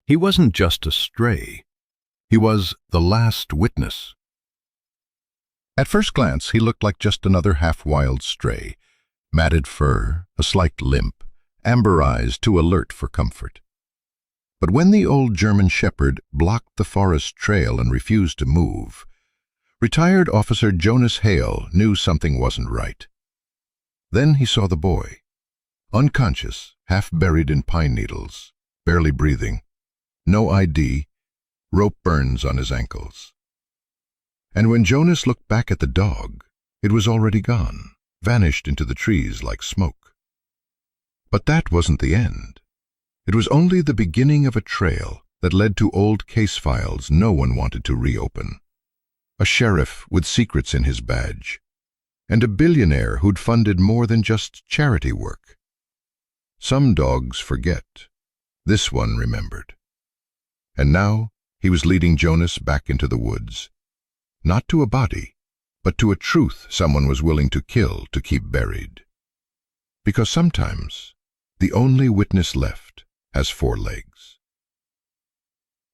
He wasn't just a stray. He was the last witness. At first glance, he looked like just another half-wild stray. Matted fur, a slight limp, amber eyes too alert for comfort. But when the old German shepherd blocked the forest trail and refused to move, retired Officer Jonas Hale knew something wasn't right. Then he saw the boy, unconscious, half buried in pine needles, barely breathing, no ID, rope burns on his ankles. And when Jonas looked back at the dog, it was already gone, vanished into the trees like smoke. But that wasn't the end. It was only the beginning of a trail that led to old case files no one wanted to reopen. A sheriff with secrets in his badge, and a billionaire who'd funded more than just charity work. Some dogs forget. This one remembered. And now he was leading Jonas back into the woods. Not to a body, but to a truth someone was willing to kill to keep buried. Because sometimes the only witness left has 4 legs.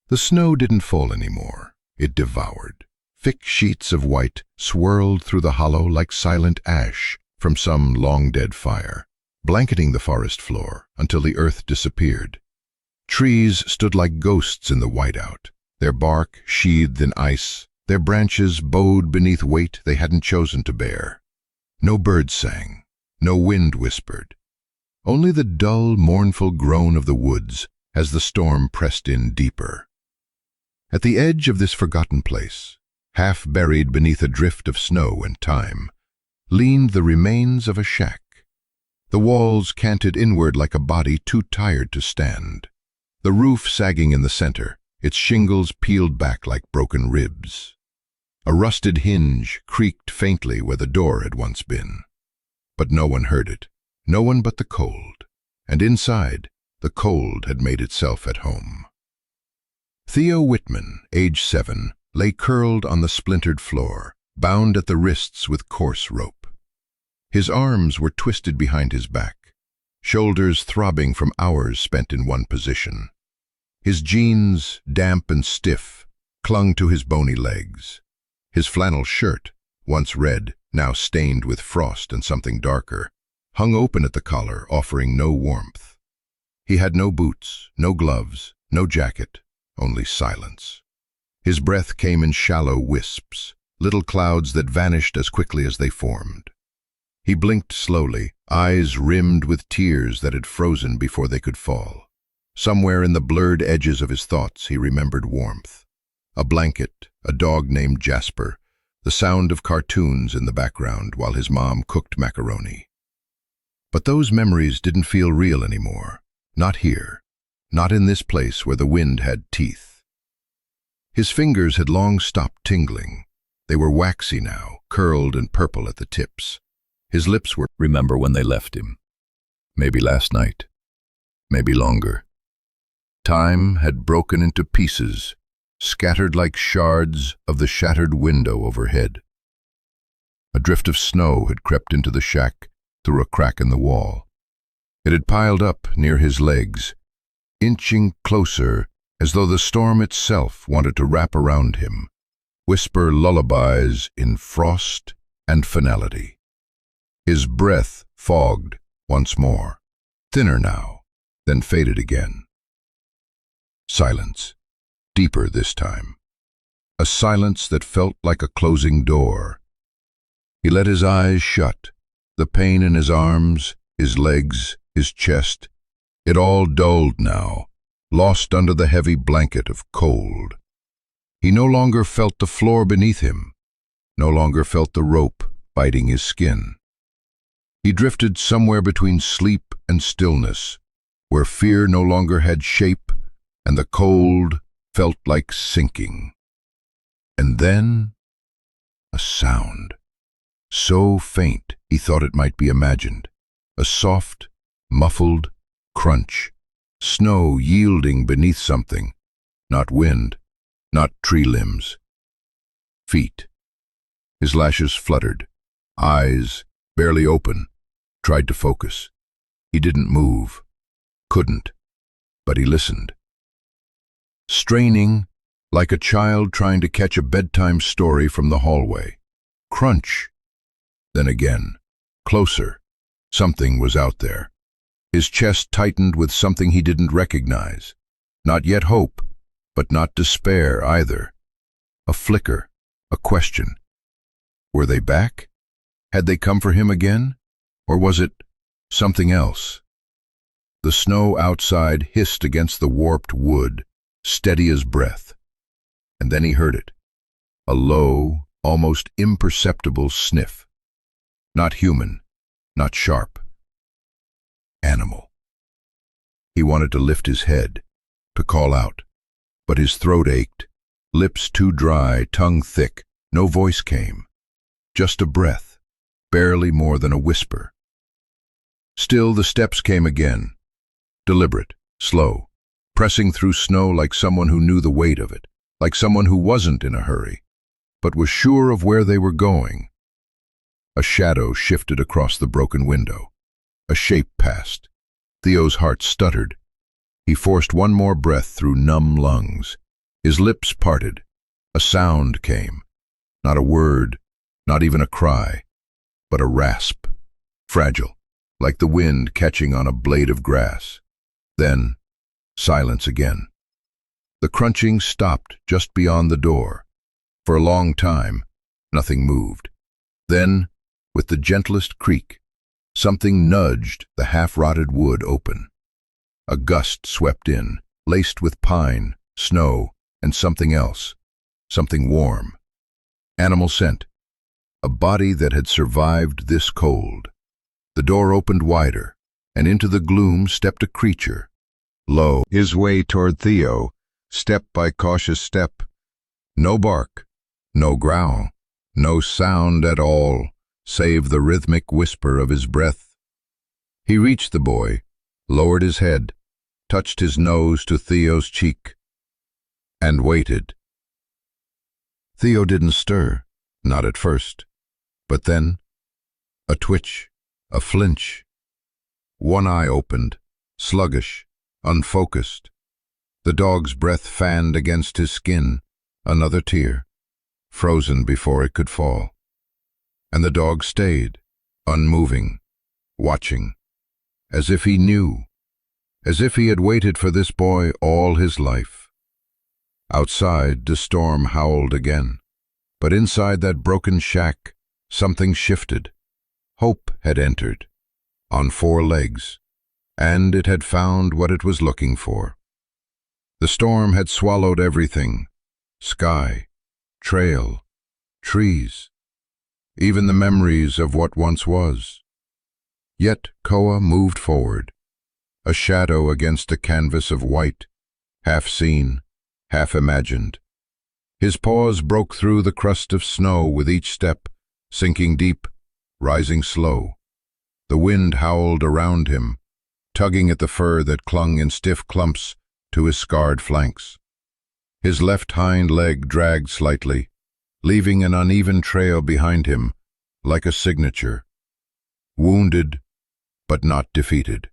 The snow didn't fall anymore. It devoured. Thick sheets of white swirled through the hollow like silent ash from some long-dead fire, blanketing the forest floor until the earth disappeared. Trees stood like ghosts in the whiteout, their bark sheathed in ice, their branches bowed beneath weight they hadn't chosen to bear. No birds sang, no wind whispered. Only the dull, mournful groan of the woods as the storm pressed in deeper. At the edge of this forgotten place, half buried beneath a drift of snow and time, leaned the remains of a shack. The walls canted inward like a body too tired to stand. The roof sagging in the center, its shingles peeled back like broken ribs. A rusted hinge creaked faintly where the door had once been. But no one heard it, no one but the cold, and inside, the cold had made itself at home. Theo Whitman, age 7, lay curled on the splintered floor, bound at the wrists with coarse rope. His arms were twisted behind his back, shoulders throbbing from hours spent in one position. His jeans, damp and stiff, clung to his bony legs. His flannel shirt, once red, now stained with frost and something darker, hung open at the collar, offering no warmth. He had no boots, no gloves, no jacket, only silence. His breath came in shallow wisps, little clouds that vanished as quickly as they formed. He blinked slowly, eyes rimmed with tears that had frozen before they could fall. Somewhere in the blurred edges of his thoughts he remembered warmth. A blanket, a dog named Jasper, the sound of cartoons in the background while his mom cooked macaroni. But those memories didn't feel real anymore. Not here. Not in this place where the wind had teeth. His fingers had long stopped tingling. They were waxy now, curled and purple at the tips. His lips were— Remember when they left him? Maybe last night. Maybe longer. Time had broken into pieces, scattered like shards of the shattered window overhead. A drift of snow had crept into the shack through a crack in the wall. It had piled up near his legs, inching closer as though the storm itself wanted to wrap around him, whisper lullabies in frost and finality. His breath fogged once more, thinner now, then faded again. Silence, deeper this time. A silence that felt like a closing door. He let his eyes shut, the pain in his arms, his legs, his chest. It all dulled now, lost under the heavy blanket of cold. He no longer felt the floor beneath him, no longer felt the rope biting his skin. He drifted somewhere between sleep and stillness, where fear no longer had shape and the cold felt like sinking. And then a sound, so faint he thought it might be imagined, a soft, muffled crunch, snow yielding beneath something, not wind, not tree limbs. Feet. His lashes fluttered, eyes, barely open, tried to focus. He didn't move, couldn't, but he listened. straining like a child trying to catch a bedtime story from the hallway. Crunch. Then again. Closer. Something was out there. His chest tightened with something he didn't recognize. Not yet hope, but not despair either. A flicker, a question. Were they back? Had they come for him again? Or was it something else? The snow outside hissed against the warped wood, steady as breath. And then he heard it. A low, almost imperceptible sniff. Not human, not sharp. Animal. He wanted to lift his head, to call out, but his throat ached, lips too dry, tongue thick, no voice came. Just a breath, barely more than a whisper. Still the steps came again, deliberate, slow, pressing through snow like someone who knew the weight of it, like someone who wasn't in a hurry, but was sure of where they were going. A shadow shifted across the broken window. A shape passed. Theo's heart stuttered. He forced one more breath through numb lungs. His lips parted. A sound came. Not a word, not even a cry, but a rasp. Fragile, like the wind catching on a blade of grass. Then, silence again. The crunching stopped just beyond the door. For a long time, nothing moved. Then, with the gentlest creak, something nudged the half-rotted wood open. A gust swept in, laced with pine, snow, and something else, something warm. Animal scent. A body that had survived this cold. The door opened wider, and into the gloom stepped a creature. Low, his way toward Theo, step by cautious step. No bark, no growl, no sound at all, save the rhythmic whisper of his breath. He reached the boy, lowered his head, touched his nose to Theo's cheek, and waited. Theo didn't stir, not at first, but then, a twitch, a flinch. One eye opened, sluggish, unfocused. The dog's breath fanned against his skin, another tear, frozen before it could fall. And the dog stayed, unmoving, watching, as if he knew, as if he had waited for this boy all his life. Outside, the storm howled again, but inside that broken shack, something shifted. Hope had entered, on 4 legs, and it had found what it was looking for. The storm had swallowed everything, sky, trail, trees, even the memories of what once was. Yet Koa moved forward, a shadow against a canvas of white, half seen, half imagined. His paws broke through the crust of snow with each step, sinking deep, rising slow. The wind howled around him, tugging at the fur that clung in stiff clumps to his scarred flanks. His left hind leg dragged slightly, leaving an uneven trail behind him, like a signature. Wounded, but not defeated.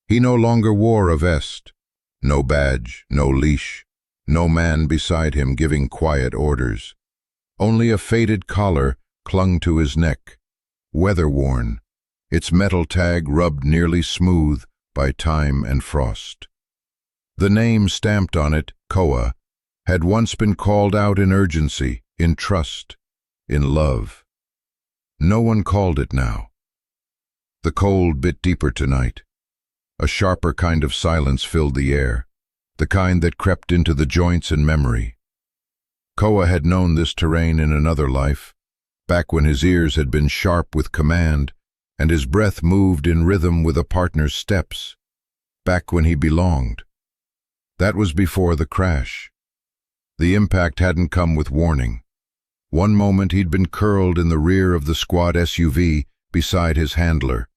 He no longer wore a vest, no badge, no leash, no man beside him giving quiet orders. Only a faded collar clung to his neck, weather-worn, its metal tag rubbed nearly smooth by time and frost. The name stamped on it, Koa, had once been called out in urgency, in trust, in love. No one called it now. The cold bit deeper tonight. A sharper kind of silence filled the air, the kind that crept into the joints and memory. Koa had known this terrain in another life, back when his ears had been sharp with command and his breath moved in rhythm with a partner's steps, back when he belonged. That was before the crash. The impact hadn't come with warning. One moment he'd been curled in the rear of the squad SUV beside his handler.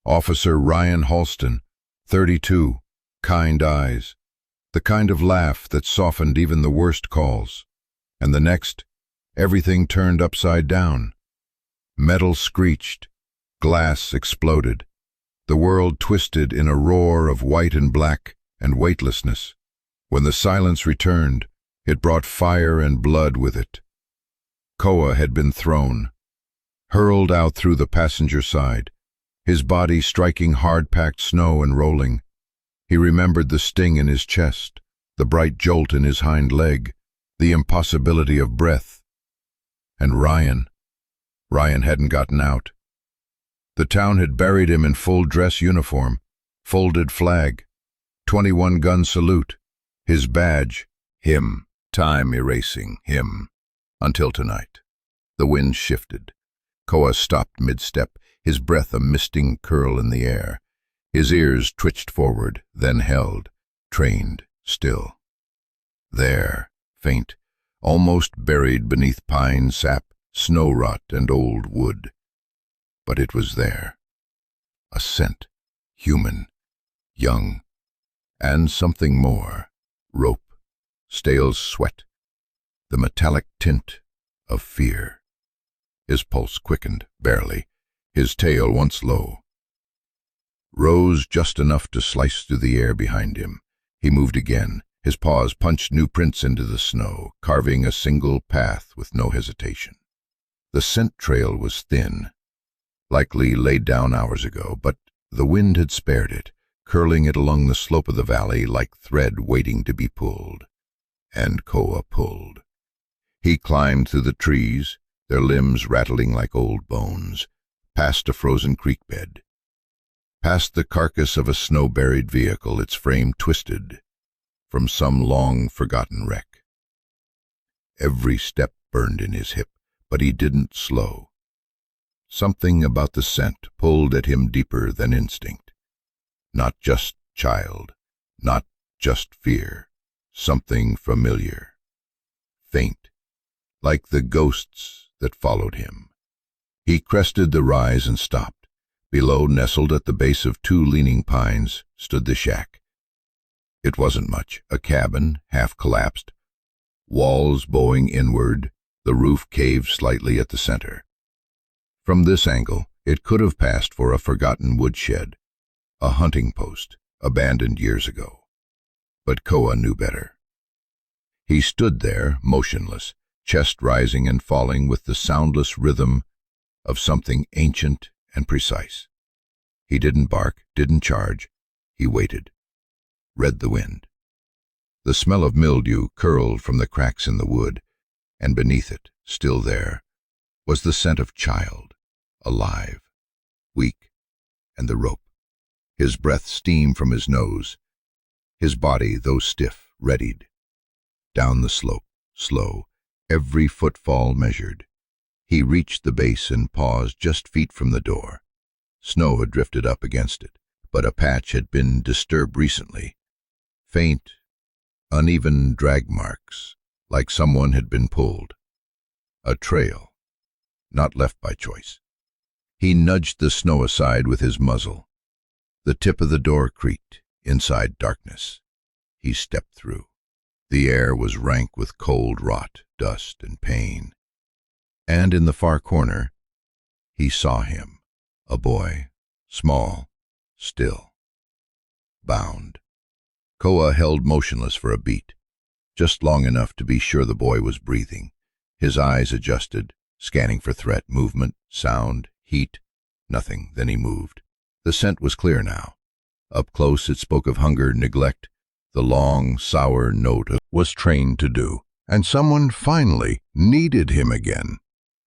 Officer Ryan Halston, 32, kind eyes, the kind of laugh that softened even the worst calls. And the next, everything turned upside down. Metal screeched, glass exploded. The world twisted in a roar of white and black and weightlessness. When the silence returned, it brought fire and blood with it. Koa had been thrown, hurled out through the passenger side, his body striking hard-packed snow and rolling. He remembered the sting in his chest, the bright jolt in his hind leg, the impossibility of breath. And Ryan hadn't gotten out. The town had buried him in full dress uniform, folded flag, 21-gun salute, his badge, him, time erasing him, until tonight. The wind shifted. Koa stopped mid-step, his breath a misting curl in the air. His ears twitched forward, then held, trained, still. There, faint, almost buried beneath pine sap, snow rot, and old wood. But it was there. A scent, human, young, and something more. Rope, stale sweat, the metallic tint of fear. His pulse quickened, barely, his tail once low, rose just enough to slice through the air behind him. He moved again. His paws punched new prints into the snow, carving a single path with no hesitation. The scent trail was thin, likely laid down hours ago, but the wind had spared it, curling it along the slope of the valley like thread waiting to be pulled. And Koa pulled. He climbed through the trees, their limbs rattling like old bones, past a frozen creek bed, past the carcass of a snow-buried vehicle, its frame twisted from some long-forgotten wreck. Every step burned in his hip, but he didn't slow. Something about the scent pulled at him deeper than instinct. Not just child, not just fear, something familiar, faint, like the ghosts that followed him. He crested the rise and stopped. Below, nestled at the base of two leaning pines, stood the shack. It wasn't much, a cabin, half collapsed, walls bowing inward, the roof caved slightly at the center. From this angle, it could have passed for a forgotten woodshed, a hunting post, abandoned years ago. But Koa knew better. He stood there, motionless, chest rising and falling with the soundless rhythm of something ancient and precise. He didn't bark, didn't charge. He waited, read the wind. The smell of mildew curled from the cracks in the wood, and beneath it, still there, was the scent of child, alive, weak, and the rope. His breath steamed from his nose, his body, though stiff, readied. Down the slope, slow, every footfall measured. He reached the base and paused just feet from the door. Snow had drifted up against it, but a patch had been disturbed recently. Faint, uneven drag marks, like someone had been pulled. A trail, not left by choice. He nudged the snow aside with his muzzle. The tip of the door creaked, inside darkness. He stepped through. The air was rank with cold rot, dust, and pain. And in the far corner, he saw him, a boy, small, still, bound. Koa held motionless for a beat, just long enough to be sure the boy was breathing. His eyes adjusted, scanning for threat, movement, sound, heat. Nothing. Then he moved. The scent was clear now. Up close it spoke of hunger, neglect. The long, sour note was trained to do. And someone finally needed him again.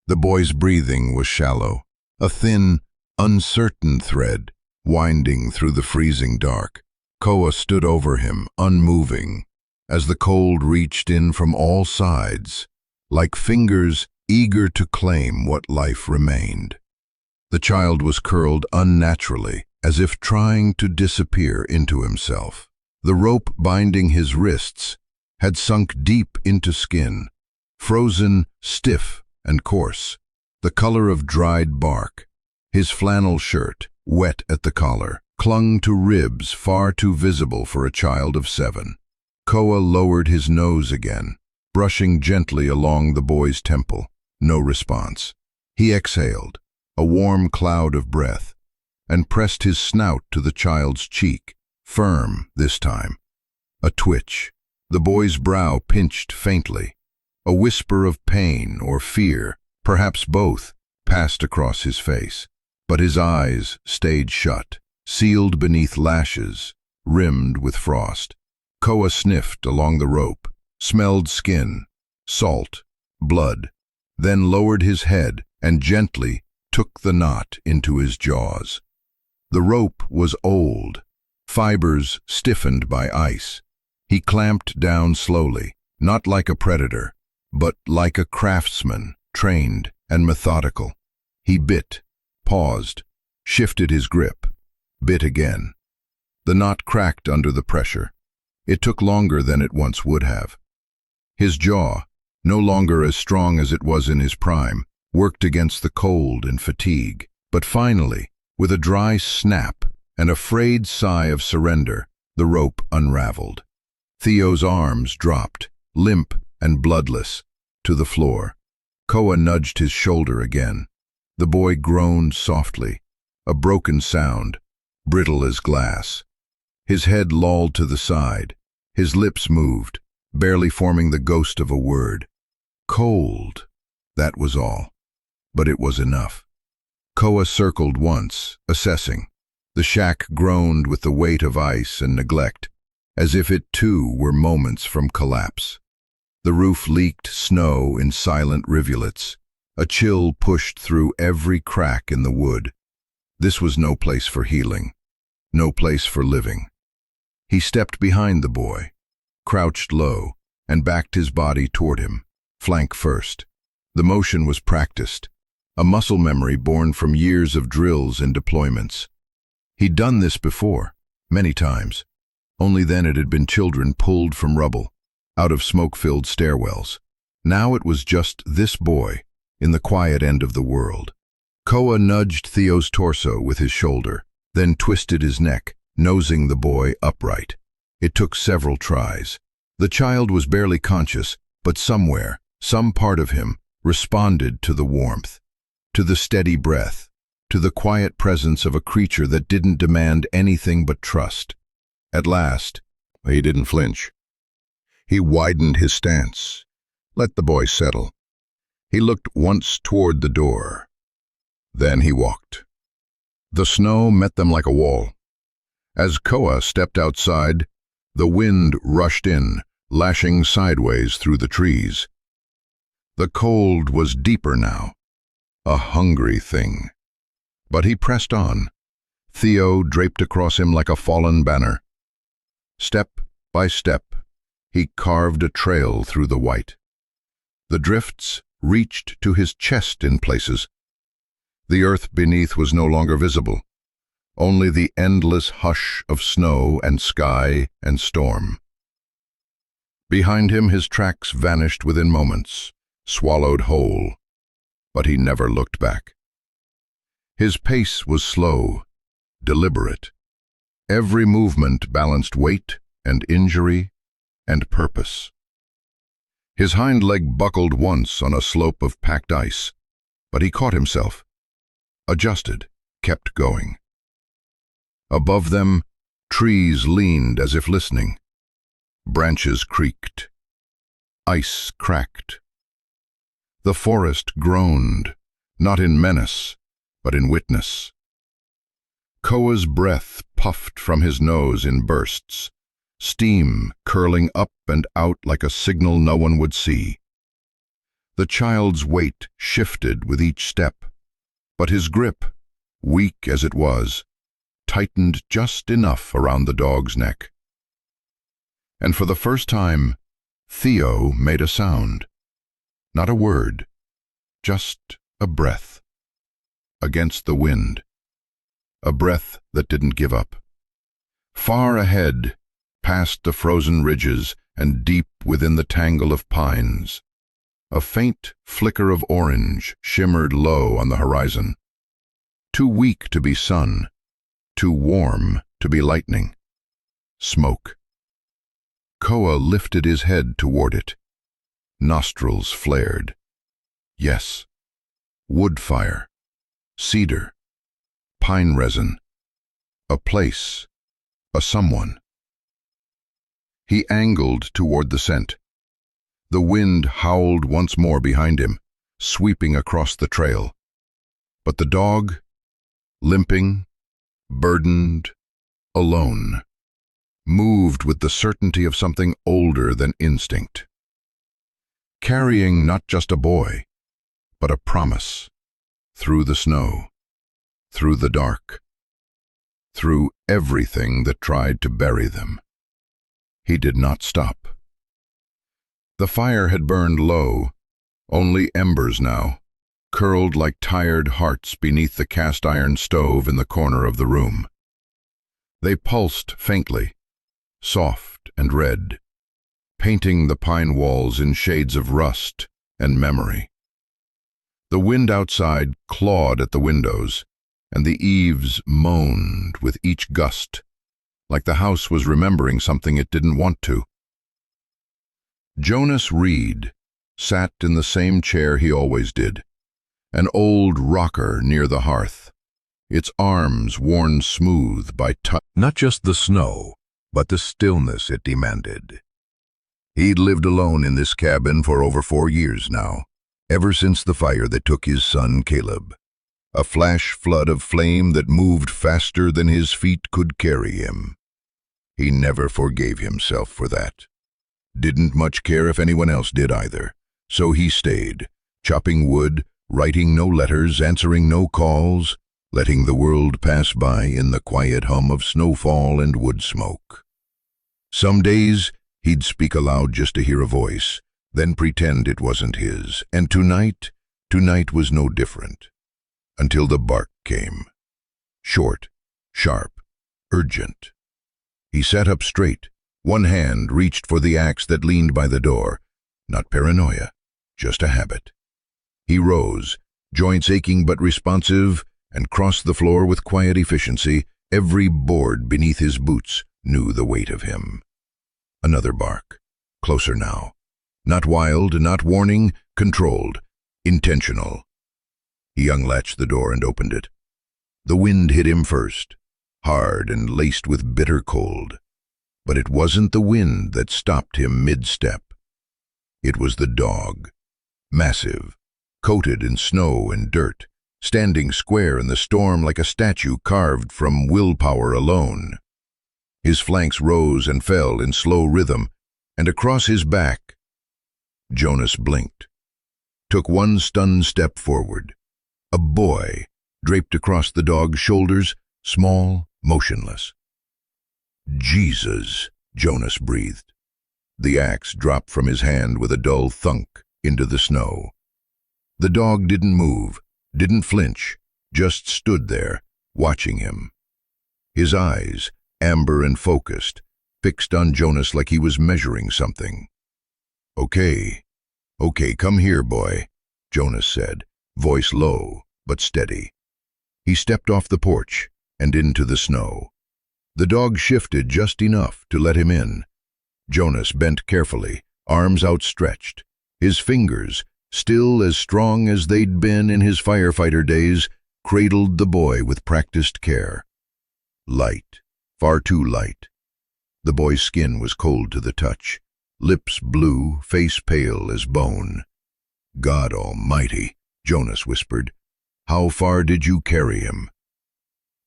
The boy's breathing was shallow, a thin, uncertain thread winding through the freezing dark. Koa stood over him, unmoving, as the cold reached in from all sides, like fingers eager to claim what life remained. The child was curled unnaturally, as if trying to disappear into himself. The rope binding his wrists had sunk deep into skin, frozen, stiff, and coarse, the color of dried bark. His flannel shirt, wet at the collar, clung to ribs far too visible for a child of 7. Koa lowered his nose again, brushing gently along the boy's temple. No response. He exhaled, a warm cloud of breath, and pressed his snout to the child's cheek, firm this time. A twitch, The boy's brow pinched faintly. A whisper of pain or fear, perhaps both, passed across his face. But his eyes stayed shut, sealed beneath lashes, rimmed with frost. Koa sniffed along the rope, smelled skin, salt, blood, then lowered his head and gently took the knot into his jaws. The rope was old, fibers stiffened by ice. He clamped down slowly, not like a predator, but like a craftsman, trained and methodical. He bit, paused, shifted his grip, bit again. The knot cracked under the pressure. It took longer than it once would have. His jaw, no longer as strong as it was in his prime, worked against the cold and fatigue. But finally, with a dry snap and a frayed sigh of surrender, the rope unraveled. Theo's arms dropped, limp and bloodless, to the floor. Koa nudged his shoulder again. The boy groaned softly, a broken sound, brittle as glass. His head lolled to the side. His lips moved, barely forming the ghost of a word. Cold, that was all. But it was enough. Koa circled once, assessing. The shack groaned with the weight of ice and neglect, as if it too were moments from collapse. The roof leaked snow in silent rivulets. A chill pushed through every crack in the wood. This was no place for healing, no place for living. He stepped behind the boy, crouched low, and backed his body toward him, flank first. The motion was practiced, a muscle memory born from years of drills and deployments. He'd done this before, many times. Only then it had been children pulled from rubble, out of smoke-filled stairwells. Now it was just this boy, in the quiet end of the world. Koa nudged Theo's torso with his shoulder, then twisted his neck, nosing the boy upright. It took several tries. The child was barely conscious, but somewhere, some part of him, responded to the warmth, to the steady breath, to the quiet presence of a creature that didn't demand anything but trust. At last, he didn't flinch. He widened his stance, let the boy settle. He looked once toward the door. Then he walked. The snow met them like a wall. As Koa stepped outside, the wind rushed in, lashing sideways through the trees. The cold was deeper now, a hungry thing. But he pressed on, Theo draped across him like a fallen banner. Step by step, he carved a trail through the white. The drifts reached to his chest in places. The earth beneath was no longer visible, only the endless hush of snow and sky and storm. Behind him his tracks vanished within moments, swallowed whole, but he never looked back. His pace was slow, deliberate. Every movement balanced weight and injury and purpose. His hind leg buckled once on a slope of packed ice, but he caught himself, adjusted, kept going. Above them, trees leaned as if listening. Branches creaked. Ice cracked. The forest groaned, not in menace, but in witness. Koa's breath puffed from his nose in bursts, steam curling up and out like a signal no one would see. The child's weight shifted with each step, but his grip, weak as it was, tightened just enough around the dog's neck. And for the first time, Theo made a sound. Not a word, just a breath. Against the wind. A breath that didn't give up. Far ahead, past the frozen ridges and deep within the tangle of pines, a faint flicker of orange shimmered low on the horizon. Too weak to be sun, too warm to be lightning. Smoke. Koa lifted his head toward it. Nostrils flared. Yes. Wood fire. Cedar. Pine resin. A place. A someone. He angled toward the scent. The wind howled once more behind him, sweeping across the trail. But the dog, limping, burdened, alone, moved with the certainty of something older than instinct, carrying not just a boy, but a promise, through the snow, through the dark, through everything that tried to bury them. He did not stop. The fire had burned low, only embers now, curled like tired hearts beneath the cast-iron stove in the corner of the room. They pulsed faintly, soft and red, painting the pine walls in shades of rust and memory. The wind outside clawed at the windows, and the eaves moaned with each gust, like the house was remembering something it didn't want to. Jonas Reed sat in the same chair he always did, an old rocker near the hearth, its arms worn smooth by touch. Not just the snow, but the stillness it demanded. He'd lived alone in this cabin for over 4 years now, ever since the fire that took his son Caleb, a flash flood of flame that moved faster than his feet could carry him. He never forgave himself for that. Didn't much care if anyone else did either, so he stayed, chopping wood, writing no letters, answering no calls, letting the world pass by in the quiet hum of snowfall and wood smoke. Some days he'd speak aloud just to hear a voice, then pretend it wasn't his, and tonight was no different. Until the bark came. Short, sharp, urgent. He sat up straight. One hand reached for the axe that leaned by the door. Not paranoia, just a habit. He rose, joints aching but responsive, and crossed the floor with quiet efficiency. Every board beneath his boots knew the weight of him. Another bark. Closer now. Not wild, not warning, controlled, intentional. He unlatched the door and opened it. The wind hit him first, hard and laced with bitter cold. But it wasn't the wind that stopped him mid-step. It was the dog, massive, coated in snow and dirt, standing square in the storm like a statue carved from willpower alone. His flanks rose and fell in slow rhythm, and across his back, Jonas blinked, took one stunned step forward. A boy, draped across the dog's shoulders, small, motionless. Jesus, Jonas breathed. The axe dropped from his hand with a dull thunk into the snow. The dog didn't move, didn't flinch, just stood there, watching him. His eyes, amber and focused, fixed on Jonas like he was measuring something. Okay, come here, boy, Jonas said, voice low but steady. He stepped off the porch and into the snow. The dog shifted just enough to let him in. Jonas bent carefully, arms outstretched. His fingers, still as strong as they'd been in his firefighter days, cradled the boy with practiced care. Light, far too light. The boy's skin was cold to the touch, lips blue, face pale as bone. God Almighty, Jonas whispered. How far did you carry him?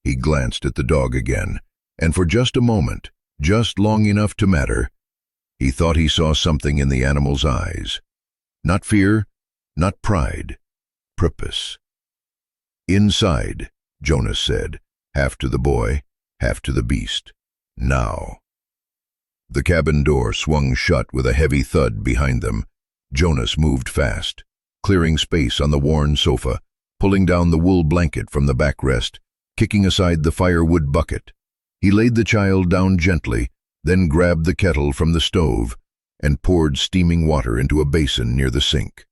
He glanced at the dog again, and for just a moment, just long enough to matter, he thought he saw something in the animal's eyes. Not fear, not pride, purpose. Inside, Jonas said, half to the boy, half to the beast. Now. The cabin door swung shut with a heavy thud behind them. Jonas moved fast, clearing space on the worn sofa, pulling down the wool blanket from the backrest, kicking aside the firewood bucket. He laid the child down gently, then grabbed the kettle from the stove and poured steaming water into a basin near the sink.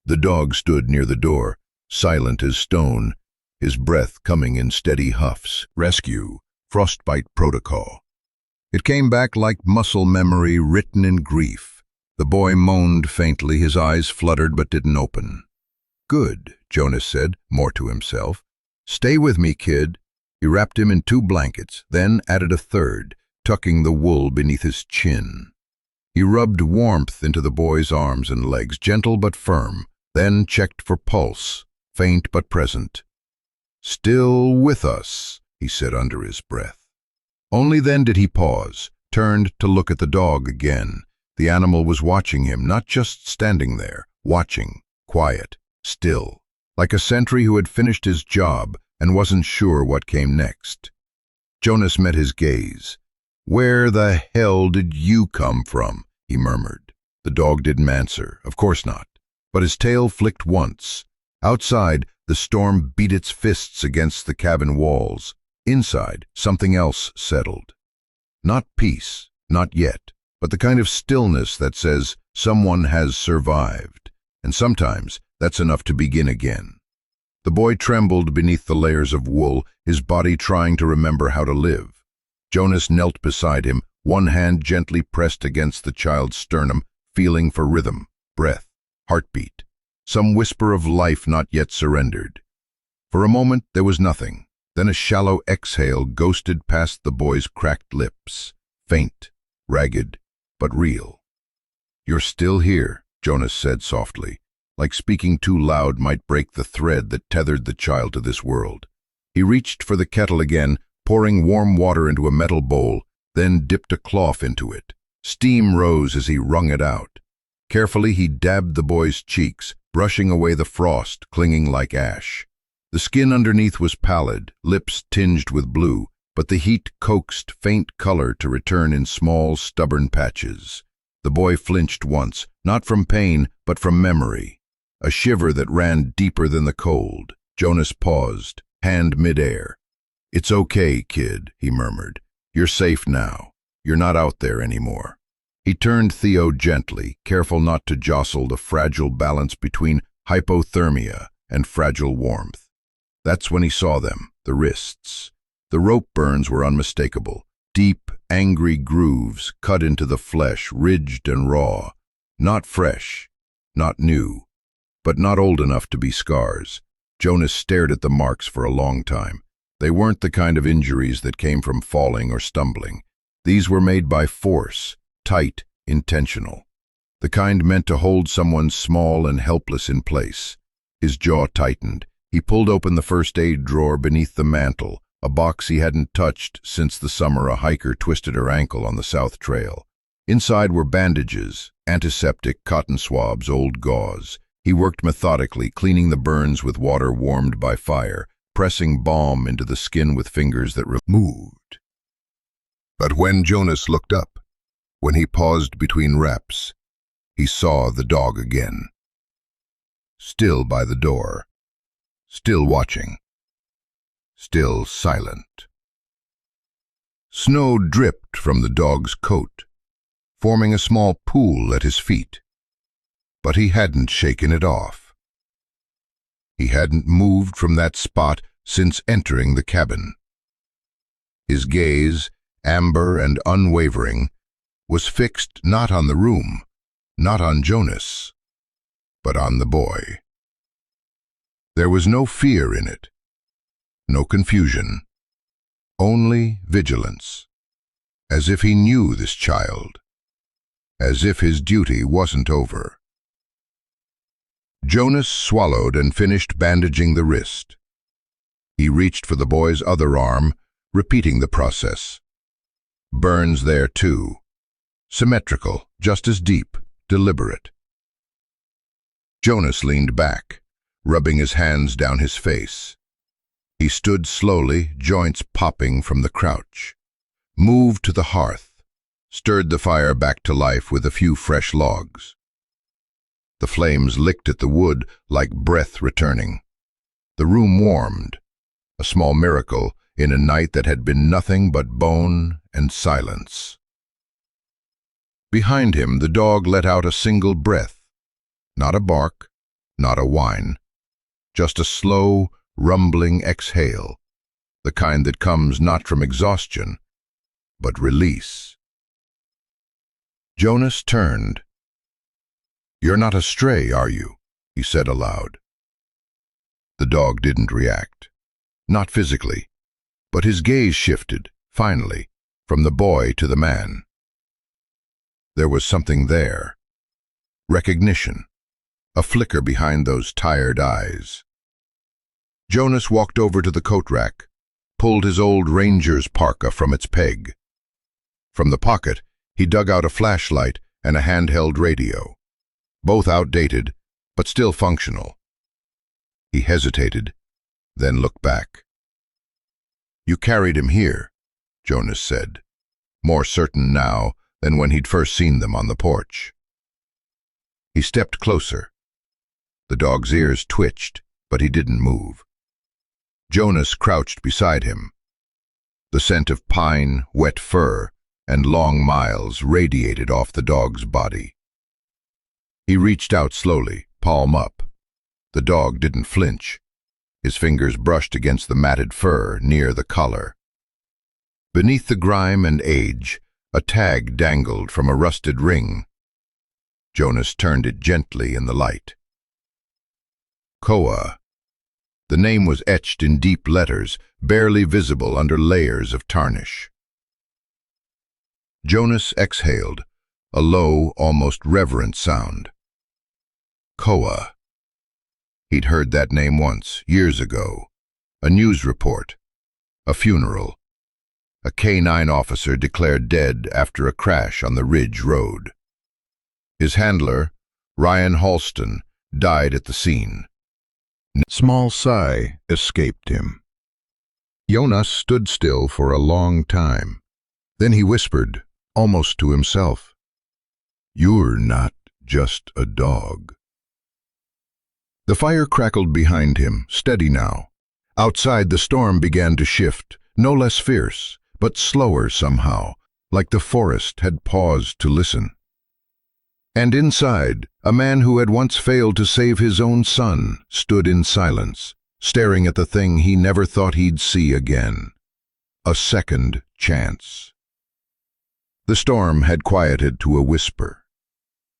The dog stood near the door, silent as stone, his breath coming in steady huffs. Rescue, frostbite protocol. It came back like muscle memory written in grief. The boy moaned faintly, his eyes fluttered but didn't open. Good, Jonas said, more to himself. Stay with me, kid. He wrapped him in 2 blankets, then added a third, tucking the wool beneath his chin. He rubbed warmth into the boy's arms and legs, gentle but firm, then checked for pulse, faint but present. "Still with us," he said under his breath. Only then did he pause, turned to look at the dog again. The animal was watching him, not just standing there, watching, quiet, still, like a sentry who had finished his job and wasn't sure what came next. Jonas met his gaze. "Where the hell did you come from?" he murmured. The dog didn't answer, of course not, but his tail flicked once. Outside, the storm beat its fists against the cabin walls. Inside, something else settled. Not peace, not yet, but the kind of stillness that says someone has survived, and sometimes that's enough to begin again. The boy trembled beneath the layers of wool, his body trying to remember how to live. Jonas knelt beside him, one hand gently pressed against the child's sternum, feeling for rhythm, breath, heartbeat, some whisper of life not yet surrendered. For a moment there was nothing. Then a shallow exhale ghosted past the boy's cracked lips, faint, ragged, but real. "You're still here," Jonas said softly, like speaking too loud might break the thread that tethered the child to this world. He reached for the kettle again, pouring warm water into a metal bowl, then dipped a cloth into it. Steam rose as he wrung it out. Carefully he dabbed the boy's cheeks, brushing away the frost clinging like ash. The skin underneath was pallid, lips tinged with blue, but the heat coaxed faint color to return in small, stubborn patches. The boy flinched once, not from pain, but from memory. A shiver that ran deeper than the cold. Jonas paused, hand midair. "It's okay, kid," he murmured. "You're safe now. You're not out there anymore." He turned Theo gently, careful not to jostle the fragile balance between hypothermia and fragile warmth. That's when he saw them, the wrists. The rope burns were unmistakable, deep, angry grooves cut into the flesh, ridged and raw. Not fresh, not new, but not old enough to be scars. Jonas stared at the marks for a long time. They weren't the kind of injuries that came from falling or stumbling. These were made by force, tight, intentional. The kind meant to hold someone small and helpless in place. His jaw tightened. He pulled open the first aid drawer beneath the mantel, a box he hadn't touched since the summer a hiker twisted her ankle on the South Trail. Inside were bandages, antiseptic, cotton swabs, old gauze. He worked methodically, cleaning the burns with water warmed by fire, pressing balm into the skin with fingers that moved. But when Jonas looked up, when he paused between reps, he saw the dog again. Still by the door, still watching, still silent. Snow dripped from the dog's coat, forming a small pool at his feet. But he hadn't shaken it off. He hadn't moved from that spot since entering the cabin. His gaze, amber and unwavering, was fixed not on the room, not on Jonas, but on the boy. There was no fear in it, no confusion, only vigilance, as if he knew this child, as if his duty wasn't over. Jonas swallowed and finished bandaging the wrist. He reached for the boy's other arm, repeating the process. Burns there too. Symmetrical, just as deep, deliberate. Jonas leaned back, rubbing his hands down his face. He stood slowly, joints popping from the crouch. Moved to the hearth, stirred the fire back to life with a few fresh logs. The flames licked at the wood like breath returning. The room warmed, a small miracle in a night that had been nothing but bone and silence. Behind him, the dog let out a single breath. Not a bark, not a whine, just a slow, rumbling exhale, the kind that comes not from exhaustion, but release. Jonas turned. "You're not a stray, are you?" he said aloud. The dog didn't react. Not physically, but his gaze shifted, finally, from the boy to the man. There was something there. Recognition. A flicker behind those tired eyes. Jonas walked over to the coat rack, pulled his old ranger's parka from its peg. From the pocket, he dug out a flashlight and a handheld radio, both outdated, but still functional. He hesitated, then looked back. "You carried him here," Jonas said, more certain now than when he'd first seen them on the porch. He stepped closer. The dog's ears twitched, but he didn't move. Jonas crouched beside him. The scent of pine, wet fur, and long miles radiated off the dog's body. He reached out slowly, palm up. The dog didn't flinch. His fingers brushed against the matted fur near the collar. Beneath the grime and age, a tag dangled from a rusted ring. Jonas turned it gently in the light. Koa. The name was etched in deep letters, barely visible under layers of tarnish. Jonas exhaled, a low, almost reverent sound. Koa. He'd heard that name once, years ago. A news report. A funeral. A K-9 officer declared dead after a crash on the Ridge Road. His handler, Ryan Halston, died at the scene. A small sigh escaped him. Jonas stood still for a long time. Then he whispered, almost to himself, "You're not just a dog." The fire crackled behind him, steady now. Outside, the storm began to shift, no less fierce, but slower somehow, like the forest had paused to listen. And inside, a man who had once failed to save his own son stood in silence, staring at the thing he never thought he'd see again. A second chance. The storm had quieted to a whisper.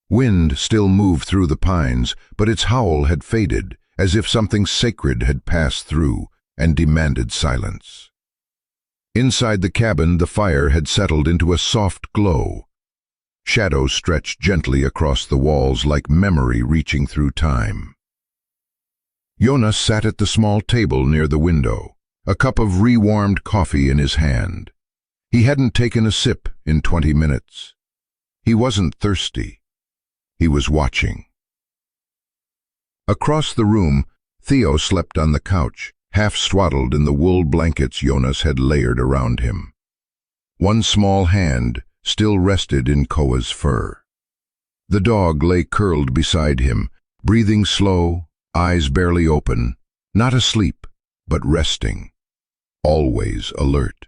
Wind still moved through the pines, but its howl had faded, as if something sacred had passed through and demanded silence. Inside the cabin, the fire had settled into a soft glow. Shadows stretched gently across the walls like memory reaching through time. Jonas sat at the small table near the window, a cup of rewarmed coffee in his hand. He hadn't taken a sip in 20 minutes. He wasn't thirsty. He was watching. Across the room, Theo slept on the couch, half swaddled in the wool blankets Jonas had layered around him. One small hand still rested in Koa's fur. The dog lay curled beside him, breathing slow, eyes barely open, not asleep, but resting. Always alert.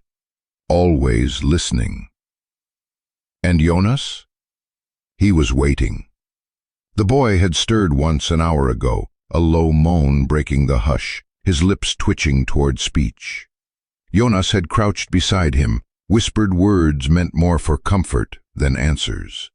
Always listening. And Jonas? He was waiting. The boy had stirred once an hour ago, a low moan breaking the hush, his lips twitching toward speech. Jonas had crouched beside him, whispered words meant more for comfort than answers.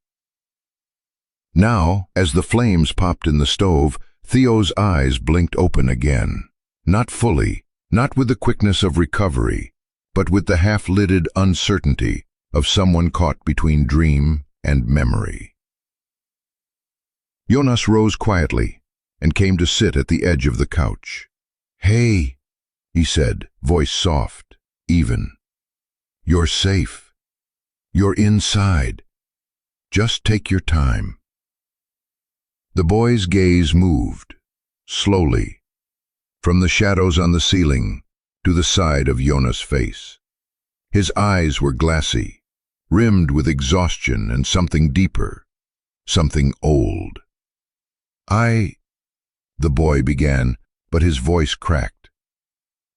Now, as the flames popped in the stove, Theo's eyes blinked open again. Not fully, not with the quickness of recovery, but with the half-lidded uncertainty of someone caught between dream and memory. Jonas rose quietly and came to sit at the edge of the couch. "Hey," he said, voice soft, even. "You're safe. You're inside. Just take your time." The boy's gaze moved, slowly, from the shadows on the ceiling to the side of Jonas' face. His eyes were glassy, rimmed with exhaustion and something deeper, something old. The boy began, but his voice cracked.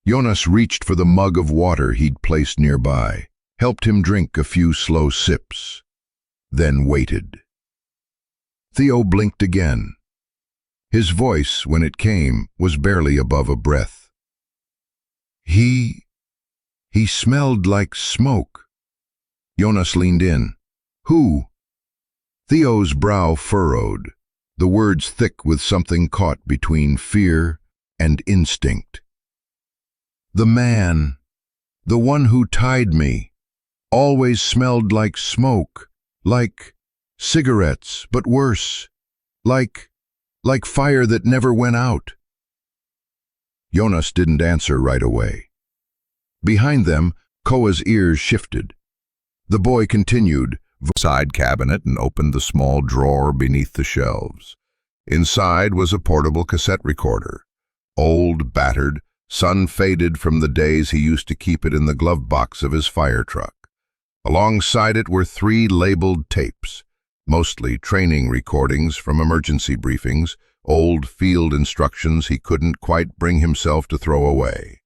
Jonas reached for the mug of water he'd placed nearby, helped him drink a few slow sips, then waited. Theo blinked again. His voice, when it came, was barely above a breath. He smelled like smoke." Jonas leaned in. "Who?" Theo's brow furrowed, the words thick with something caught between fear and instinct. "The man. The one who tied me. always smelled like smoke, like cigarettes, but worse, like fire that never went out. Jonas didn't answer right away. Behind them, Koa's ears shifted. The boy continued, side cabinet and opened the small drawer beneath the shelves. Inside was a portable cassette recorder, old, battered, sun-faded from the days he used to keep it in the glove box of his fire truck. Alongside it were 3 labeled tapes, mostly training recordings from emergency briefings, old field instructions he couldn't quite bring himself to throw away.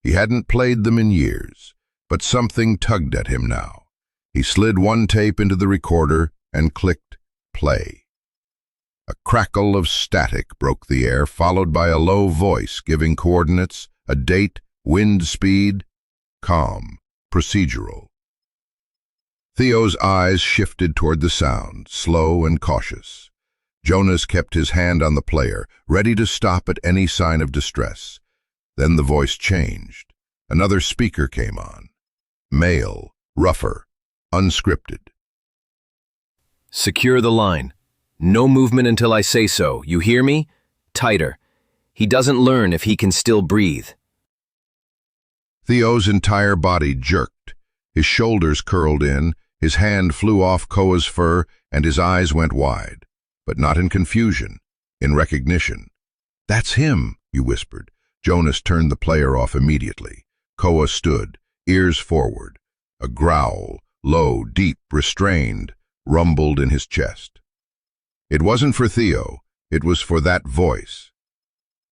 He hadn't played them in years, but something tugged at him now. He slid one tape into the recorder and clicked play. A crackle of static broke the air, followed by a low voice giving coordinates, a date, wind speed, calm, procedural. Theo's eyes shifted toward the sound, slow and cautious. Jonas kept his hand on the player, ready to stop at any sign of distress. Then the voice changed. Another speaker came on. Male, rougher, unscripted. Secure the line. No movement until I say so. You hear me? Tighter. He doesn't learn if he can still breathe. Theo's entire body jerked. His shoulders curled in, his hand flew off Koa's fur, and his eyes went wide. But not in confusion, in recognition. "That's him," you whispered. Jonas turned the player off immediately. Koa stood, ears forward. A growl, low, deep, restrained, rumbled in his chest. It wasn't for Theo, it was for that voice.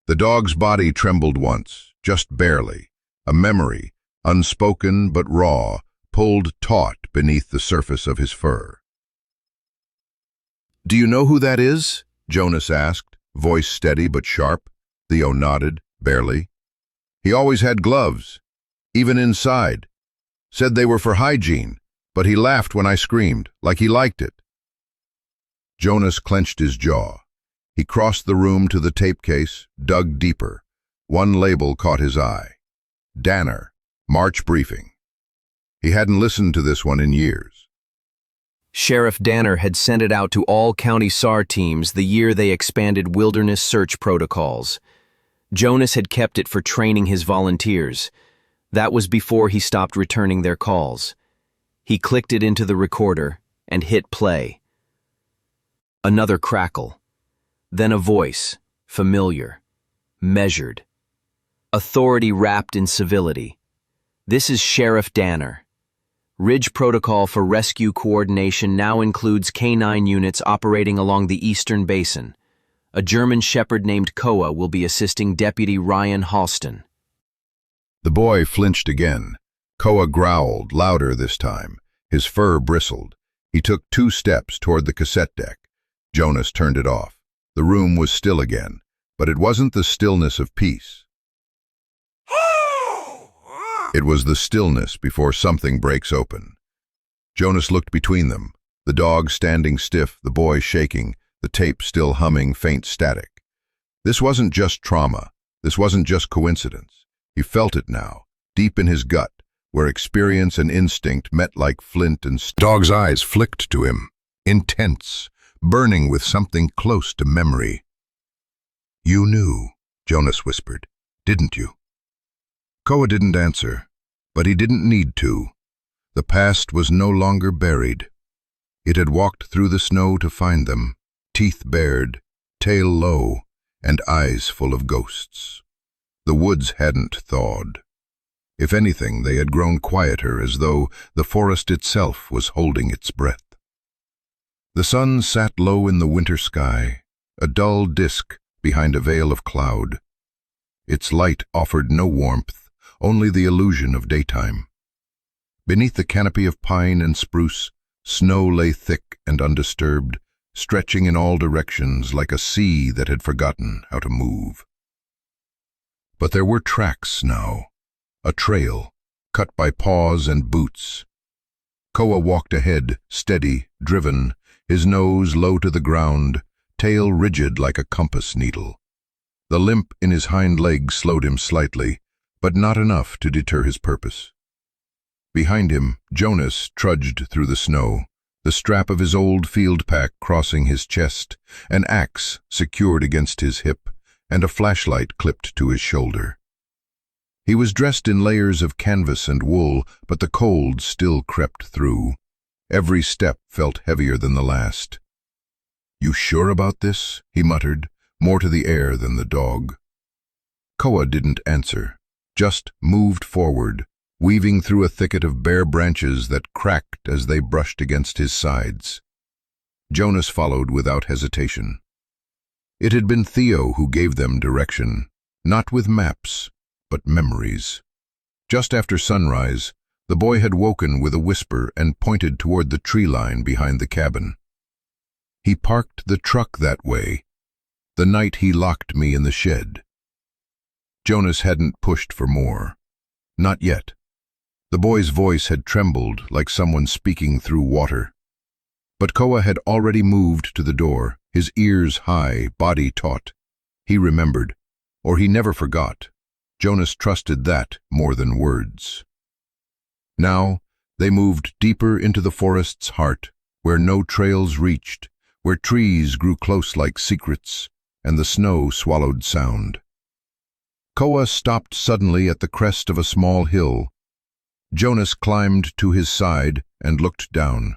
The dog's body trembled once, just barely. A memory, unspoken but raw, pulled taut beneath the surface of his fur. "Do you know who that is?" Jonas asked, voice steady but sharp. Theo nodded, barely. "He always had gloves, even inside. Said they were for hygiene, but he laughed when I screamed, like he liked it." Jonas clenched his jaw. He crossed the room to the tape case, dug deeper. One label caught his eye. Danner, March briefing. He hadn't listened to this one in years. Sheriff Danner had sent it out to all county SAR teams the year they expanded wilderness search protocols. Jonas had kept it for training his volunteers. That was before he stopped returning their calls. He clicked it into the recorder and hit play. Another crackle. Then a voice, familiar, measured. Authority wrapped in civility. "This is Sheriff Danner. Ridge Protocol for Rescue Coordination now includes K9 units operating along the Eastern Basin. A German Shepherd named Koa will be assisting Deputy Ryan Halston." The boy flinched again. Koa growled, louder this time. His fur bristled. He took 2 steps toward the cassette deck. Jonas turned it off. The room was still again, but it wasn't the stillness of peace. It was the stillness before something breaks open. Jonas looked between them, the dog standing stiff, the boy shaking, the tape still humming faint static. This wasn't just trauma. This wasn't just coincidence. He felt it now, deep in his gut, where experience and instinct met like flint and steel. Dog's eyes flicked to him, intense, burning with something close to memory. "You knew," Jonas whispered, "didn't you?" Koa didn't answer, but he didn't need to. The past was no longer buried. It had walked through the snow to find them, teeth bared, tail low, and eyes full of ghosts. The woods hadn't thawed. If anything, they had grown quieter, as though the forest itself was holding its breath. The sun sat low in the winter sky, a dull disk behind a veil of cloud. Its light offered no warmth, only the illusion of daytime. Beneath the canopy of pine and spruce, snow lay thick and undisturbed, stretching in all directions like a sea that had forgotten how to move. But there were tracks now, a trail, cut by paws and boots. Koa walked ahead, steady, driven, his nose low to the ground, tail rigid like a compass needle. The limp in his hind legs slowed him slightly, but not enough to deter his purpose. Behind him, Jonas trudged through the snow, the strap of his old field pack crossing his chest, an axe secured against his hip, and a flashlight clipped to his shoulder. He was dressed in layers of canvas and wool, but the cold still crept through. Every step felt heavier than the last. "You sure about this?" he muttered, more to the air than the dog. Koa didn't answer, just moved forward, weaving through a thicket of bare branches that cracked as they brushed against his sides. Jonas followed without hesitation. It had been Theo who gave them direction, not with maps, but memories. Just after sunrise, the boy had woken with a whisper and pointed toward the tree line behind the cabin. "He parked the truck that way, the night he locked me in the shed." Jonas hadn't pushed for more. Not yet. The boy's voice had trembled like someone speaking through water. But Koa had already moved to the door, his ears high, body taut. He remembered, or he never forgot. Jonas trusted that more than words. Now they moved deeper into the forest's heart, where no trails reached, where trees grew close like secrets, and the snow swallowed sound. Koa stopped suddenly at the crest of a small hill. Jonas climbed to his side and looked down.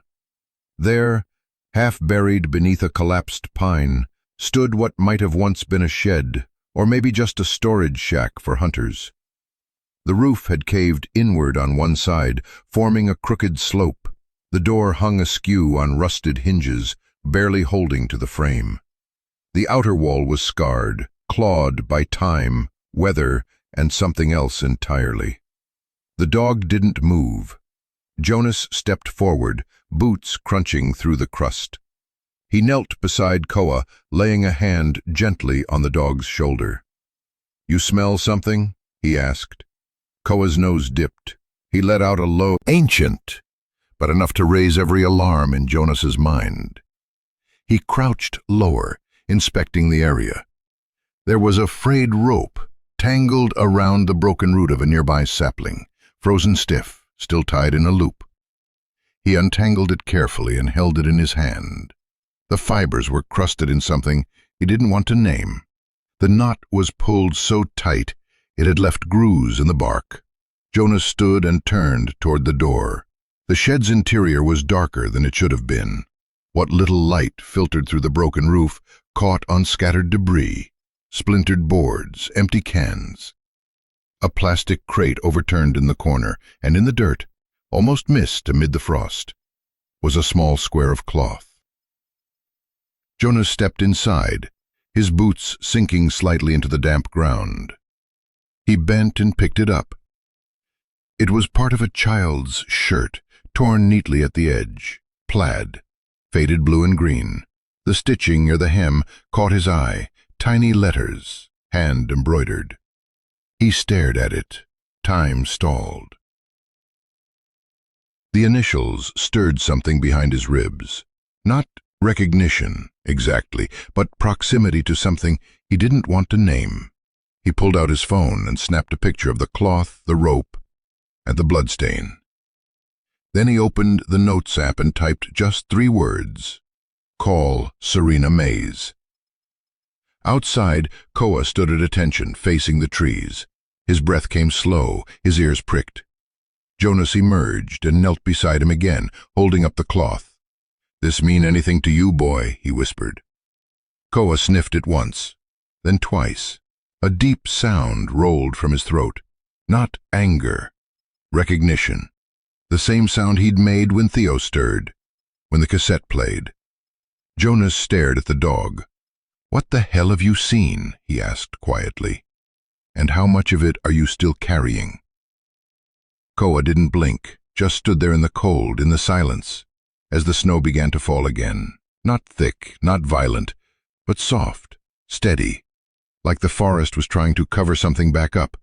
There, half buried beneath a collapsed pine, stood what might have once been a shed, or maybe just a storage shack for hunters. The roof had caved inward on one side, forming a crooked slope. The door hung askew on rusted hinges, barely holding to the frame. The outer wall was scarred, clawed by time, weather, and something else entirely. The dog didn't move. Jonas stepped forward, boots crunching through the crust. He knelt beside Koa, laying a hand gently on the dog's shoulder. "You smell something?" he asked. Koa's nose dipped. He let out a low, ancient, but enough to raise every alarm in Jonas's mind. He crouched lower, inspecting the area. There was a frayed rope tangled around the broken root of a nearby sapling, frozen stiff, still tied in a loop. He untangled it carefully and held it in his hand. The fibers were crusted in something he didn't want to name. The knot was pulled so tight it had left grooves in the bark. Jonas stood and turned toward the door. The shed's interior was darker than it should have been. What little light filtered through the broken roof caught on scattered debris, splintered boards, empty cans. A plastic crate overturned in the corner, and in the dirt, almost missed amid the frost, was a small square of cloth. Jonas stepped inside, his boots sinking slightly into the damp ground. He bent and picked it up. It was part of a child's shirt, torn neatly at the edge, plaid, faded blue and green. The stitching near the hem caught his eye, tiny letters, hand-embroidered. He stared at it. Time stalled. The initials stirred something behind his ribs. Not recognition, exactly, but proximity to something he didn't want to name. He pulled out his phone and snapped a picture of the cloth, the rope, and the bloodstain. Then he opened the Notes app and typed just 3 words. "Call Serena Mays." Outside, Koa stood at attention, facing the trees. His breath came slow, his ears pricked. Jonas emerged and knelt beside him again, holding up the cloth. "This mean anything to you, boy?" he whispered. Koa sniffed it once, then twice. A deep sound rolled from his throat. Not anger. Recognition. The same sound he'd made when Theo stirred, when the cassette played. Jonas stared at the dog. "What the hell have you seen?" he asked quietly. "And how much of it are you still carrying?" Koa didn't blink, just stood there in the cold, in the silence, as the snow began to fall again. Not thick, not violent, but soft, steady, like the forest was trying to cover something back up.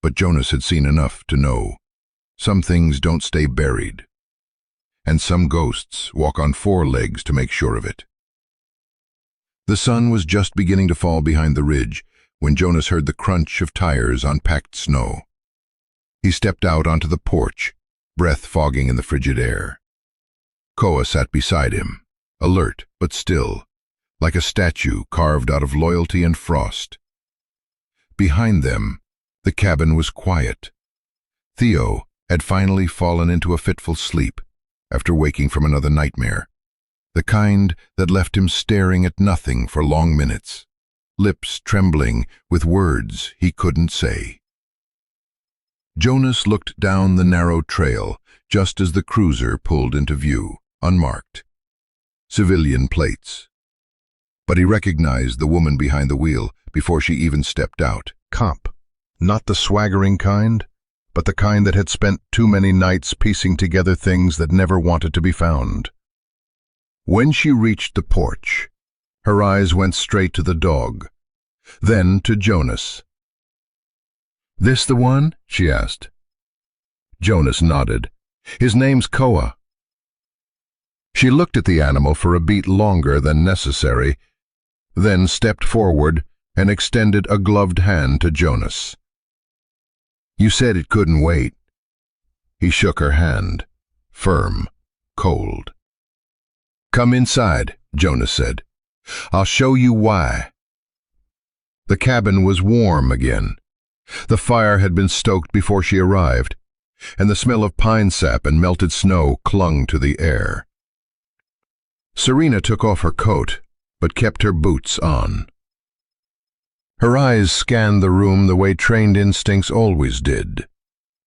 But Jonas had seen enough to know some things don't stay buried, and some ghosts walk on 4 legs to make sure of it. The sun was just beginning to fall behind the ridge when Jonas heard the crunch of tires on packed snow. He stepped out onto the porch, breath fogging in the frigid air. Koa sat beside him, alert but still, like a statue carved out of loyalty and frost. Behind them, the cabin was quiet. Theo had finally fallen into a fitful sleep after waking from another nightmare, the kind that left him staring at nothing for long minutes, lips trembling with words he couldn't say. Jonas looked down the narrow trail just as the cruiser pulled into view, unmarked. Civilian plates. But he recognized the woman behind the wheel before she even stepped out. Cop. Not the swaggering kind, but the kind that had spent too many nights piecing together things that never wanted to be found. When she reached the porch, her eyes went straight to the dog, then to Jonas. "This the one?" she asked. Jonas nodded. "His name's Koa." She looked at the animal for a beat longer than necessary, then stepped forward and extended a gloved hand to Jonas. "You said it couldn't wait." He shook her hand, firm, cold. "Come inside," Jonas said. "I'll show you why." The cabin was warm again. The fire had been stoked before she arrived, and the smell of pine sap and melted snow clung to the air. Serena took off her coat, but kept her boots on. Her eyes scanned the room the way trained instincts always did.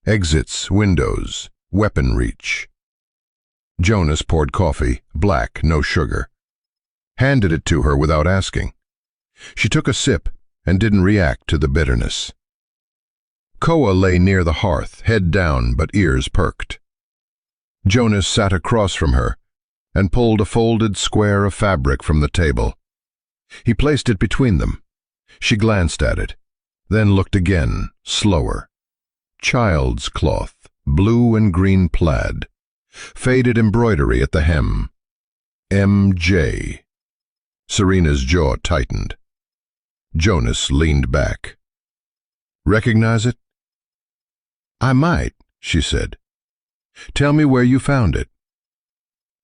Exits, windows, weapon reach. Jonas poured coffee, black, no sugar. Handed it to her without asking. She took a sip and didn't react to the bitterness. Koa lay near the hearth, head down but ears perked. Jonas sat across from her and pulled a folded square of fabric from the table. He placed it between them. She glanced at it, then looked again, slower. Child's cloth, blue and green plaid. Faded embroidery at the hem. M.J. Serena's jaw tightened. Jonas leaned back. "Recognize it?" "I might," she said. "Tell me where you found it."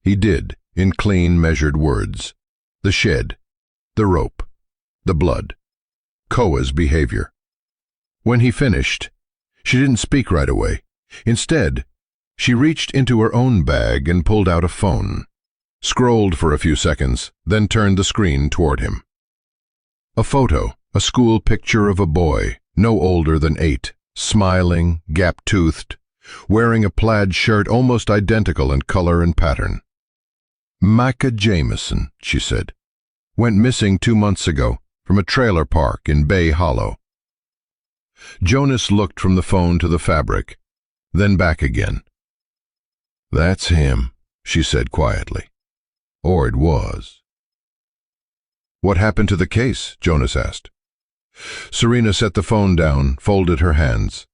He did, in clean, measured words. The shed, the rope, the blood, Koa's behavior. When he finished, she didn't speak right away. Instead, she reached into her own bag and pulled out a phone, scrolled for a few seconds, then turned the screen toward him. A photo, a school picture of a boy, no older than 8, smiling, gap-toothed, wearing a plaid shirt almost identical in color and pattern. "Micah Jameson," she said. "Went missing 2 months ago from a trailer park in Bay Hollow." Jonas looked from the phone to the fabric, then back again. "That's him," she said quietly. "Or it was." "What happened to the case?" Jonas asked. Serena set the phone down, folded her hands.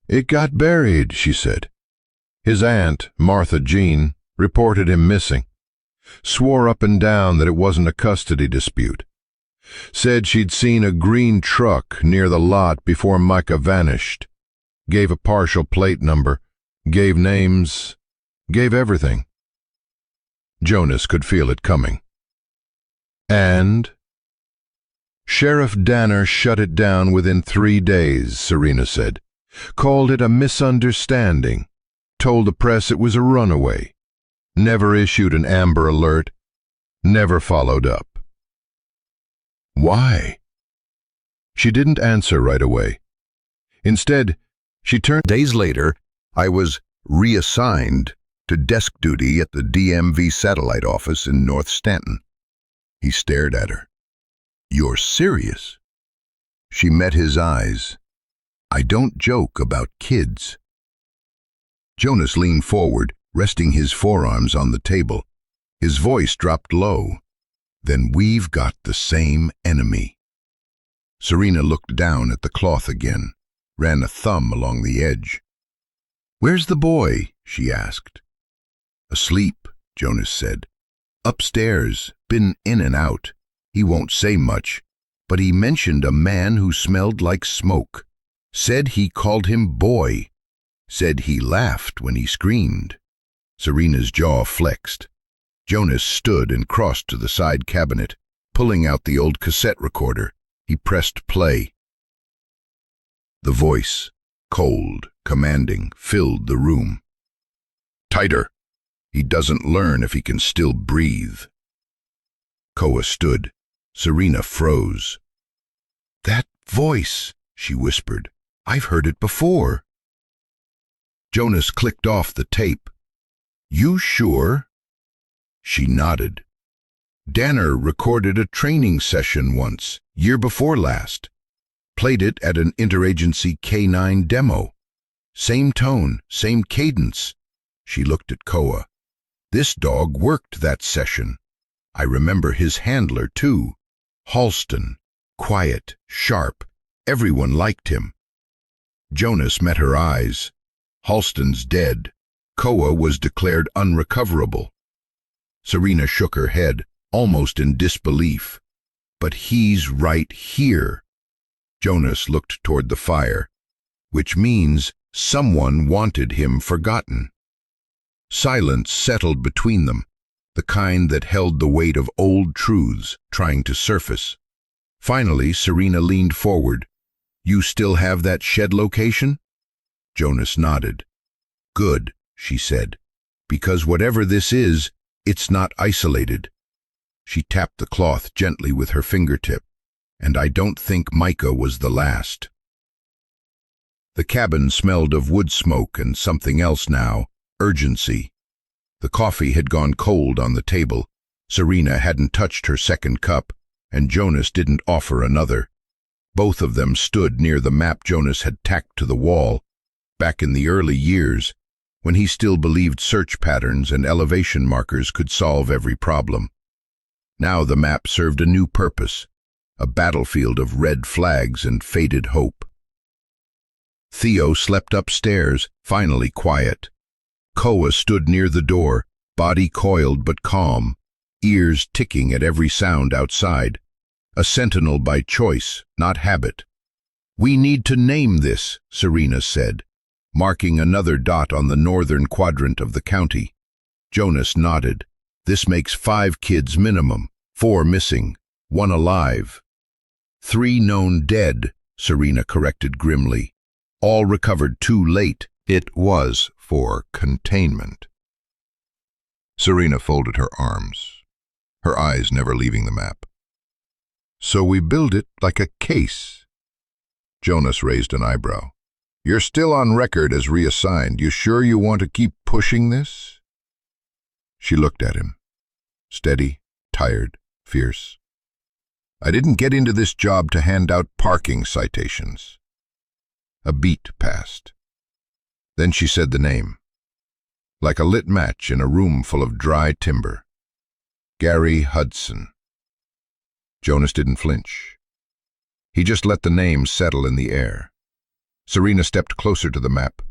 "It got buried," she said. "His aunt, Martha Jean, reported him missing. Swore up and down that it wasn't a custody dispute. Said she'd seen a green truck near the lot before Micah vanished. Gave a partial plate number, gave names, gave everything." Jonas could feel it coming. "And?" "Sheriff Danner shut it down within 3 days," Serena said. "Called it a misunderstanding. Told the press it was a runaway. Never issued an Amber Alert. Never followed up." "Why?" She didn't answer right away. Instead, she turned. "Days later, I was reassigned to desk duty at the DMV satellite office in North Stanton." He stared at her. "You're serious?" She met his eyes. "I don't joke about kids." Jonas leaned forward, resting his forearms on the table. His voice dropped low. "Then we've got the same enemy." Serena looked down at the cloth again, ran a thumb along the edge. "Where's the boy?" she asked. "Asleep," Jonas said. "Upstairs, been in and out. He won't say much, but he mentioned a man who smelled like smoke. Said he called him boy. Said he laughed when he screamed. Serena's jaw flexed. Jonas stood and crossed to the side cabinet, pulling out the old cassette recorder. He pressed play. The voice, cold, commanding, filled the room. Tighter. He doesn't learn if he can still breathe. Koa stood. Serena froze. That voice, she whispered. I've heard it before. Jonas clicked off the tape. You sure? She nodded. Danner recorded a training session once, year before last. Played it at an interagency K9 demo. Same tone, same cadence. She looked at Koa. This dog worked that session. I remember his handler, too. Halston. Quiet, sharp. Everyone liked him. Jonas met her eyes. Halston's dead. Koa was declared unrecoverable. Serena shook her head, almost in disbelief. But he's right here. Jonas looked toward the fire, which means someone wanted him forgotten. Silence settled between them, the kind that held the weight of old truths trying to surface. Finally, Serena leaned forward. You still have that shed location? Jonas nodded. Good, she said, because whatever this is, it's not isolated. She tapped the cloth gently with her fingertip, and I don't think Micah was the last. The cabin smelled of wood smoke and something else now, urgency. The coffee had gone cold on the table. Serena hadn't touched her second cup, and Jonas didn't offer another. Both of them stood near the map Jonas had tacked to the wall, back in the early years, when he still believed search patterns and elevation markers could solve every problem. Now the map served a new purpose, a battlefield of red flags and faded hope. Theo slept upstairs, finally quiet. Koa stood near the door, body coiled but calm, ears ticking at every sound outside. A sentinel by choice, not habit. We need to name this, Serena said, marking another dot on the northern quadrant of the county. Jonas nodded. This makes 5 kids minimum, 4 missing, 1 alive. 3 known dead, Serena corrected grimly. All recovered too late. It was for containment. Serena folded her arms, her eyes never leaving the map. So we build it like a case. Jonas raised an eyebrow. You're still on record as reassigned. You sure you want to keep pushing this? She looked at him. Steady, tired, fierce. I didn't get into this job to hand out parking citations. A beat passed. Then she said the name. Like a lit match in a room full of dry timber. Gary Hudson. Jonas didn't flinch. He just let the name settle in the air. Serena stepped closer to the map,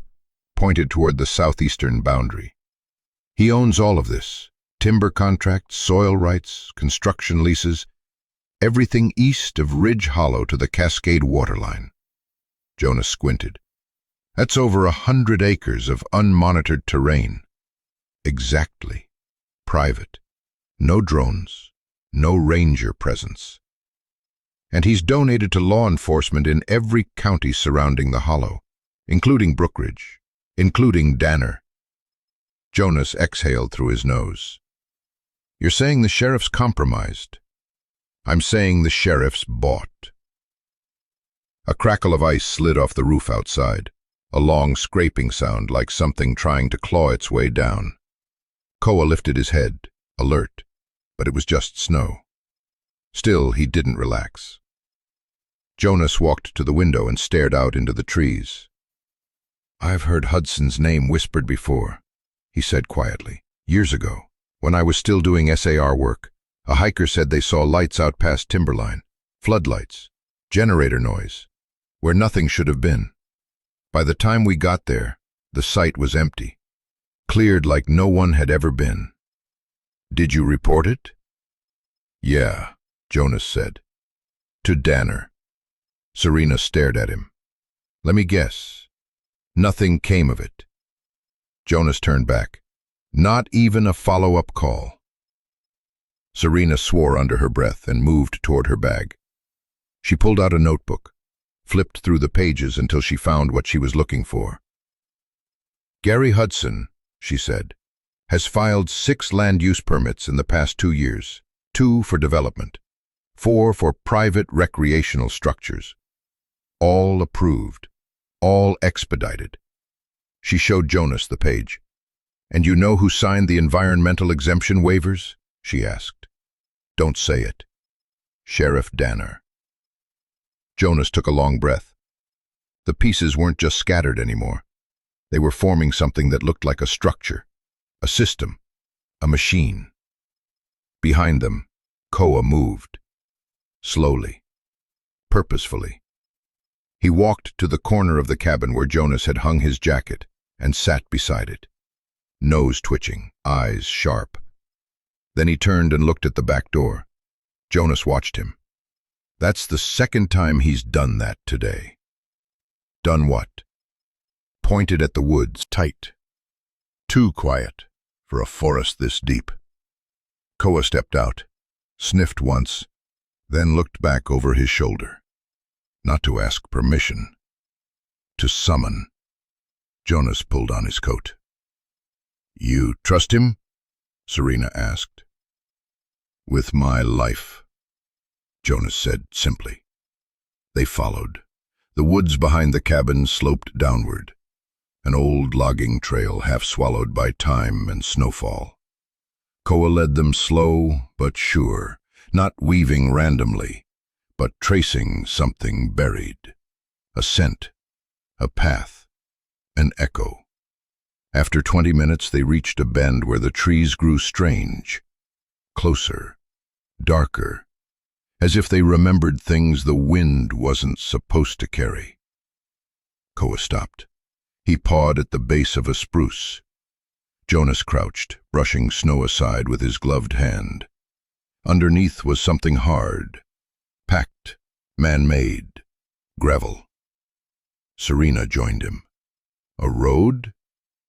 pointed toward the southeastern boundary. He owns all of this. Timber contracts, soil rights, construction leases, everything east of Ridge Hollow to the Cascade waterline. Jonas squinted. That's over 100 acres of unmonitored terrain. Exactly. Private. No drones. No ranger presence. And he's donated to law enforcement in every county surrounding the hollow, including Brookridge, including Danner. Jonas exhaled through his nose. You're saying the sheriff's compromised. I'm saying the sheriff's bought. A crackle of ice slid off the roof outside, a long scraping sound like something trying to claw its way down. Koa lifted his head, alert, but it was just snow. Still, he didn't relax. Jonas walked to the window and stared out into the trees. I've heard Hudson's name whispered before, he said quietly. Years ago, when I was still doing SAR work, a hiker said they saw lights out past timberline, floodlights, generator noise, where nothing should have been. By the time we got there, the site was empty, cleared like no one had ever been. Did you report it? Yeah, Jonas said. To Danner. Serena stared at him. Let me guess. Nothing came of it. Jonas turned back. Not even a follow-up call. Serena swore under her breath and moved toward her bag. She pulled out a notebook, flipped through the pages until she found what she was looking for. Gary Hudson, she said, has filed 6 land use permits in the past 2 years, 2 for development, 4 for private recreational structures. All approved, all expedited. She showed Jonas the page. And you know who signed the environmental exemption waivers? She asked. Don't say it. Sheriff Danner. Jonas took a long breath. The pieces weren't just scattered anymore. They were forming something that looked like a structure, a system, a machine. Behind them, Koa moved. Slowly, purposefully. He walked to the corner of the cabin where Jonas had hung his jacket and sat beside it, nose twitching, eyes sharp. Then he turned and looked at the back door. Jonas watched him. That's the 2nd time he's done that today. Done what? Pointed at the woods, tight. Too quiet for a forest this deep. Koa stepped out, sniffed once, then looked back over his shoulder. Not to ask permission, to summon. Jonas pulled on his coat. You trust him? Serena asked. With my life, Jonas said simply. They followed. The woods behind the cabin sloped downward, an old logging trail half swallowed by time and snowfall. Koa led them slow but sure, not weaving randomly, but tracing something buried. A scent, a path, an echo. After 20 minutes they reached a bend where the trees grew strange, closer, darker, as if they remembered things the wind wasn't supposed to carry. Koa stopped. He pawed at the base of a spruce. Jonas crouched, brushing snow aside with his gloved hand. Underneath was something hard, packed, man-made, gravel. Serena joined him. A road?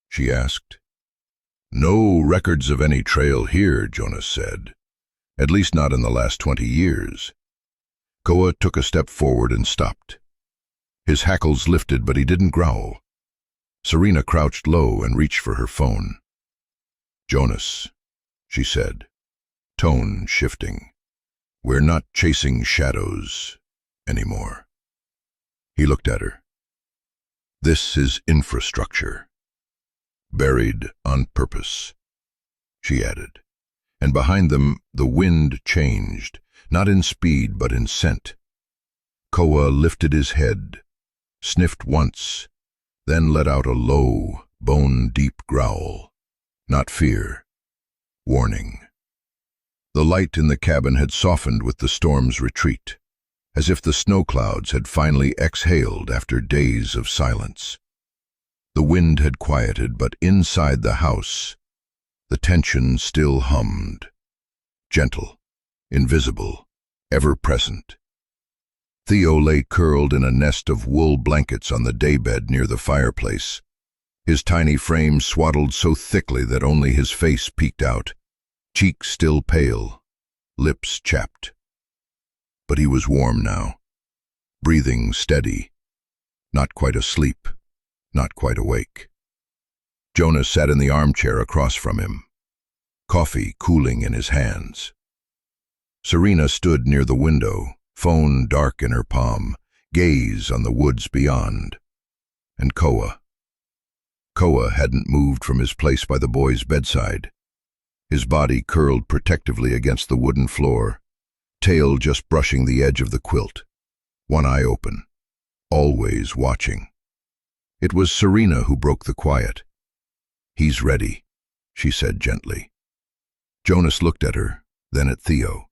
She asked. No records of any trail here, Jonas said. At least not in the last 20 years. Koa took a step forward and stopped. His hackles lifted, but he didn't growl. Serena crouched low and reached for her phone. Jonas, she said, tone shifting. We're not chasing shadows anymore. He looked at her. This is infrastructure. Buried on purpose, she added. And behind them the wind changed, not in speed but in scent. Koa lifted his head, sniffed once, then let out a low, bone-deep growl. Not fear, warning. The light in the cabin had softened with the storm's retreat, as if the snow clouds had finally exhaled after days of silence. The wind had quieted, but inside the house, the tension still hummed, gentle, invisible, ever-present. Theo lay curled in a nest of wool blankets on the daybed near the fireplace, his tiny frame swaddled so thickly that only his face peeked out, cheeks still pale, lips chapped. But he was warm now, breathing steady, not quite asleep, not quite awake. Jonas sat in the armchair across from him, coffee cooling in his hands. Serena stood near the window, phone dark in her palm, gaze on the woods beyond. And Koa hadn't moved from his place by the boy's bedside, his body curled protectively against the wooden floor, tail just brushing the edge of the quilt, one eye open, always watching. It was Serena who broke the quiet. He's ready, she said gently. Jonas looked at her, then at Theo.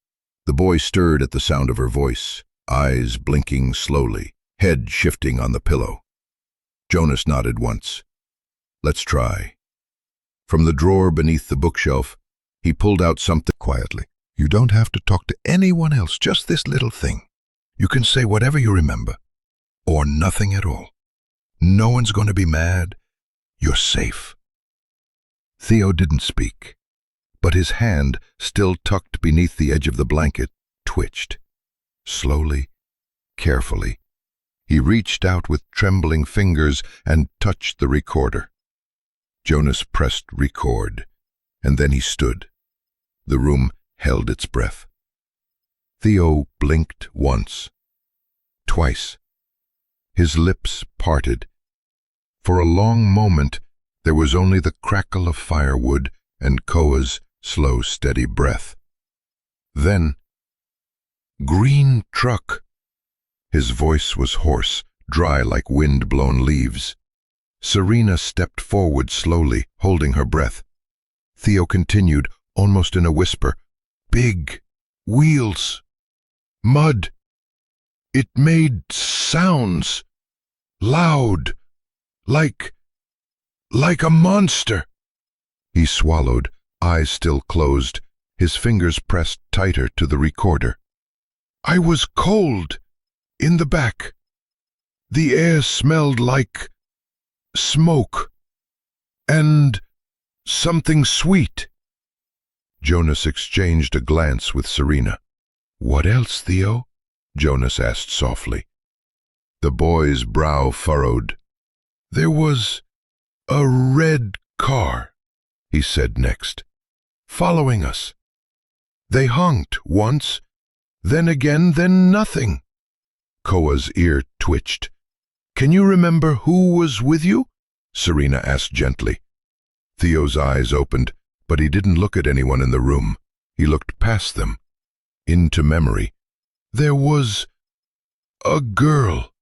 The boy stirred at the sound of her voice, eyes blinking slowly, head shifting on the pillow. Jonas nodded once. Let's try. From the drawer beneath the bookshelf, he pulled out something quietly. You don't have to talk to anyone else, just this little thing. You can say whatever you remember, or nothing at all. No one's going to be mad. You're safe." Theo didn't speak, but his hand, still tucked beneath the edge of the blanket, twitched. Slowly, carefully, he reached out with trembling fingers and touched the recorder. Jonas pressed record, and then he stood. The room held its breath. Theo blinked once, twice. His lips parted. For a long moment, there was only the crackle of firewood and Koa's slow, steady breath. Then, "Green truck." His voice was hoarse, dry like wind-blown leaves. Serena stepped forward slowly, holding her breath. Theo continued, almost in a whisper, "Big wheels. Mud. It made sounds. Loud. Like a monster." He swallowed, eyes still closed, his fingers pressed tighter to the recorder. "I was cold. In the back. The air smelled like smoke. And something sweet." Jonas exchanged a glance with Serena. "What else, Theo?" Jonas asked softly. The boy's brow furrowed. "There was a red car," he said next, "following us. They honked once, then again, then nothing." Koa's ear twitched. "Can you remember who was with you?" Serena asked gently. Theo's eyes opened, but he didn't look at anyone in the room. He looked past them, into memory. "There was a girl."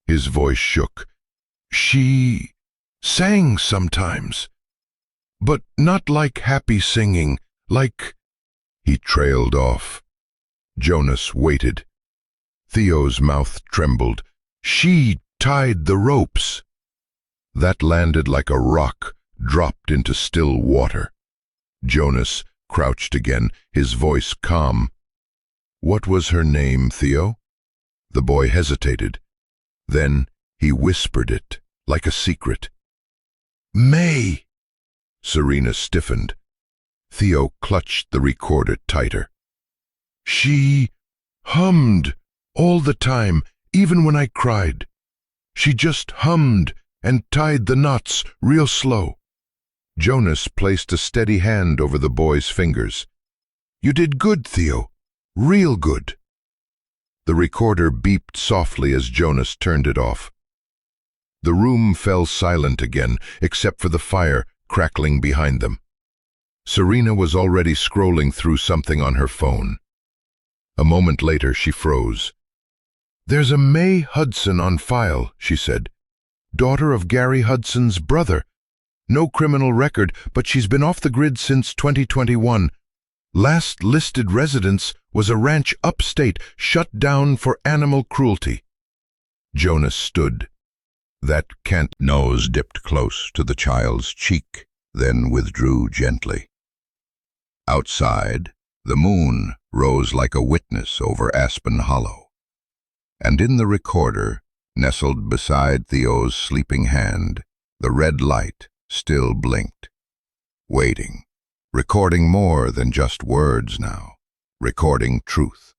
His voice shook. "She sang sometimes, but not like happy singing, like—" He trailed off. Jonas waited. Theo's mouth trembled. "She tied the ropes." That landed like a rock, dropped into still water. Jonas crouched again, his voice calm. "What was her name, Theo?" The boy hesitated. Then he whispered it, like a secret. "May." Serena stiffened. Theo clutched the recorder tighter. "She hummed all the time, even when I cried. She just hummed and tied the knots real slow." Jonas placed a steady hand over the boy's fingers. "You did good, Theo. Real good." The recorder beeped softly as Jonas turned it off. The room fell silent again, except for the fire crackling behind them. Serena was already scrolling through something on her phone. A moment later, she froze. "There's a May Hudson on file," she said. "Daughter of Gary Hudson's brother. No criminal record, but she's been off the grid since 2021. Last listed residence was a ranch upstate, shut down for animal cruelty." Jonas stood. That Kent nose dipped close to the child's cheek, then withdrew gently. Outside, the moon rose like a witness over Aspen Hollow. And in the recorder, nestled beside Theo's sleeping hand, the red light still blinked. Waiting, recording more than just words now, recording truth.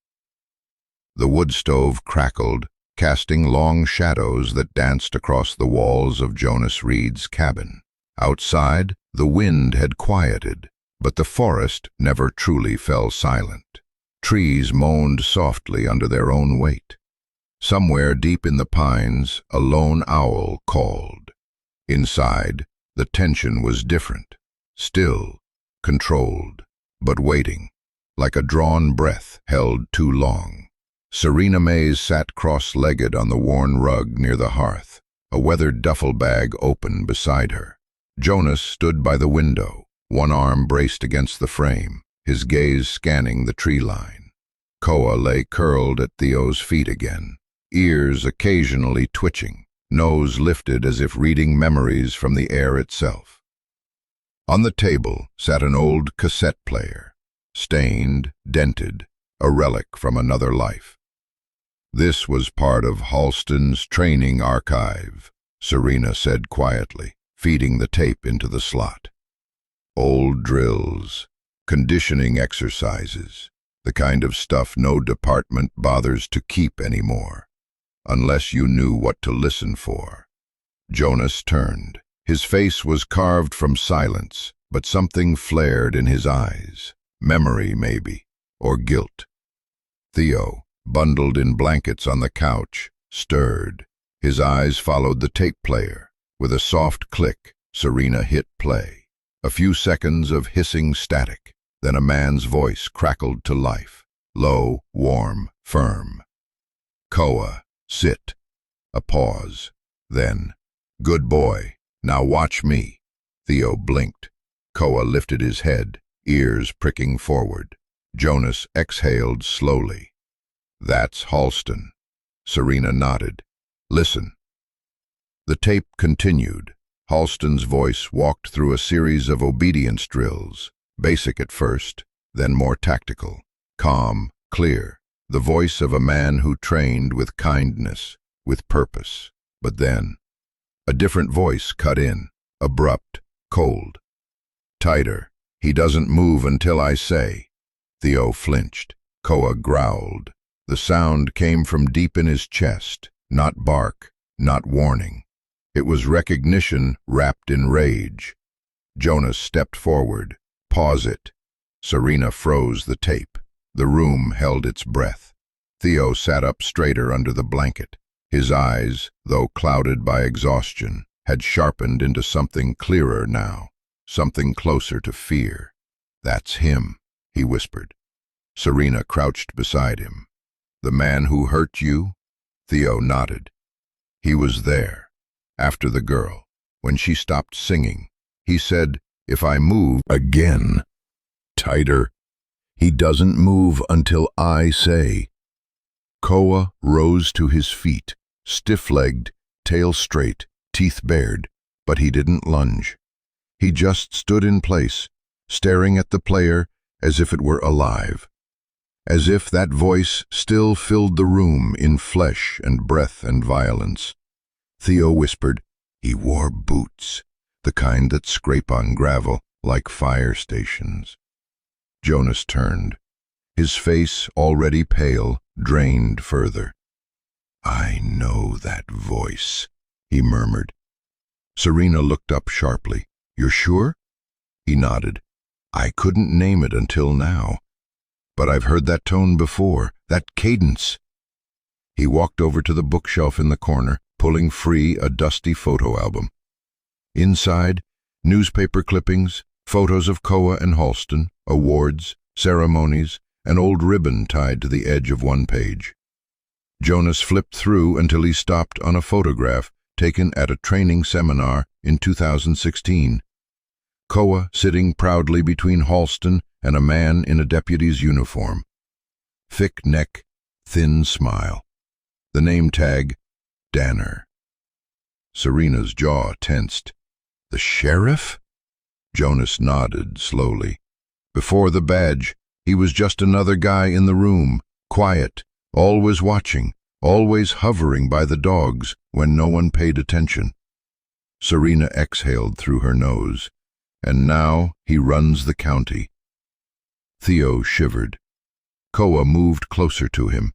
The wood stove crackled, casting long shadows that danced across the walls of Jonas Reed's cabin. Outside, the wind had quieted, but the forest never truly fell silent. Trees moaned softly under their own weight. Somewhere deep in the pines, a lone owl called. Inside, the tension was different, still, controlled, but waiting, like a drawn breath held too long. Serena Mays sat cross-legged on the worn rug near the hearth, a weathered duffel bag open beside her. Jonas stood by the window, one arm braced against the frame, his gaze scanning the tree line. Koa lay curled at Theo's feet again, ears occasionally twitching, nose lifted as if reading memories from the air itself. On the table sat an old cassette player, stained, dented, a relic from another life. This was part of Halston's training archive, Serena said quietly, feeding the tape into the slot. Old drills, conditioning exercises, the kind of stuff no department bothers to keep anymore, unless you knew what to listen for. Jonas turned. His face was carved from silence, but something flared in his eyes. Memory, maybe, or guilt. Theo, bundled in blankets on the couch, stirred. His eyes followed the tape player. With a soft click, Serena hit play. A few seconds of hissing static, then a man's voice crackled to life. Low, warm, firm. "Koa, sit." A pause. Then, "Good boy, now watch me." Theo blinked. Koa lifted his head, ears pricking forward. Jonas exhaled slowly. "That's Halston." Serena nodded. "Listen." The tape continued. Halston's voice walked through a series of obedience drills, basic at first, then more tactical, calm, clear, the voice of a man who trained with kindness, with purpose. But then, a different voice cut in, abrupt, cold. "Tighter. He doesn't move until I say." Theo flinched. Koa growled. The sound came from deep in his chest, not bark, not warning. It was recognition wrapped in rage. Jonas stepped forward. "Pause it." Serena froze the tape. The room held its breath. Theo sat up straighter under the blanket. His eyes, though clouded by exhaustion, had sharpened into something clearer now, something closer to fear. "That's him," he whispered. Serena crouched beside him. "The man who hurt you?" Theo nodded. "He was there, after the girl, when she stopped singing. He said, 'If I move again, tighter, he doesn't move until I say.'" Koa rose to his feet, stiff-legged, tail straight, teeth bared, but he didn't lunge. He just stood in place, staring at the player as if it were alive, as if that voice still filled the room in flesh and breath and violence. Theo whispered, "He wore boots, the kind that scrape on gravel like fire stations." Jonas turned. His face, already pale, drained further. "I know that voice," he murmured. Serena looked up sharply. "You're sure?" He nodded. "I couldn't name it until now. But I've heard that tone before, that cadence." He walked over to the bookshelf in the corner, pulling free a dusty photo album. Inside, newspaper clippings, photos of Koa and Halston, awards, ceremonies, an old ribbon tied to the edge of one page. Jonas flipped through until he stopped on a photograph taken at a training seminar in 2016. Koa sitting proudly between Halston and a man in a deputy's uniform. Thick neck, thin smile. The name tag, Danner. Serena's jaw tensed. "The sheriff?" Jonas nodded slowly. Before the badge, he was just another guy in the room, quiet, always watching, always hovering by the dogs when no one paid attention. Serena exhaled through her nose. "And now he runs the county." Theo shivered. Koa moved closer to him.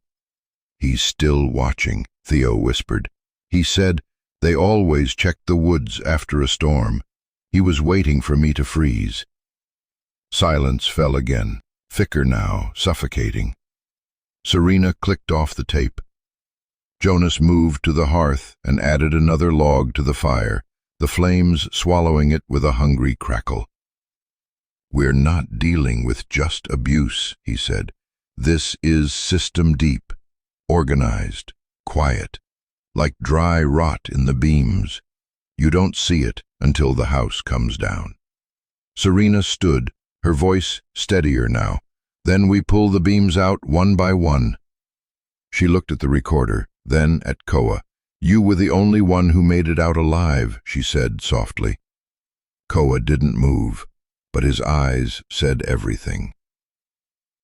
"He's still watching," Theo whispered. "He said they always check the woods after a storm. He was waiting for me to freeze." Silence fell again, thicker now, suffocating. Serena clicked off the tape. Jonas moved to the hearth and added another log to the fire, the flames swallowing it with a hungry crackle. "We're not dealing with just abuse," he said. "This is system deep, organized, quiet, like dry rot in the beams. You don't see it until the house comes down." Serena stood, her voice steadier now. "Then we pull the beams out one by one." She looked at the recorder, then at Koa. "You were the only one who made it out alive," she said softly. Koa didn't move, but his eyes said everything.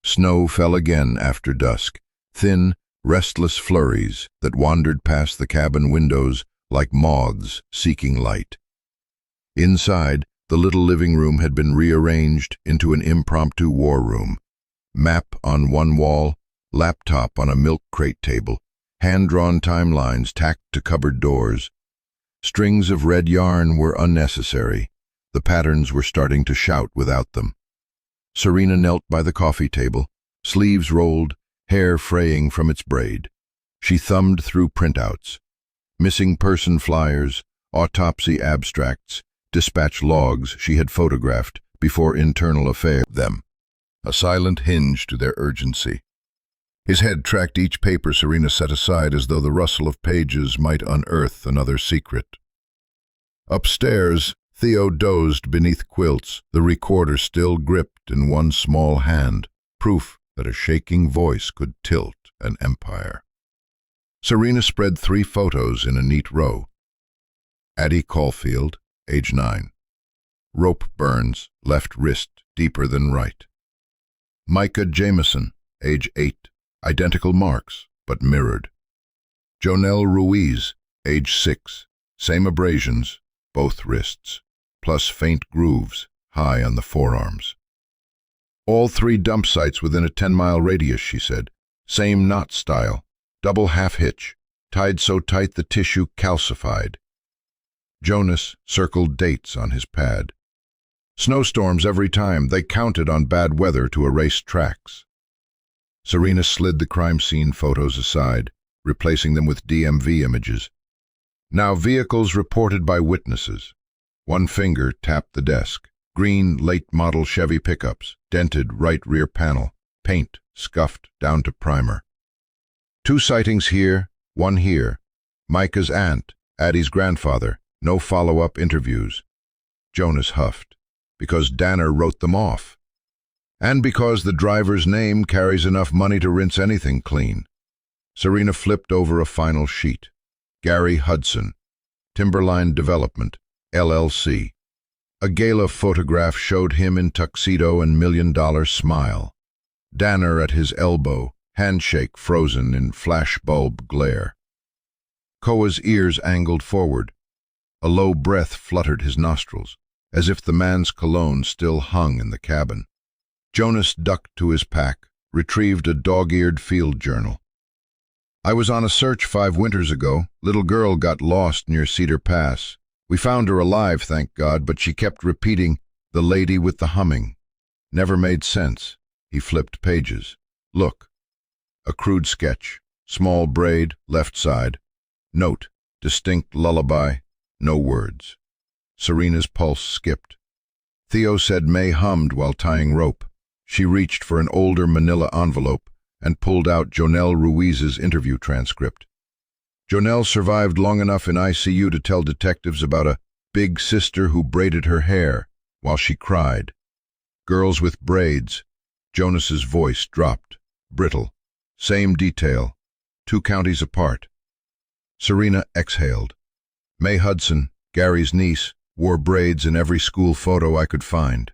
Snow fell again after dusk, thin, restless flurries that wandered past the cabin windows like moths seeking light. Inside, the little living room had been rearranged into an impromptu war room. Map on one wall, laptop on a milk crate table, hand-drawn timelines tacked to cupboard doors. Strings of red yarn were unnecessary. The patterns were starting to shout without them. Serena knelt by the coffee table, sleeves rolled, hair fraying from its braid. She thumbed through printouts. Missing person flyers, autopsy abstracts, dispatch logs she had photographed before internal affairs them. A silent hinge to their urgency. His head tracked each paper Serena set aside as though the rustle of pages might unearth another secret. Upstairs, Theo dozed beneath quilts, the recorder still gripped in one small hand, proof that a shaking voice could tilt an empire. Serena spread 3 photos in a neat row. Addie Caulfield, age 9. Rope burns, left wrist deeper than right. Micah Jameson, age 8. Identical marks, but mirrored. Jonelle Ruiz, age 6. Same abrasions, both wrists, plus faint grooves high on the forearms. All 3 dump sites within a 10-mile radius, she said. Same knot style, double half-hitch, tied so tight the tissue calcified. Jonas circled dates on his pad. Snowstorms every time, they counted on bad weather to erase tracks. Serena slid the crime scene photos aside, replacing them with DMV images. Now vehicles reported by witnesses. One finger tapped the desk. Green, late-model Chevy pickups, dented right rear panel, paint scuffed down to primer. 2 sightings here, 1 here. Micah's aunt, Addie's grandfather, no follow-up interviews. Jonas huffed, because Danner wrote them off. And because the driver's name carries enough money to rinse anything clean. Serena flipped over a final sheet. Gary Hudson, Timberline Development, LLC. A gala photograph showed him in tuxedo and $1 million smile. Danner at his elbow, handshake frozen in flashbulb glare. Koa's ears angled forward. A low breath fluttered his nostrils, as if the man's cologne still hung in the cabin. Jonas ducked to his pack, retrieved a dog-eared field journal. I was on a search 5 winters ago. Little girl got lost near Cedar Pass. We found her alive, thank God, but she kept repeating, "The lady with the humming." Never made sense. He flipped pages. Look. A crude sketch. Small braid, left side. Note. Distinct lullaby. No words. Serena's pulse skipped. Theo said May hummed while tying rope. She reached for an older manila envelope and pulled out Jonelle Ruiz's interview transcript. Jonelle survived long enough in ICU to tell detectives about a big sister who braided her hair while she cried. Girls with braids. Jonas's voice dropped, brittle. Same detail, 2 counties apart. Serena exhaled. May Hudson, Gary's niece, wore braids in every school photo I could find.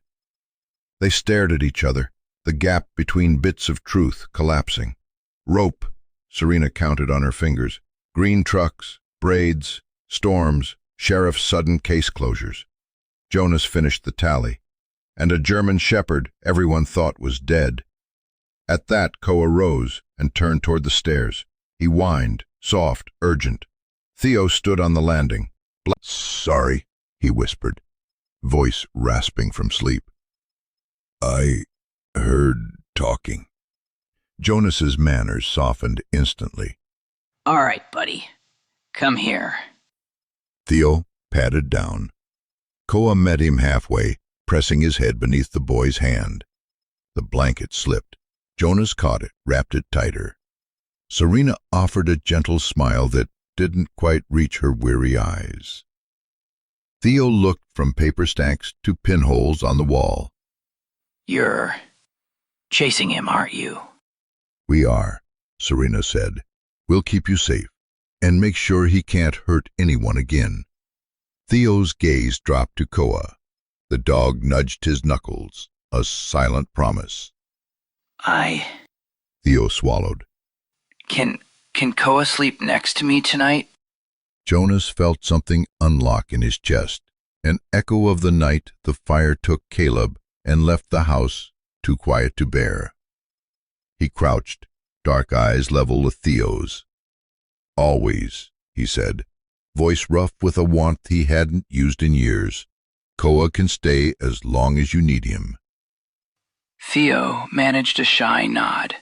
They stared at each other, the gap between bits of truth collapsing. Rope, Serena counted on her fingers. Green trucks, braids, storms, sheriff's sudden case closures. Jonas finished the tally. And a German shepherd everyone thought was dead. At that, Koa rose and turned toward the stairs. He whined, soft, urgent. Theo stood on the landing. Sorry, he whispered, voice rasping from sleep. I heard talking. Jonas's manners softened instantly. All right, buddy. Come here. Theo patted down. Koa met him halfway, pressing his head beneath the boy's hand. The blanket slipped. Jonas caught it, wrapped it tighter. Serena offered a gentle smile that didn't quite reach her weary eyes. Theo looked from paper stacks to pinholes on the wall. You're chasing him, aren't you? We are, Serena said. We'll keep you safe, and make sure he can't hurt anyone again. Theo's gaze dropped to Koa. The dog nudged his knuckles, a silent promise. Theo swallowed. Can Koa sleep next to me tonight? Jonas felt something unlock in his chest. An echo of the night the fire took Caleb and left the house too quiet to bear. He crouched, dark eyes level with Theo's. "Always," he said, voice rough with a warmth he hadn't used in years. "Koa can stay as long as you need him." Theo managed a shy nod.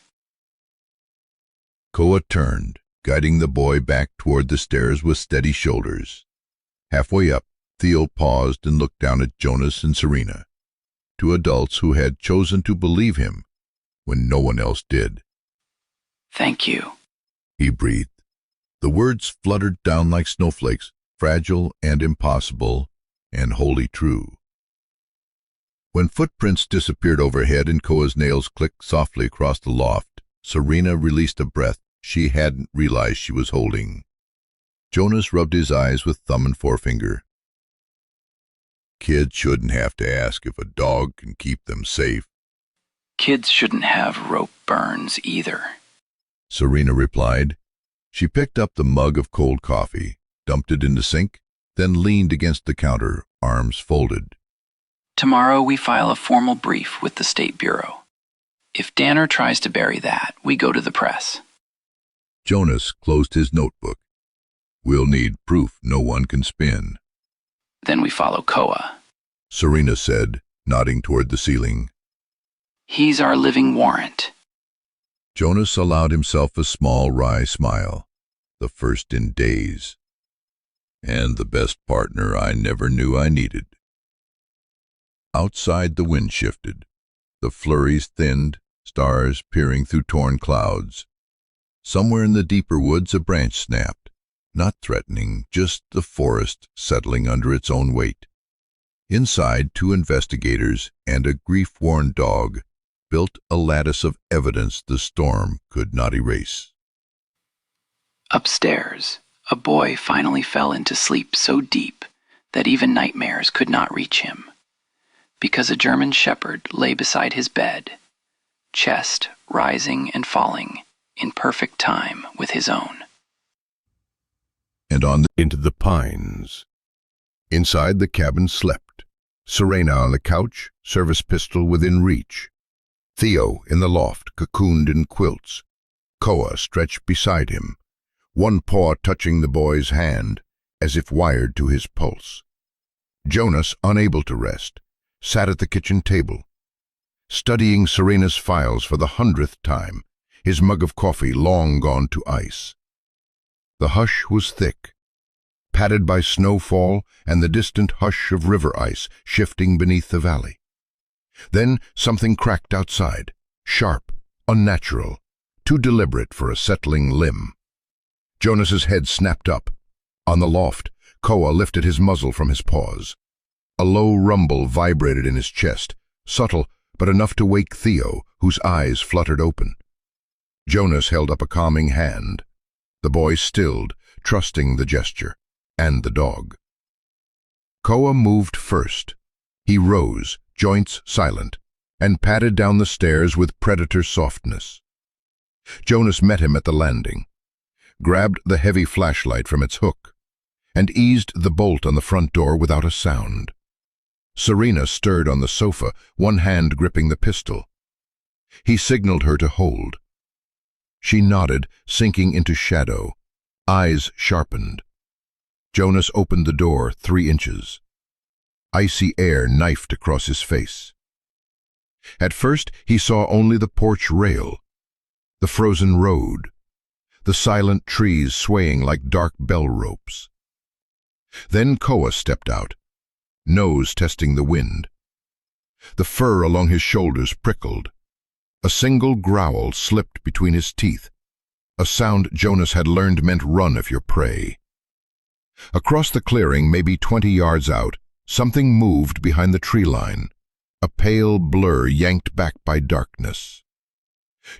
Koa turned, guiding the boy back toward the stairs with steady shoulders. Halfway up, Theo paused and looked down at Jonas and Serena, two adults who had chosen to believe him when no one else did. "Thank you," he breathed. The words fluttered down like snowflakes, fragile and impossible, and wholly true. When footprints disappeared overhead and Koa's nails clicked softly across the loft, Serena released a breath she hadn't realized she was holding. Jonas rubbed his eyes with thumb and forefinger. "Kids shouldn't have to ask if a dog can keep them safe." "Kids shouldn't have rope burns either," Serena replied. She picked up the mug of cold coffee, dumped it in the sink, then leaned against the counter, arms folded. "Tomorrow we file a formal brief with the State Bureau. If Danner tries to bury that, we go to the press." Jonas closed his notebook. "We'll need proof no one can spin." "Then we follow Koa," Serena said, nodding toward the ceiling. "He's our living warrant." Jonas allowed himself a small, wry smile, the first in days. "And the best partner I never knew I needed." Outside the wind shifted. The flurries thinned, stars peering through torn clouds. Somewhere in the deeper woods a branch snapped, not threatening, just the forest settling under its own weight. Inside, two investigators and a grief-worn dog built a lattice of evidence the storm could not erase. Upstairs, a boy finally fell into sleep so deep that even nightmares could not reach him, because a German shepherd lay beside his bed, chest rising and falling in perfect time with his own. And into the pines. Inside, the cabin slept. Serena on the couch, service pistol within reach. Theo in the loft, cocooned in quilts. Koa stretched beside him, one paw touching the boy's hand, as if wired to his pulse. Jonas, unable to rest, sat at the kitchen table, studying Serena's files for the 100th time, his mug of coffee long gone to ice. The hush was thick, padded by snowfall and the distant hush of river ice shifting beneath the valley. Then something cracked outside, sharp, unnatural, too deliberate for a settling limb. Jonas's head snapped up. On the loft, Koa lifted his muzzle from his paws. A low rumble vibrated in his chest, subtle but enough to wake Theo, whose eyes fluttered open. Jonas held up a calming hand. The boy stilled, trusting the gesture, and the dog. Koa moved first. He rose, joints silent, and padded down the stairs with predator softness. Jonas met him at the landing, grabbed the heavy flashlight from its hook, and eased the bolt on the front door without a sound. Serena stirred on the sofa, one hand gripping the pistol. He signaled her to hold. She nodded, sinking into shadow, eyes sharpened. Jonas opened the door 3 inches. Icy air knifed across his face. At first, he saw only the porch rail, the frozen road, the silent trees swaying like dark bell ropes. Then Koa stepped out, nose testing the wind. The fur along his shoulders prickled. A single growl slipped between his teeth, a sound Jonas had learned meant run if you're prey. Across the clearing, maybe 20 yards out, something moved behind the tree line, a pale blur yanked back by darkness.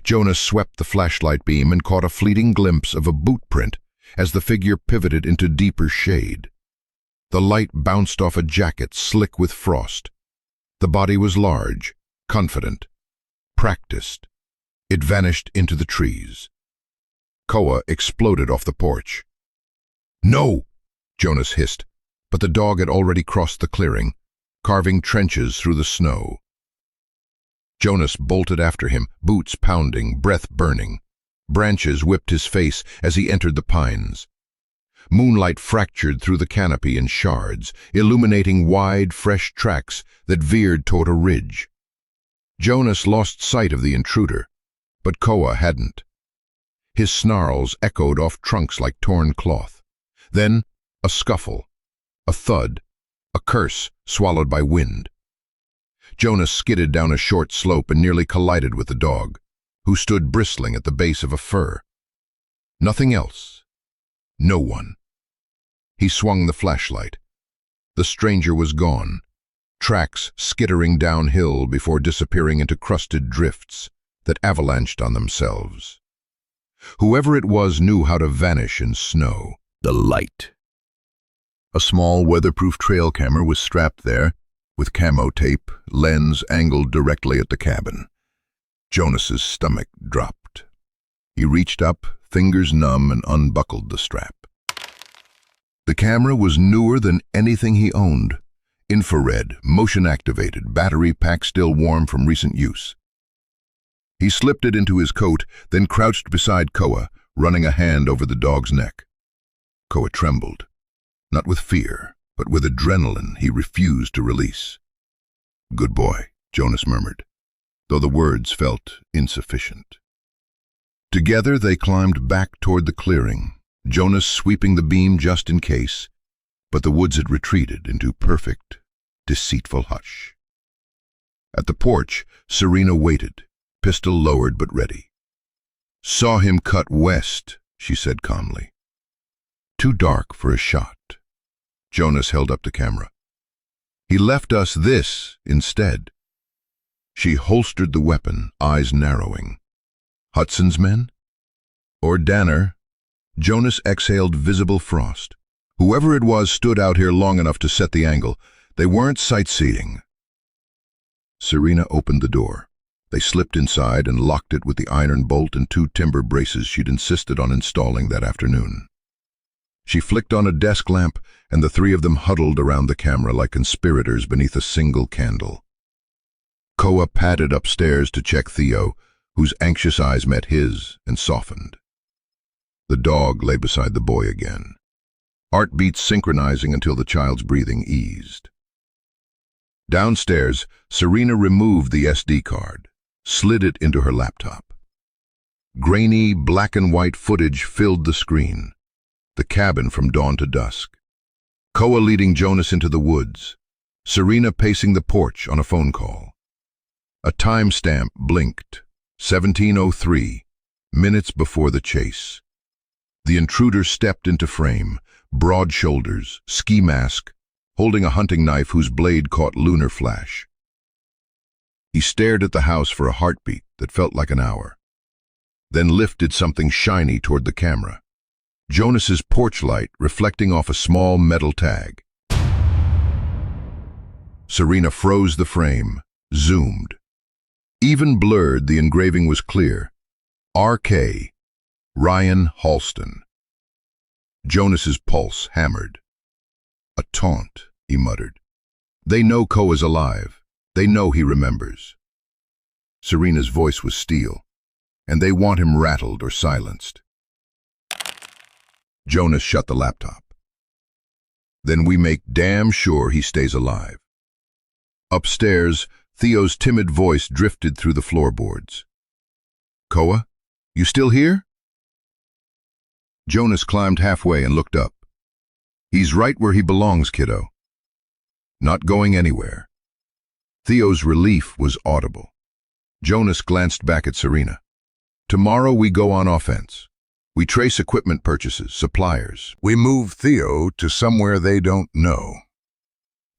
Jonas swept the flashlight beam and caught a fleeting glimpse of a boot print as the figure pivoted into deeper shade. The light bounced off a jacket slick with frost. The body was large, confident, practiced. It vanished into the trees. Koa exploded off the porch. "No!" Jonas hissed, but the dog had already crossed the clearing, carving trenches through the snow. Jonas bolted after him, boots pounding, breath burning. Branches whipped his face as he entered the pines. Moonlight fractured through the canopy in shards, illuminating wide, fresh tracks that veered toward a ridge. Jonas lost sight of the intruder, but Koa hadn't. His snarls echoed off trunks like torn cloth. Then, a scuffle, a thud, a curse swallowed by wind. Jonas skidded down a short slope and nearly collided with the dog, who stood bristling at the base of a fir. Nothing else. No one. He swung the flashlight. The stranger was gone, tracks skittering downhill before disappearing into crusted drifts that avalanched on themselves. Whoever it was knew how to vanish in snow. The light. A small weatherproof trail camera was strapped there, with camo tape, lens angled directly at the cabin. Jonas's stomach dropped. He reached up, fingers numb, and unbuckled the strap. The camera was newer than anything he owned. Infrared, motion-activated, battery pack still warm from recent use. He slipped it into his coat, then crouched beside Koa, running a hand over the dog's neck. Koa trembled, not with fear, but with adrenaline he refused to release. "Good boy," Jonas murmured, though the words felt insufficient. Together they climbed back toward the clearing, Jonas sweeping the beam just in case, but the woods had retreated into perfect, deceitful hush. At the porch, Serena waited, pistol lowered but ready. "Saw him cut west," she said calmly. "Too dark for a shot." Jonas held up the camera. "He left us this instead." She holstered the weapon, eyes narrowing. "Hudson's men? Or Danner?" Jonas exhaled visible frost. Whoever it was stood out here long enough to set the angle. They weren't sightseeing. Serena opened the door. They slipped inside and locked it with the iron bolt and 2 timber braces she'd insisted on installing that afternoon. She flicked on a desk lamp, and the 3 of them huddled around the camera like conspirators beneath a single candle. Koa padded upstairs to check Theo, whose anxious eyes met his and softened. The dog lay beside the boy again, heartbeats synchronizing until the child's breathing eased. Downstairs, Serena removed the SD card, slid it into her laptop. Grainy, black and white footage filled the screen. The cabin from dawn to dusk. Koa leading Jonas into the woods. Serena pacing the porch on a phone call. A timestamp blinked, 17:03, minutes before the chase. The intruder stepped into frame, broad shoulders, ski mask, holding a hunting knife whose blade caught lunar flash. He stared at the house for a heartbeat that felt like an hour, then lifted something shiny toward the camera. Jonas's porch light reflecting off a small metal tag. Serena froze the frame, zoomed. Even blurred, the engraving was clear. R.K. Ryan Halston. Jonas's pulse hammered. "A taunt," he muttered. "They know Koa's alive. They know he remembers." Serena's voice was steel, and they want him rattled or silenced. Jonas shut the laptop. "Then we make damn sure he stays alive." Upstairs, Theo's timid voice drifted through the floorboards. "Koa, you still here?" Jonas climbed halfway and looked up. "He's right where he belongs, kiddo. Not going anywhere." Theo's relief was audible. Jonas glanced back at Serena. "Tomorrow we go on offense. We trace equipment purchases, suppliers. We move Theo to somewhere they don't know.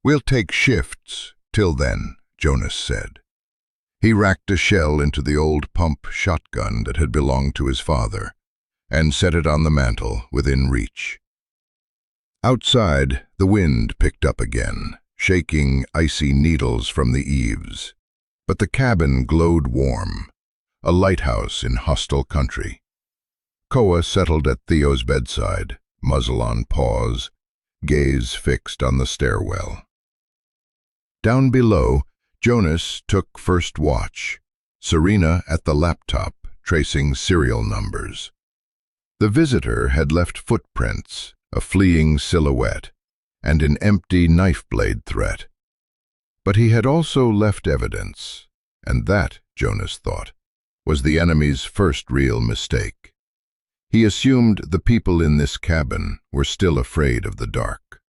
We'll take shifts till then," Jonas said. He racked a shell into the old pump shotgun that had belonged to his father and set it on the mantel within reach. Outside, the wind picked up again, shaking icy needles from the eaves. But the cabin glowed warm, a lighthouse in hostile country. Koa settled at Theo's bedside, muzzle on paws, gaze fixed on the stairwell. Down below, Jonas took first watch, Serena at the laptop, tracing serial numbers. The visitor had left footprints, a fleeing silhouette, and an empty knife blade threat. But he had also left evidence, and that, Jonas thought, was the enemy's first real mistake. He assumed the people in this cabin were still afraid of the dark.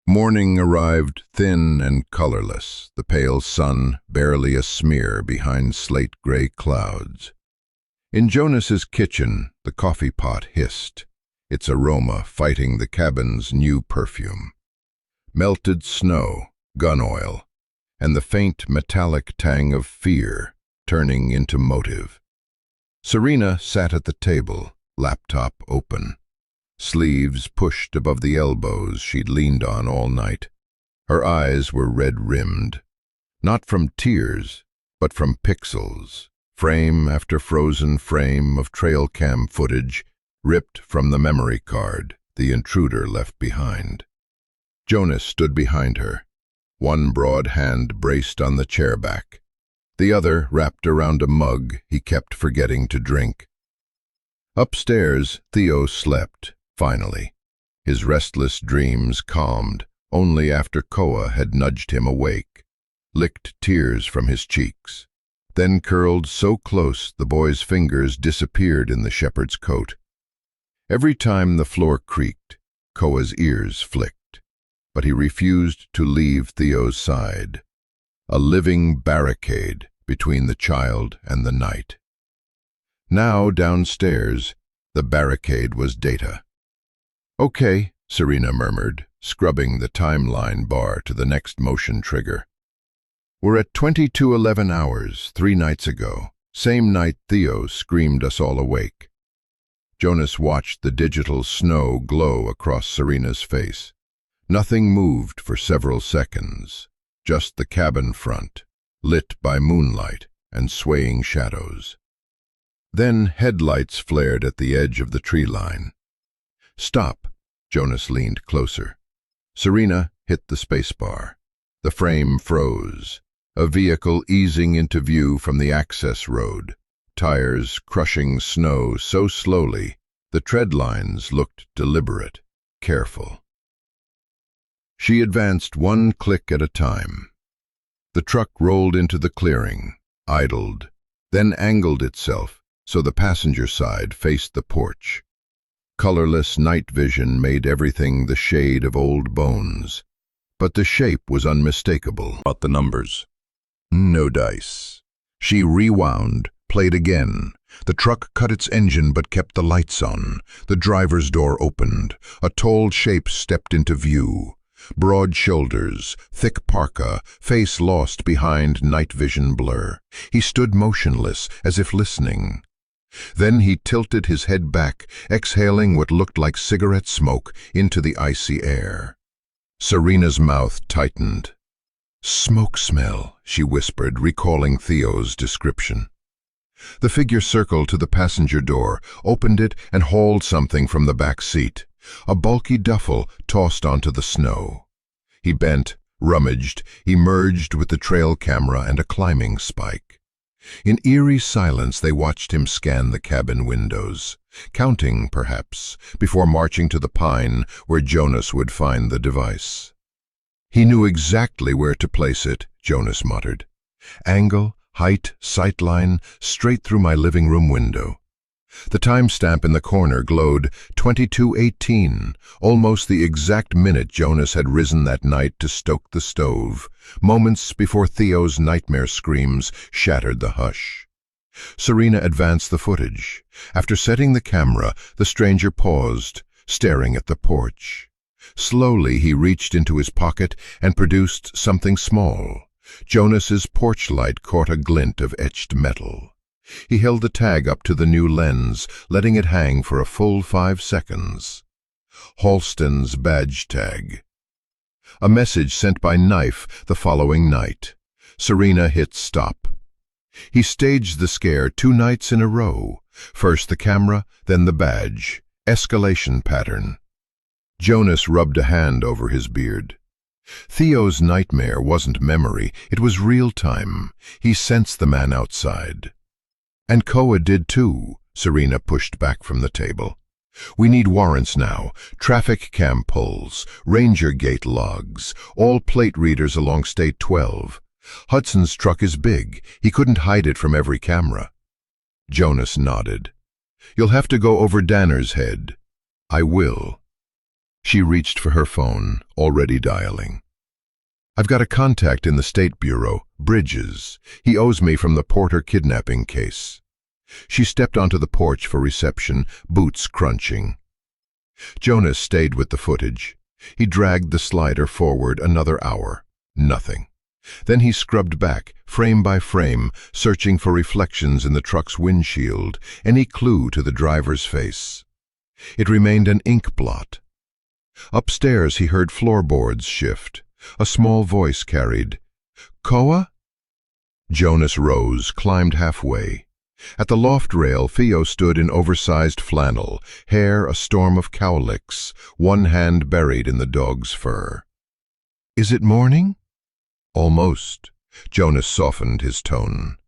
Morning arrived thin and colorless, the pale sun barely a smear behind slate-gray clouds. In Jonas's kitchen, the coffee pot hissed, its aroma fighting the cabin's new perfume. Melted snow, gun oil, and the faint metallic tang of fear turning into motive. Serena sat at the table, laptop open, sleeves pushed above the elbows she'd leaned on all night. Her eyes were red-rimmed, not from tears, but from pixels, frame after frozen frame of trail cam footage ripped from the memory card the intruder left behind. Jonas stood behind her, one broad hand braced on the chair back, the other wrapped around a mug he kept forgetting to drink. Upstairs, Theo slept, finally, his restless dreams calmed only after Koa had nudged him awake, licked tears from his cheeks, then curled so close the boy's fingers disappeared in the shepherd's coat. Every time the floor creaked, Koa's ears flicked, but he refused to leave Theo's side, a living barricade between the child and the night. Now, downstairs, the barricade was Data. "Okay," Serena murmured, scrubbing the timeline bar to the next motion trigger. "We're at 22:11 hours, 3 nights ago, same night Theo screamed us all awake." Jonas watched the digital snow glow across Serena's face. Nothing moved for several seconds, just the cabin front, lit by moonlight and swaying shadows. Then headlights flared at the edge of the tree line. "Stop," Jonas leaned closer. Serena hit the spacebar. The frame froze, a vehicle easing into view from the access road, tires crushing snow so slowly the tread lines looked deliberate, careful. She advanced one click at a time. The truck rolled into the clearing, idled, then angled itself so the passenger side faced the porch. Colorless night vision made everything the shade of old bones, but the shape was unmistakable. About the numbers. No dice. She rewound, played again. The truck cut its engine but kept the lights on. The driver's door opened. A tall shape stepped into view. Broad shoulders, thick parka, face lost behind night vision blur. He stood motionless, as if listening. Then he tilted his head back, exhaling what looked like cigarette smoke into the icy air. Serena's mouth tightened. "Smoke smell," she whispered, recalling Theo's description. The figure circled to the passenger door, opened it, and hauled something from the back seat. A bulky duffel tossed onto the snow. He bent, rummaged, emerged with the trail camera and a climbing spike. In eerie silence they watched him scan the cabin windows, counting, perhaps, before marching to the pine where Jonas would find the device. "He knew exactly where to place it," Jonas muttered. "Angle, height, sightline, straight through my living room window." The timestamp in the corner glowed 22:18, almost the exact minute Jonas had risen that night to stoke the stove, moments before Theo's nightmare screams shattered the hush. Serena advanced the footage. After setting the camera, the stranger paused, staring at the porch. Slowly he reached into his pocket and produced something small. Jonas's porch light caught a glint of etched metal. He held the tag up to the new lens, letting it hang for a full 5 seconds. Halston's badge tag. A message sent by knife the following night. Serena hit stop. He staged the scare 2 nights in a row. First the camera, then the badge. Escalation pattern. Jonas rubbed a hand over his beard. Theo's nightmare wasn't memory, it was real time. He sensed the man outside. And Koa did too, Serena pushed back from the table. We need warrants now, traffic cam pulls, ranger gate logs, all plate readers along State 12. Hudson's truck is big, he couldn't hide it from every camera. Jonas nodded. You'll have to go over Danner's head. I will. She reached for her phone, already dialing. I've got a contact in the State Bureau, Bridges. He owes me from the Porter kidnapping case. She stepped onto the porch for reception, boots crunching. Jonas stayed with the footage. He dragged the slider forward another hour. Nothing. Then he scrubbed back, frame by frame, searching for reflections in the truck's windshield, any clue to the driver's face. It remained an ink blot. Upstairs he heard floorboards shift. A small voice carried, "Koa?" Jonas rose, climbed halfway. At the loft rail, Theo stood in oversized flannel, hair a storm of cowlicks, one hand buried in the dog's fur. "Is it morning?" "Almost." Jonas softened his tone.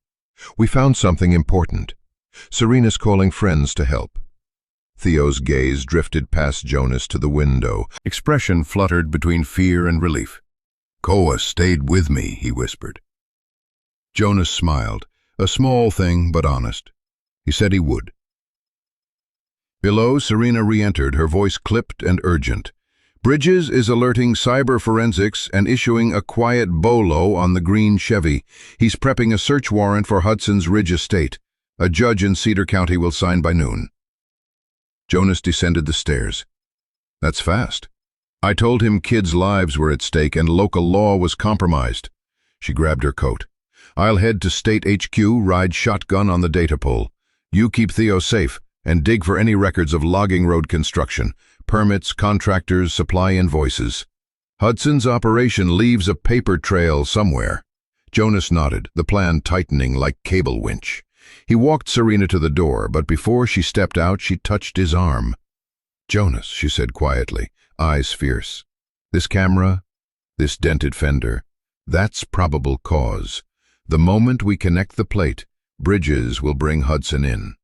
"We found something important. Serena's calling friends to help." Theo's gaze drifted past Jonas to the window. Expression fluttered between fear and relief. "Koa stayed with me," he whispered. Jonas smiled. A small thing, but honest. He said he would. Below, Serena re-entered, her voice clipped and urgent. "Bridges is alerting cyber forensics and issuing a quiet bolo on the green Chevy. He's prepping a search warrant for Hudson's Ridge estate. A judge in Cedar County will sign by noon." Jonas descended the stairs. "That's fast. I told him kids' lives were at stake and local law was compromised." She grabbed her coat. "I'll head to State HQ, ride shotgun on the data pole. You keep Theo safe and dig for any records of logging road construction, permits, contractors, supply invoices. Hudson's operation leaves a paper trail somewhere." Jonas nodded, the plan tightening like cable winch. He walked Serena to the door, but before she stepped out, she touched his arm. "Jonas," she said quietly, eyes fierce. "This camera, this dented fender, that's probable cause. The moment we connect the plate, Bridges will bring Hudson in."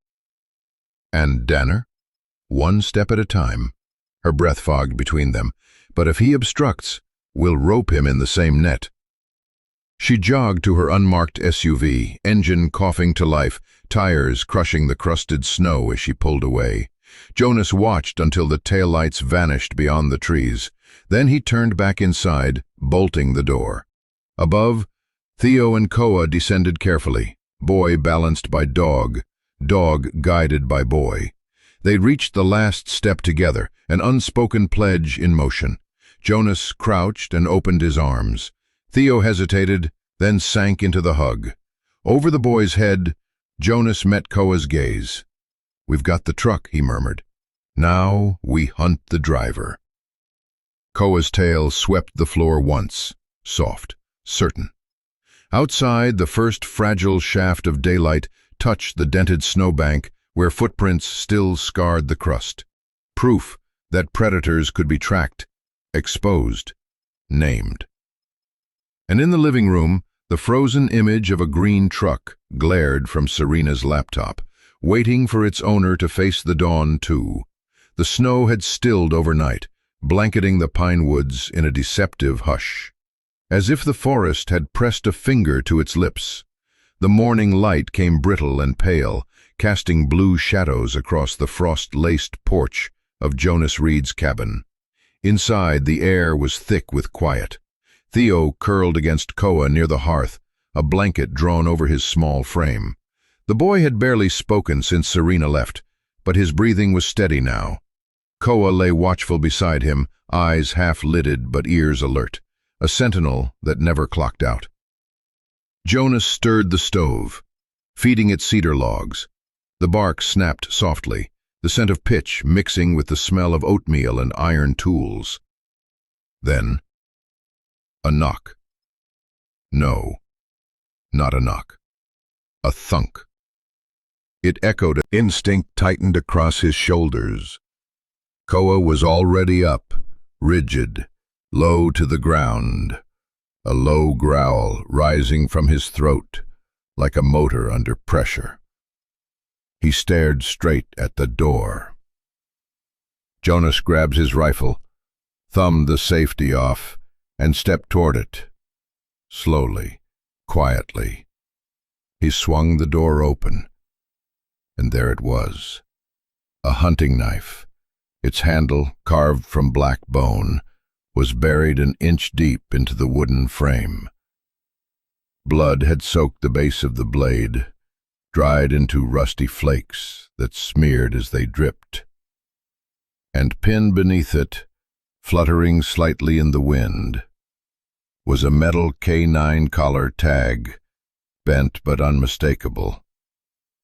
"And Danner?" "One step at a time." Her breath fogged between them. "But if he obstructs, we'll rope him in the same net." She jogged to her unmarked SUV, engine coughing to life, tires crushing the crusted snow as she pulled away. Jonas watched until the taillights vanished beyond the trees. Then he turned back inside, bolting the door. Above, Theo and Koa descended carefully, boy balanced by dog, dog guided by boy. They reached the last step together, an unspoken pledge in motion. Jonas crouched and opened his arms. Theo hesitated, then sank into the hug. Over the boy's head, Jonas met Koa's gaze. "We've got the truck," he murmured. "Now we hunt the driver." Koa's tail swept the floor once, soft, certain. Outside, the first fragile shaft of daylight touched the dented snowbank where footprints still scarred the crust. Proof that predators could be tracked, exposed, named. And in the living room, the frozen image of a green truck glared from Serena's laptop, waiting for its owner to face the dawn too. The snow had stilled overnight, blanketing the pine woods in a deceptive hush. As if the forest had pressed a finger to its lips. The morning light came brittle and pale, casting blue shadows across the frost-laced porch of Jonas Reed's cabin. Inside, the air was thick with quiet. Theo curled against Koa near the hearth, a blanket drawn over his small frame. The boy had barely spoken since Serena left, but his breathing was steady now. Koa lay watchful beside him, eyes half-lidded but ears alert. A sentinel that never clocked out. Jonas stirred the stove, feeding it cedar logs. The bark snapped softly, the scent of pitch mixing with the smell of oatmeal and iron tools. Then, a knock. No, not a knock. A thunk. It echoed. Instinct tightened across his shoulders. Koa was already up, rigid, low to the ground, a low growl rising from his throat like a motor under pressure. He stared straight at the door. Jonas grabbed his rifle, thumbed the safety off, and stepped toward it. Slowly, quietly, he swung the door open, and there it was, a hunting knife. Its handle, carved from black bone, was buried an inch deep into the wooden frame. Blood had soaked the base of the blade, dried into rusty flakes that smeared as they dripped. And pinned beneath it, fluttering slightly in the wind, was a metal K9 collar tag, bent but unmistakable.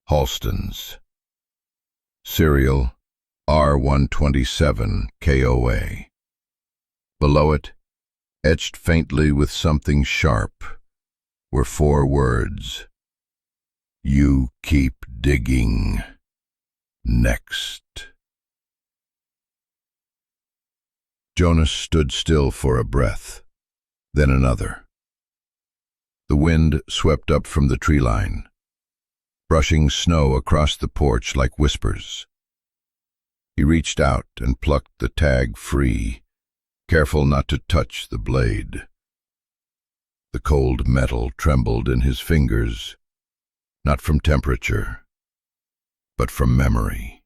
Halston's. Serial R127 KOA. Below it, etched faintly with something sharp, were 4 words. You keep digging. Next. Jonas stood still for a breath, then another. The wind swept up from the tree line, brushing snow across the porch like whispers. He reached out and plucked the tag free, careful not to touch the blade. The cold metal trembled in his fingers, not from temperature, but from memory.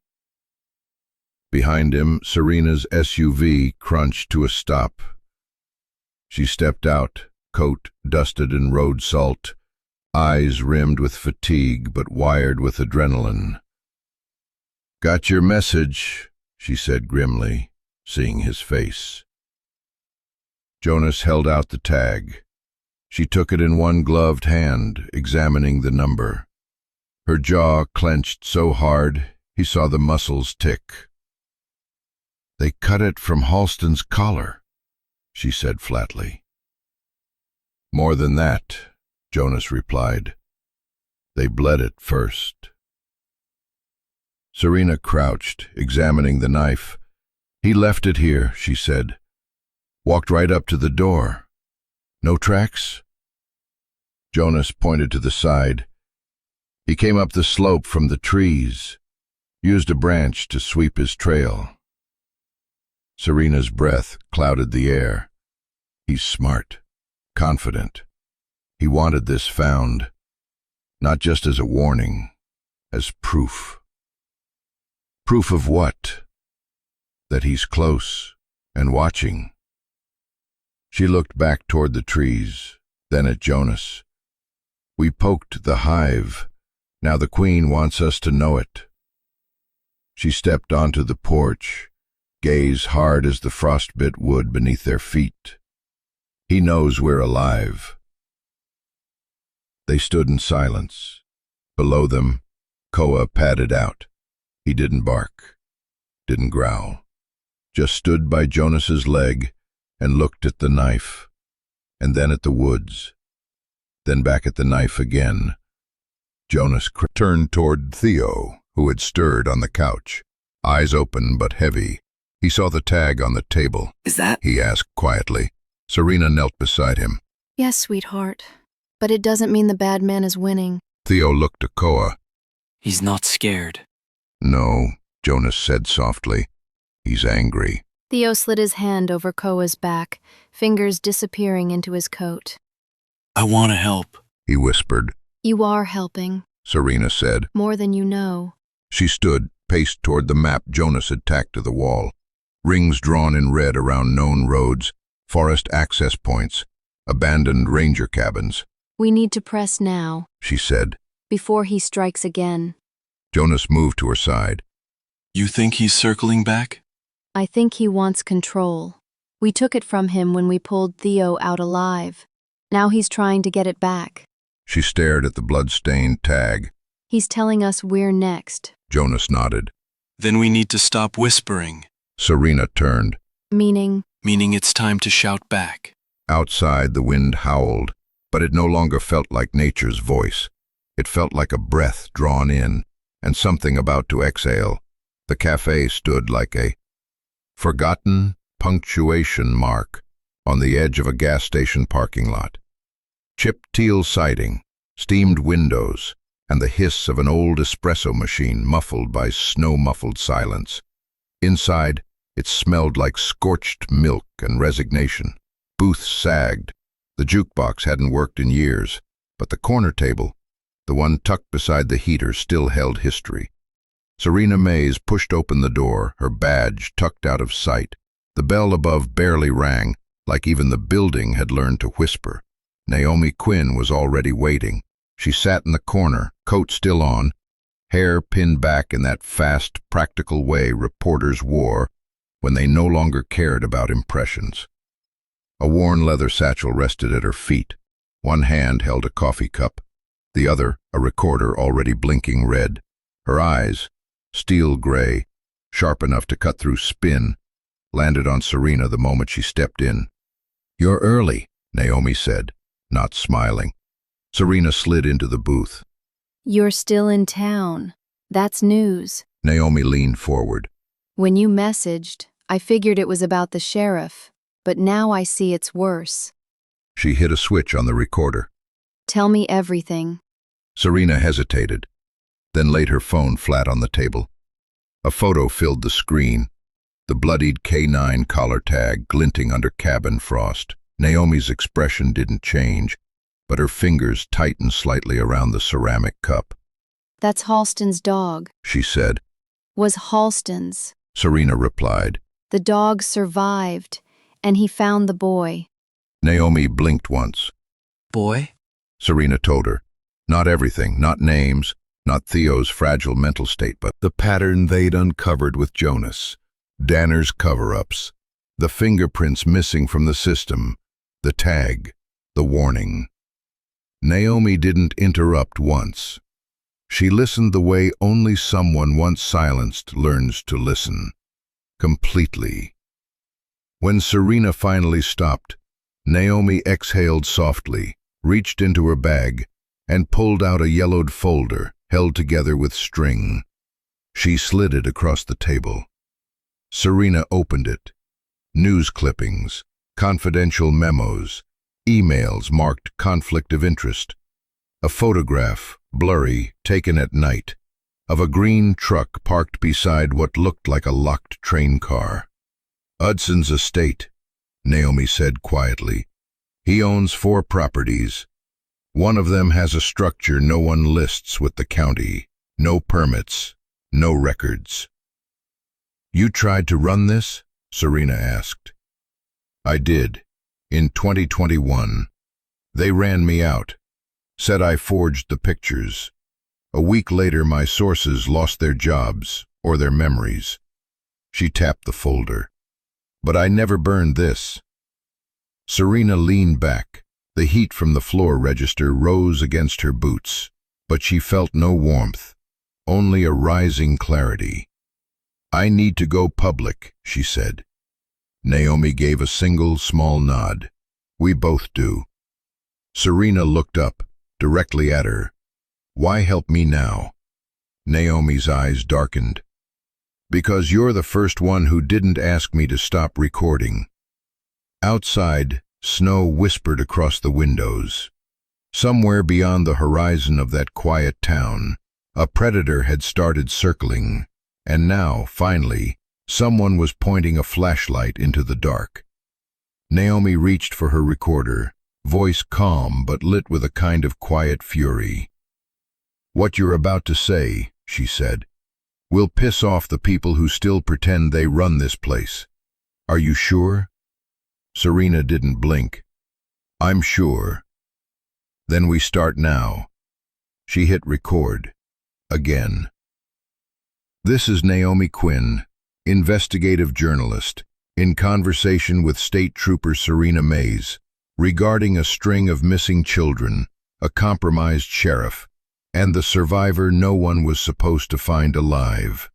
Behind him, Serena's SUV crunched to a stop. She stepped out, coat dusted in road salt, eyes rimmed with fatigue but wired with adrenaline. "Got your message," she said grimly, seeing his face. Jonas held out the tag. She took it in one gloved hand, examining the number. Her jaw clenched so hard he saw the muscles tick. "They cut it from Halston's collar," she said flatly. "More than that," Jonas replied. "They bled it first." Serena crouched, examining the knife. "He left it here," she said. "Walked right up to the door. No tracks?" Jonas pointed to the side. "He came up the slope from the trees, used a branch to sweep his trail." Serena's breath clouded the air. "He's smart, confident. He wanted this found, not just as a warning, as proof." "Proof of what?" "That he's close and watching." She looked back toward the trees, then at Jonas. "We poked the hive. Now the Queen wants us to know it." She stepped onto the porch, gaze hard as the frostbit wood beneath their feet. "He knows we're alive." They stood in silence. Below them, Koa padded out. He didn't bark, didn't growl, just stood by Jonas's leg and looked at the knife, and then at the woods, then back at the knife again. Jonas turned toward Theo, who had stirred on the couch, eyes open but heavy. He saw the tag on the table. "Is that?" he asked quietly. Serena knelt beside him. "Yes, sweetheart. But it doesn't mean the bad man is winning." Theo looked to Koa. "He's not scared." "No," Jonas said softly. "He's angry." Theo slid his hand over Koa's back, fingers disappearing into his coat. "I want to help." he whispered. "You are helping. Serena said. More than you know." She stood, paced toward the map Jonas had tacked to the wall. Rings drawn in red around known roads, forest access points, abandoned ranger cabins. "We need to press now, She said. before he strikes again." Jonas moved to her side. "You think he's circling back?" "I think he wants control. We took it from him when we pulled Theo out alive. Now he's trying to get it back. She stared at the blood-stained tag. He's telling us we're next." Jonas nodded. "Then we need to stop whispering." Serena turned. "Meaning?" Meaning it's time to shout back. Outside, the wind howled, but it no longer felt like nature's voice. It felt like a breath drawn in, and something about to exhale. The cafe stood like a Forgotten punctuation mark on the edge of a gas station parking lot. Chipped teal siding, steamed windows, and the hiss of an old espresso machine muffled by snow-muffled silence. Inside, it smelled like scorched milk and resignation. Booths sagged. The jukebox hadn't worked in years, but the corner table, the one tucked beside the heater, still held history. Serena Mays pushed open the door, her badge tucked out of sight. The bell above barely rang, like even the building had learned to whisper. Naomi Quinn was already waiting. She sat in the corner, coat still on, hair pinned back in that fast, practical way reporters wore when they no longer cared about impressions. A worn leather satchel rested at her feet. One hand held a coffee cup, the other a recorder already blinking red. Her eyes, steel gray, sharp enough to cut through spin, landed on Serena the moment she stepped in. "You're early," Naomi said, not smiling. Serena slid into the booth. You're still in town. That's news. Naomi leaned forward. When you messaged, I figured it was about the sheriff, but now I see it's worse. She hit a switch on the recorder. Tell me everything. Serena hesitated, then laid her phone flat on the table. A photo filled the screen, the bloodied K9 collar tag glinting under cabin frost. Naomi's expression didn't change, but her fingers tightened slightly around the ceramic cup. That's Halston's dog. She said. Was Halston's. Serena replied. The dog survived, and he found the boy. Naomi blinked once. Boy? Serena told her. Not everything, not names, not Theo's fragile mental state, but the pattern they'd uncovered with Jonas, Danner's cover-ups, the fingerprints missing from the system, the tag, the warning. Naomi didn't interrupt once. She listened the way only someone once silenced learns to listen. Completely. When Serena finally stopped, Naomi exhaled softly, reached into her bag, and pulled out a yellowed folder held together with string. She slid it across the table. Serena opened it. News clippings, confidential memos, emails marked conflict of interest. A photograph, blurry, taken at night, of a green truck parked beside what looked like a locked train car. Hudson's estate, Naomi said quietly. He owns 4 properties. One of them has a structure no one lists with the county. No permits, no records. You tried to run this? Serena asked. I did. In 2021. They ran me out. Said I forged the pictures. A week later, my sources lost their jobs, or their memories. She tapped the folder. But I never burned this. Serena leaned back. The heat from the floor register rose against her boots, but she felt no warmth, only a rising clarity. I need to go public, she said. Naomi gave a single small nod. We both do. Serena looked up, directly at her. Why help me now? Naomi's eyes darkened. Because you're the first one who didn't ask me to stop recording. Outside, snow whispered across the windows. Somewhere beyond the horizon of that quiet town, a predator had started circling, and now, finally, someone was pointing a flashlight into the dark. Naomi reached for her recorder, voice calm but lit with a kind of quiet fury. What you're about to say, she said, will piss off the people who still pretend they run this place. Are you sure? Serena didn't blink. I'm sure. Then we start now. She hit record. Again. This is Naomi Quinn, investigative journalist, in conversation with State Trooper Serena Mays, regarding a string of missing children, a compromised sheriff, and the survivor no one was supposed to find alive.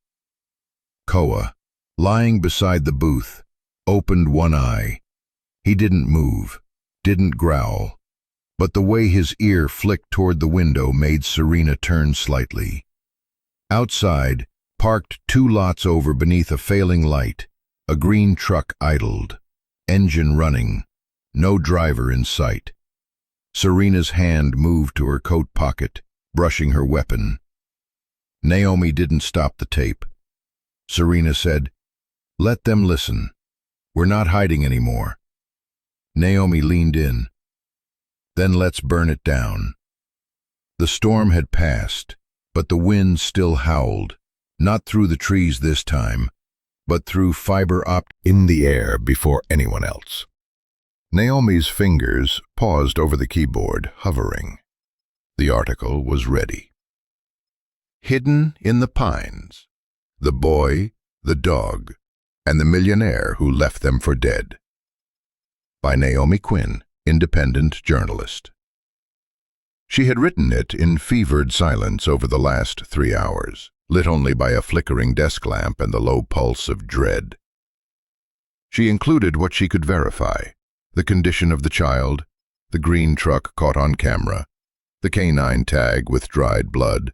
Koa, lying beside the booth, opened one eye. He didn't move, didn't growl, but the way his ear flicked toward the window made Serena turn slightly. Outside, parked 2 lots over beneath a failing light, A green truck idled, engine running, no driver in sight. Serena's hand moved to her coat pocket, brushing her weapon. Naomi didn't stop the tape. Serena said, "Let them listen. We're not hiding anymore." Naomi leaned in. "Then let's burn it down." The storm had passed, but the wind still howled, not through the trees this time, but through fiber optic in the air before anyone else. Naomi's fingers paused over the keyboard, hovering. The article was ready. Hidden in the pines, the boy, the dog, and the millionaire who left them for dead. By Naomi Quinn, independent journalist. She had written it in fevered silence over the last 3 hours, lit only by a flickering desk lamp and the low pulse of dread. She included what she could verify: the condition of the child, the green truck caught on camera, the canine tag with dried blood,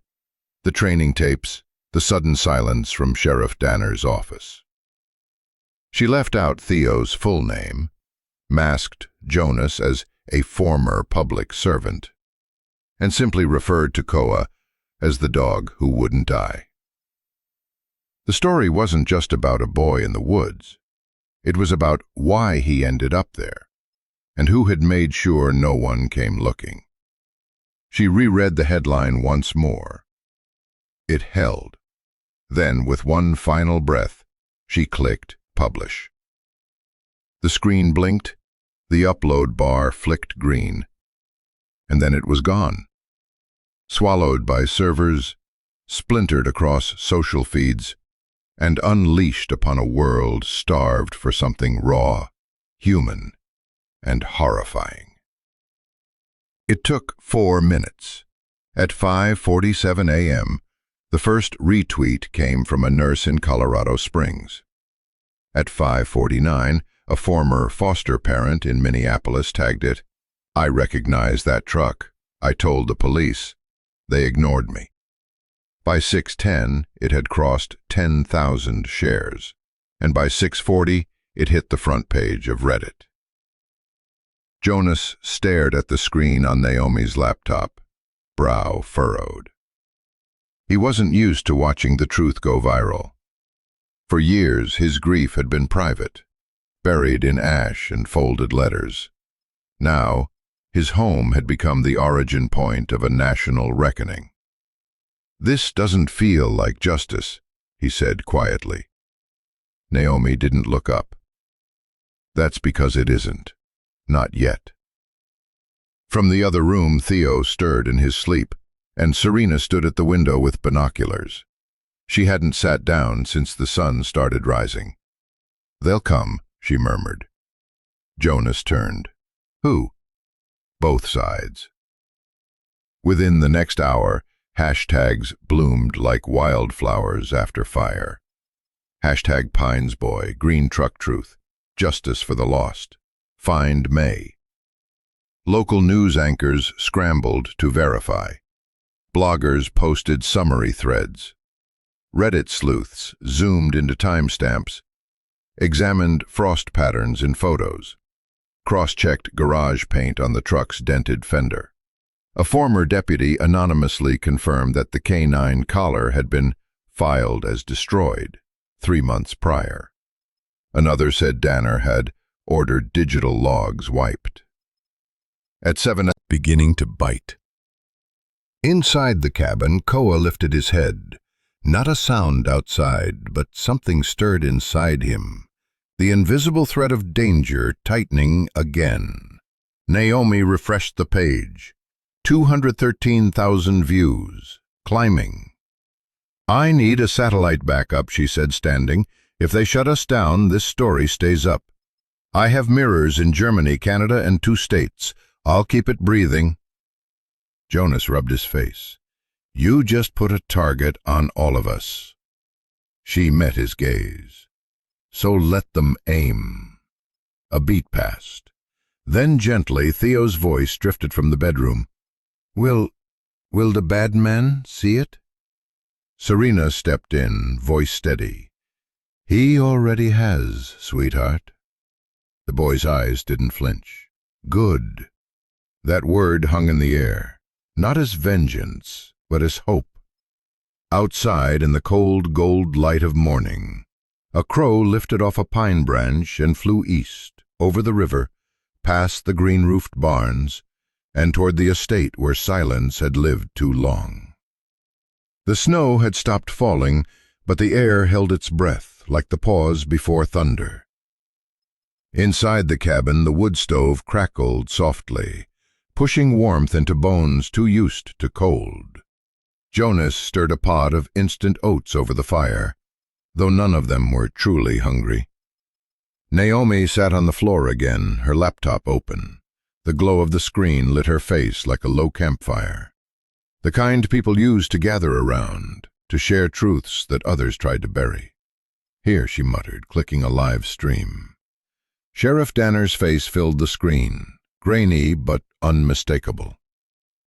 the training tapes, the sudden silence from Sheriff Danner's office. She left out Theo's full name, masked Jonas as a former public servant, and simply referred to Koa as the dog who wouldn't die. The story wasn't just about a boy in the woods. It was about why he ended up there, and who had made sure no one came looking. She reread the headline once more. It held. Then, with one final breath, she clicked publish. The screen blinked, the upload bar flicked green, and then it was gone. Swallowed by servers, splintered across social feeds, and unleashed upon a world starved for something raw, human, and horrifying. It took 4 minutes. At 5:47 a.m., the first retweet came from a nurse in Colorado Springs. At 5:49, a former foster parent in Minneapolis tagged it, "I recognize that truck. I told the police. They ignored me." By 6:10, it had crossed 10,000 shares, and by 6:40, it hit the front page of Reddit. Jonas stared at the screen on Naomi's laptop, brow furrowed. He wasn't used to watching the truth go viral. For years, his grief had been private, buried in ash and folded letters. Now, his home had become the origin point of a national reckoning. "This doesn't feel like justice," he said quietly. Naomi didn't look up. "That's because it isn't. Not yet." From the other room, Theo stirred in his sleep, and Serena stood at the window with binoculars. She hadn't sat down since the sun started rising. "They'll come," she murmured. Jonas turned. "Who?" "Both sides." Within the next hour, hashtags bloomed like wildflowers after fire. Hashtag Pinesboy, Green Truck Truth, Justice for the Lost, Find May. Local news anchors scrambled to verify. Bloggers posted summary threads. Reddit sleuths zoomed into timestamps, examined frost patterns in photos, cross-checked garage paint on the truck's dented fender. A former deputy anonymously confirmed that the canine collar had been filed as destroyed 3 months prior. Another said Danner had ordered digital logs wiped. At 7, beginning to bite. Inside the cabin, Koa lifted his head. Not a sound outside, but something stirred inside him. The invisible thread of danger tightening again. Naomi refreshed the page. 213,000 views. Climbing. "I need a satellite backup," she said, standing. "If they shut us down, this story stays up. I have mirrors in Germany, Canada, and 2 states. I'll keep it breathing." Jonas rubbed his face. "You just put a target on all of us." She met his gaze. "So let them aim." A beat passed. Then gently, Theo's voice drifted from the bedroom. Will the bad men see it?" Serena stepped in, voice steady. He already has, sweetheart. The boy's eyes didn't flinch. Good. That word hung in the air, not as vengeance, but as hope. Outside, in the cold gold light of morning, a crow lifted off a pine branch and flew east, over the river, past the green-roofed barns, and toward the estate where silence had lived too long. The snow had stopped falling, but the air held its breath, like the pause before thunder. Inside the cabin, the wood stove crackled softly, pushing warmth into bones too used to cold. Jonas stirred a pot of instant oats over the fire, though none of them were truly hungry. Naomi sat on the floor again, her laptop open. The glow of the screen lit her face like a low campfire. The kind people used to gather around, to share truths that others tried to bury. Here, she muttered, clicking a live stream. Sheriff Danner's face filled the screen, grainy but unmistakable.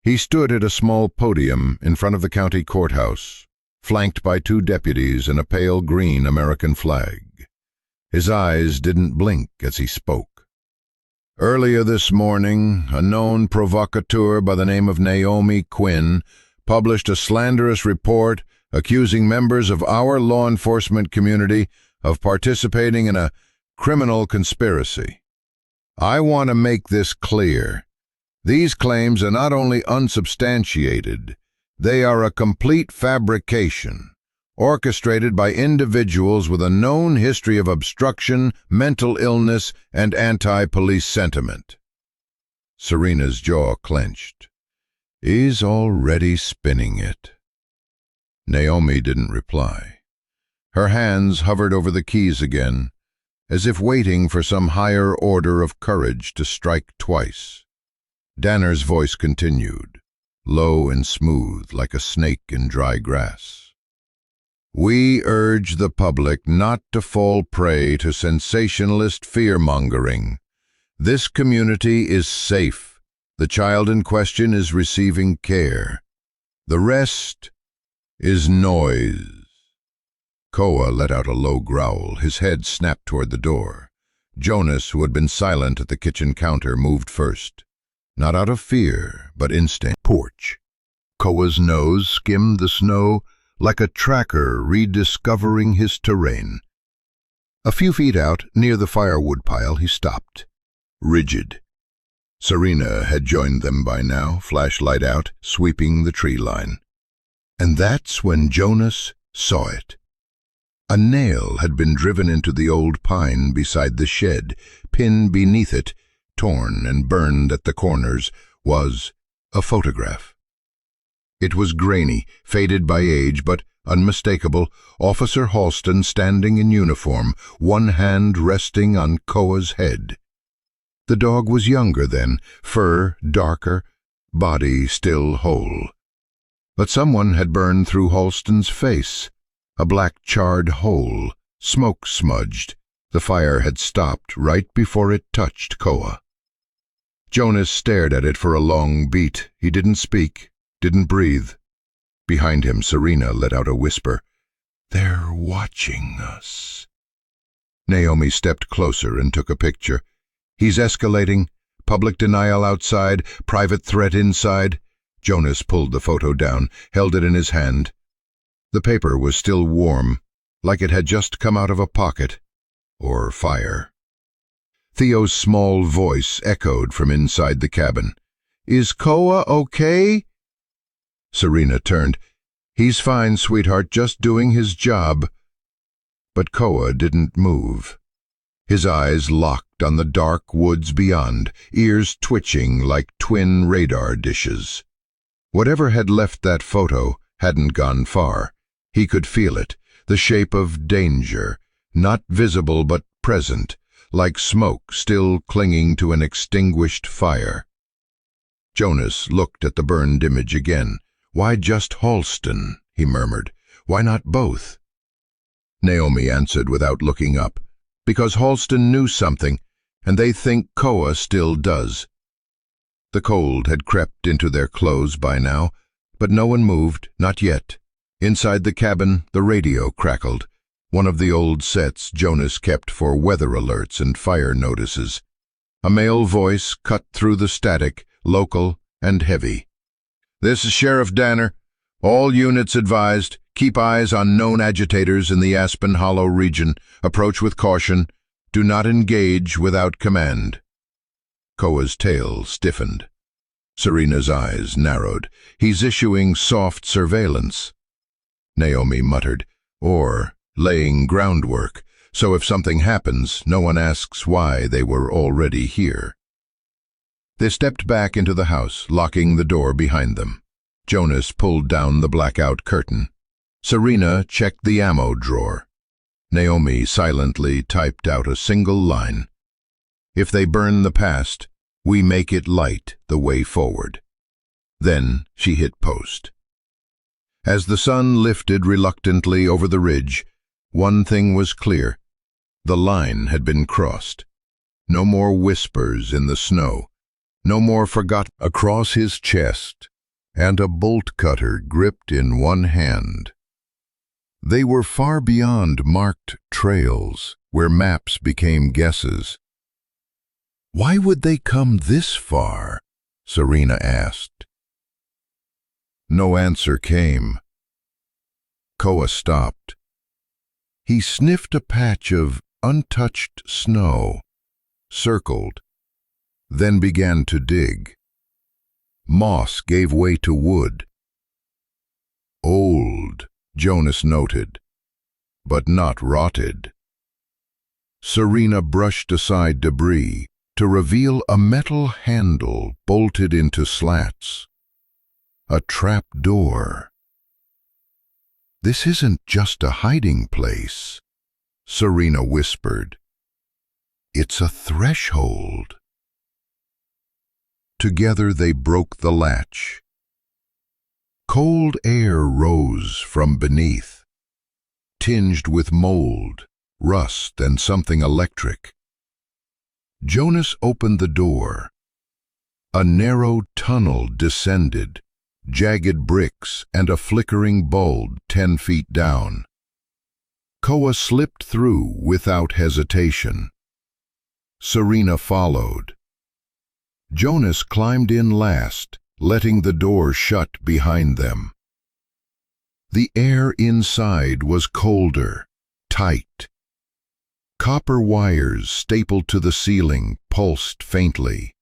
He stood at a small podium in front of the county courthouse, flanked by 2 deputies and a pale green American flag. His eyes didn't blink as he spoke. Earlier this morning, a known provocateur by the name of Naomi Quinn published a slanderous report accusing members of our law enforcement community of participating in a criminal conspiracy. I want to make this clear. These claims are not only unsubstantiated, they are a complete fabrication, orchestrated by individuals with a known history of obstruction, mental illness, and anti-police sentiment. Serena's jaw clenched. He's already spinning it. Naomi didn't reply. Her hands hovered over the keys again, as if waiting for some higher order of courage to strike twice. Danner's voice continued, low and smooth like a snake in dry grass. We urge the public not to fall prey to sensationalist fear-mongering. This community is safe. The child in question is receiving care. The rest is noise. Koa let out a low growl. His head snapped toward the door. Jonas, who had been silent at the kitchen counter, moved first. Not out of fear, but instinct. Porch. Koa's nose skimmed the snow like a tracker rediscovering his terrain. A few feet out, near the firewood pile, he stopped, rigid. Serena had joined them by now, flashlight out, sweeping the tree line. And that's when Jonas saw it. A nail had been driven into the old pine beside the shed. Pinned beneath it, torn and burned at the corners, was a photograph. It was grainy, faded by age, but unmistakable. Officer Halston standing in uniform, one hand resting on Koa's head. The dog was younger then, fur darker, body still whole. But someone had burned through Halston's face, a black charred hole, smoke smudged. The fire had stopped right before it touched Koa. Jonas stared at it for a long beat. He didn't speak, didn't breathe. Behind him, Serena let out a whisper. They're watching us. Naomi stepped closer and took a picture. He's escalating. Public denial outside, private threat inside. Jonas pulled the photo down, held it in his hand. The paper was still warm, like it had just come out of a pocket, or fire. Theo's small voice echoed from inside the cabin. Is Koa okay? Serena turned. He's fine, sweetheart, just doing his job. But Koa didn't move. His eyes locked on the dark woods beyond, ears twitching like twin radar dishes. Whatever had left that photo hadn't gone far. He could feel it, the shape of danger, not visible but present, like smoke still clinging to an extinguished fire. Jonas looked at the burned image again. Why just Halston? He murmured. Why not both? Naomi answered without looking up. Because Halston knew something, and they think Koa still does. The cold had crept into their clothes by now, but no one moved, not yet. Inside the cabin, the radio crackled. one of the old sets Jonas kept for weather alerts and fire notices. A male voice cut through the static, local and heavy. "This is Sheriff Danner. All units advised. Keep eyes on known agitators in the Aspen Hollow region. Approach with caution. Do not engage without command." Koa's tail stiffened. Serena's eyes narrowed. "He's issuing soft surveillance," Naomi muttered, "or laying groundwork, so if something happens, no one asks why they were already here." They stepped back into the house, locking the door behind them. Jonas pulled down the blackout curtain. Serena checked the ammo drawer. Naomi silently typed out a single line. "If they burn the past, we make it light the way forward." Then she hit post. As the sun lifted reluctantly over the ridge, one thing was clear. The line had been crossed. No more whispers in the snow. No more forgotten. Across his chest, and a bolt cutter gripped in one hand. They were far beyond marked trails, where maps became guesses. "Why would they come this far?" Serena asked. No answer came. Koa stopped. He sniffed a patch of untouched snow, circled, then began to dig. Moss gave way to wood. Old, Jonas noted, but not rotted. Serena brushed aside debris to reveal a metal handle bolted into slats. A trap door. "This isn't just a hiding place," Serena whispered. "It's a threshold." Together they broke the latch. Cold air rose from beneath, tinged with mold, rust, and something electric. Jonas opened the door. A narrow tunnel descended, jagged bricks and a flickering bulb 10 feet down. Koa slipped through without hesitation. Serena followed. Jonas climbed in last, letting the door shut behind them. The air inside was colder, tight. Copper wires stapled to the ceiling pulsed faintly.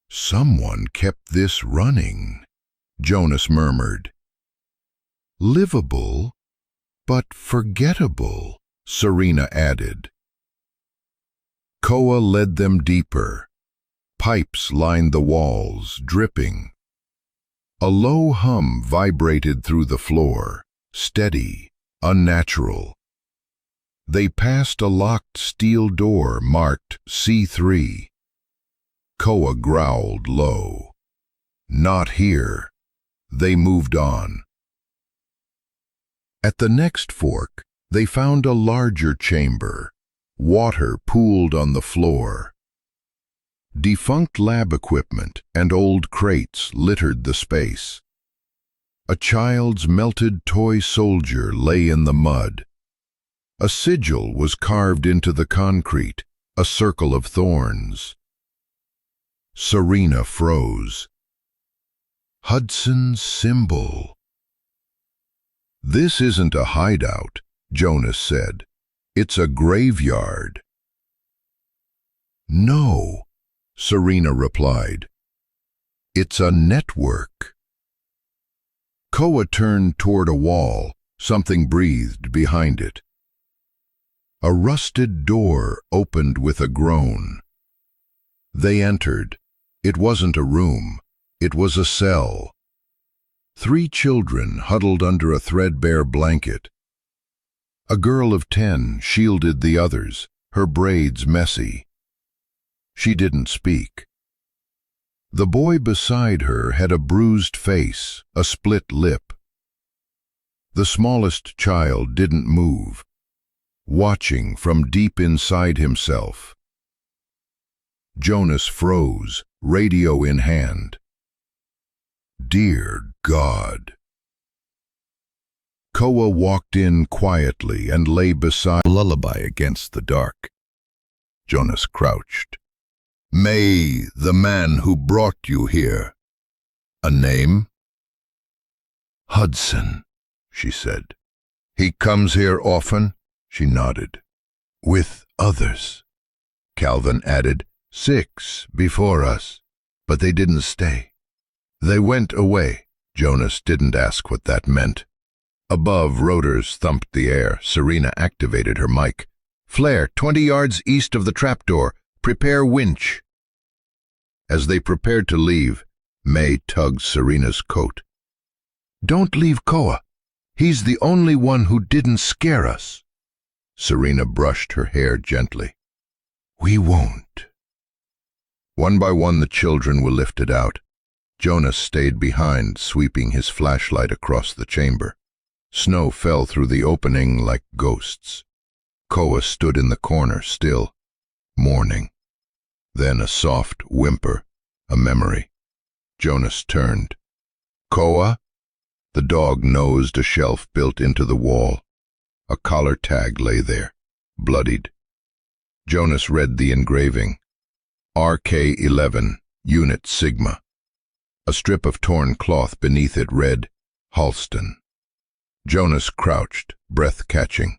"Someone kept this running," Jonas murmured. "Livable, but forgettable," Serena added. Koa led them deeper. Pipes lined the walls, dripping. A low hum vibrated through the floor, steady, unnatural. They passed a locked steel door marked C3. Koa growled low. "Not here." They moved on. At the next fork, they found a larger chamber. Water pooled on the floor. Defunct lab equipment and old crates littered the space. A child's melted toy soldier lay in the mud. A sigil was carved into the concrete, a circle of thorns. Serena froze. Hudson's symbol. "This isn't a hideout," Jonas said. "It's a graveyard." "No," Serena replied. "It's a network." Koa turned toward a wall. Something breathed behind it. A rusted door opened with a groan. They entered. It wasn't a room. It was a cell. 3 children huddled under a threadbare blanket. A girl of 10 shielded the others, her braids messy. She didn't speak. The boy beside her had a bruised face, a split lip. The smallest child didn't move, watching from deep inside himself. Jonas froze, radio in hand. Dear God. Koa walked in quietly and lay beside a lullaby against the dark. Jonas crouched. "May, the man who brought you here. A name?" "Hudson," she said. "He comes here often?" She nodded. "With others." Calvin added, "6 before us, but they didn't stay. They went away." Jonas didn't ask what that meant. Above, rotors thumped the air. Serena activated her mic. "Flare, 20 yards east of the trapdoor. Prepare winch." As they prepared to leave, May tugged Serena's coat. "Don't leave Koa. He's the only one who didn't scare us." Serena brushed her hair gently. "We won't." One by one the children were lifted out. Jonas stayed behind, sweeping his flashlight across the chamber. Snow fell through the opening like ghosts. Koa stood in the corner, still, mourning. Then a soft whimper, a memory. Jonas turned. "Koa?" The dog nosed a shelf built into the wall. A collar tag lay there, bloodied. Jonas read the engraving. RK-11, Unit Sigma. A strip of torn cloth beneath it read, Halston. Jonas crouched, breath catching.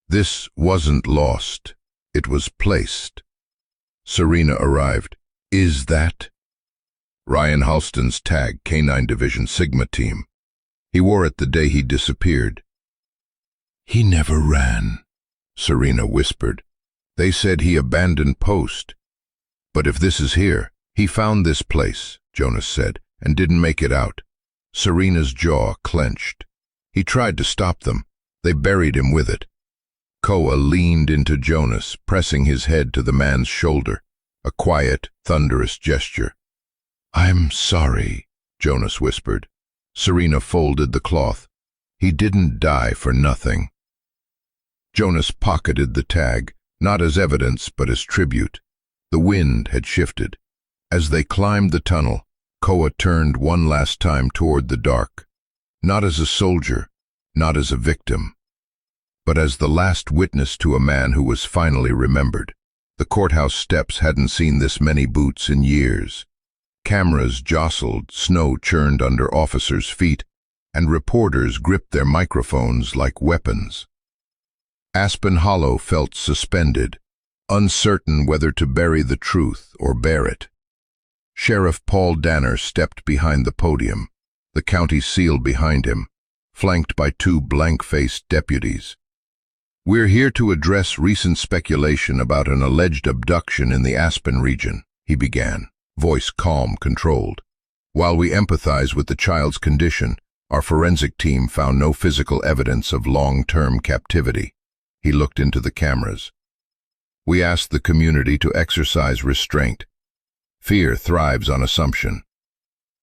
This wasn't lost. It was placed. Serena arrived. "Is that?" Ryan Halston's tag, K9 Division Sigma Team. He wore it the day he disappeared. "He never ran," Serena whispered. "They said he abandoned post. But if this is here, he found this place," Jonas said, "and didn't make it out." Serena's jaw clenched. "He tried to stop them. They buried him with it." Koa leaned into Jonas, pressing his head to the man's shoulder, a quiet, thunderous gesture. "I'm sorry," Jonas whispered. Serena folded the cloth. "He didn't die for nothing." Jonas pocketed the tag, not as evidence but as tribute. The wind had shifted. As they climbed the tunnel, Koa turned one last time toward the dark. Not as a soldier, not as a victim, but as the last witness to a man who was finally remembered. The courthouse steps hadn't seen this many boots in years. Cameras jostled, snow churned under officers' feet, and reporters gripped their microphones like weapons. Aspen Hollow felt suspended, uncertain whether to bury the truth or bear it. Sheriff Paul Danner stepped behind the podium, the county seal behind him, flanked by 2 blank-faced deputies. "We're here to address recent speculation about an alleged abduction in the Aspen region," he began, voice calm, controlled. "While we empathize with the child's condition, our forensic team found no physical evidence of long-term captivity." He looked into the cameras. "We asked the community to exercise restraint. Fear thrives on assumption."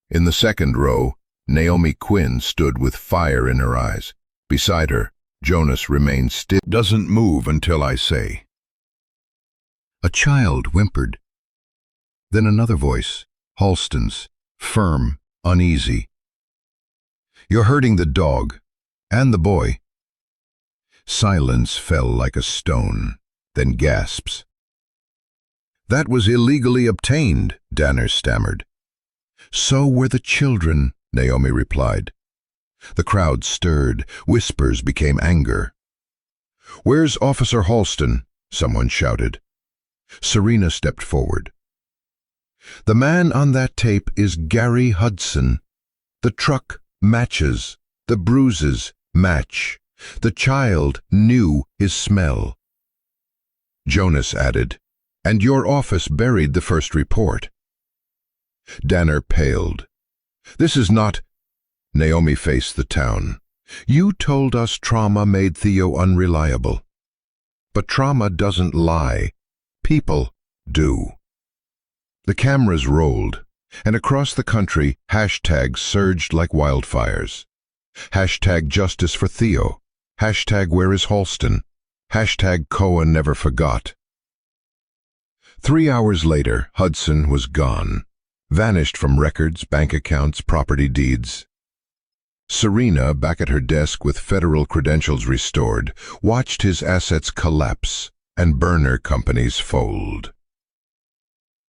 In the second row, Naomi Quinn stood with fire in her eyes. Beside her, Jonas remained still. "Doesn't move until I say." A child whimpered. Then another voice, Halston's, firm, uneasy. "You're hurting the dog, and the boy." Silence fell like a stone, then gasps. "That was illegally obtained," Danner stammered. "So were the children," Naomi replied. The crowd stirred, whispers became anger. "Where's Officer Halston?" someone shouted. Serena stepped forward. "The man on that tape is Gary Hudson. The truck matches, the bruises match. The child knew his smell." Jonas added, "And your office buried the first report." Danner paled. "This is not—" Naomi faced the town. "You told us trauma made Theo unreliable. But trauma doesn't lie. People do." The cameras rolled, and across the country, hashtags surged like wildfires. Hashtag justice for Theo. Hashtag where is Halston. Hashtag Koa never forgot. 3 hours later, Hudson was gone. Vanished from records, bank accounts, property deeds. Serena, back at her desk with federal credentials restored, watched his assets collapse and burner companies fold.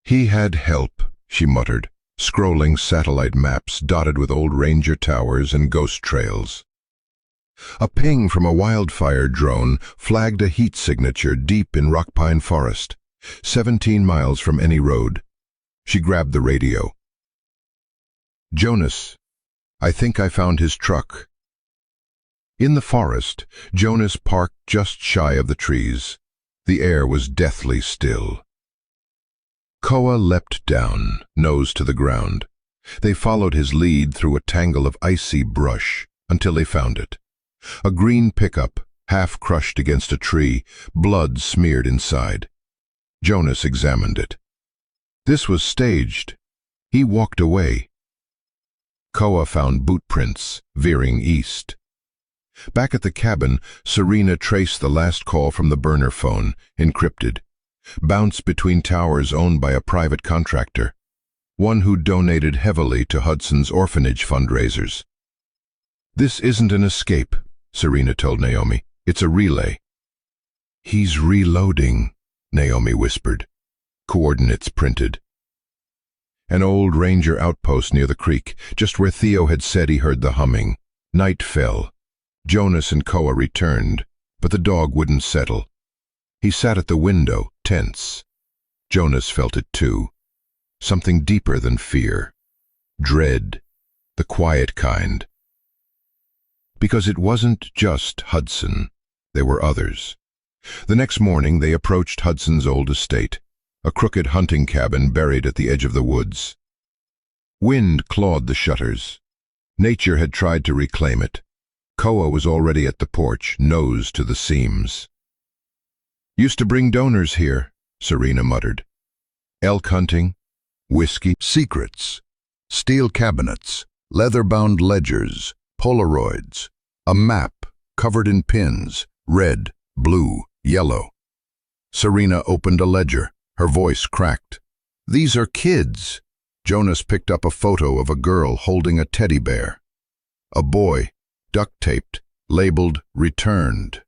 He had help, she muttered, scrolling satellite maps dotted with old ranger towers and ghost trails. A ping from a wildfire drone flagged a heat signature deep in rock pine forest, 17 miles from any road. She grabbed the radio. "Jonas, I think I found his truck." In the forest, Jonas parked just shy of the trees. The air was deathly still. Koa leapt down, nose to the ground. They followed his lead through a tangle of icy brush until they found it. A green pickup, half crushed against a tree, blood smeared inside. Jonas examined it. This was staged. He walked away. Koa found boot prints, veering east. Back at the cabin, Serena traced the last call from the burner phone, encrypted. Bounced between towers owned by a private contractor, one who donated heavily to Hudson's orphanage fundraisers. "This isn't an escape," Serena told Naomi. "It's a relay." "He's reloading," Naomi whispered. Coordinates printed. An old ranger outpost near the creek, just where Theo had said he heard the humming. Night fell. Jonas and Koa returned, but the dog wouldn't settle. He sat at the window, tense. Jonas felt it too. Something deeper than fear. Dread. The quiet kind. Because it wasn't just Hudson. There were others. The next morning they approached Hudson's old estate, a crooked hunting cabin buried at the edge of the woods. Wind clawed the shutters. Nature had tried to reclaim it. Koa was already at the porch, nose to the seams. "Used to bring donors here," Serena muttered. "Elk hunting, whiskey, secrets, steel cabinets, leather-bound ledgers, Polaroids, a map covered in pins, red, blue, yellow." Serena opened a ledger. Her voice cracked. "These are kids." Jonas picked up a photo of a girl holding a teddy bear. A boy, duct-taped, labeled "Returned."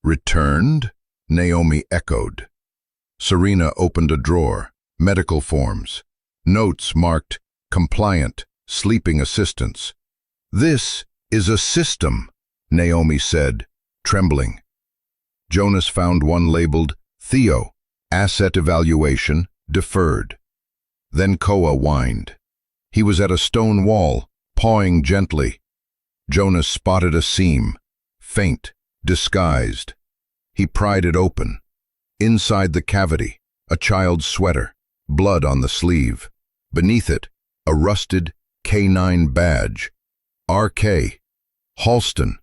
"Returned?" Naomi echoed. Serena opened a drawer. Medical forms. Notes marked "Compliant, sleeping assistance." "This is a system," Naomi said, trembling. Jonas found one labeled "Theo, asset evaluation, deferred." Then Koa whined. He was at a stone wall, pawing gently. Jonas spotted a seam, faint, disguised. He pried it open. Inside the cavity, a child's sweater, blood on the sleeve. Beneath it, a rusted K9 badge. RK. Halston.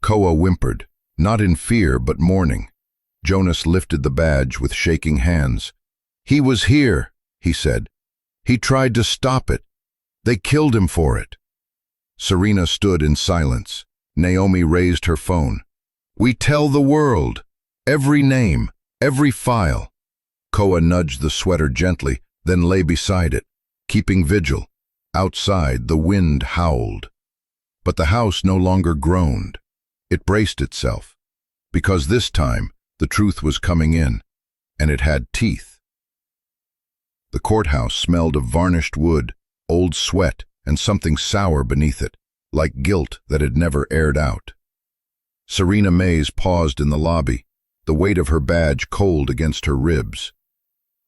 Koa whimpered, not in fear but mourning. Jonas lifted the badge with shaking hands. "He was here," he said. "He tried to stop it. They killed him for it." Serena stood in silence. Naomi raised her phone. "We tell the world. Every name, every file." Koa nudged the sweater gently, then lay beside it, keeping vigil. Outside, the wind howled. But the house no longer groaned. It braced itself. Because this time, the truth was coming in, and it had teeth. The courthouse smelled of varnished wood, old sweat, and something sour beneath it, like guilt that had never aired out. Serena Mays paused in the lobby, the weight of her badge cold against her ribs.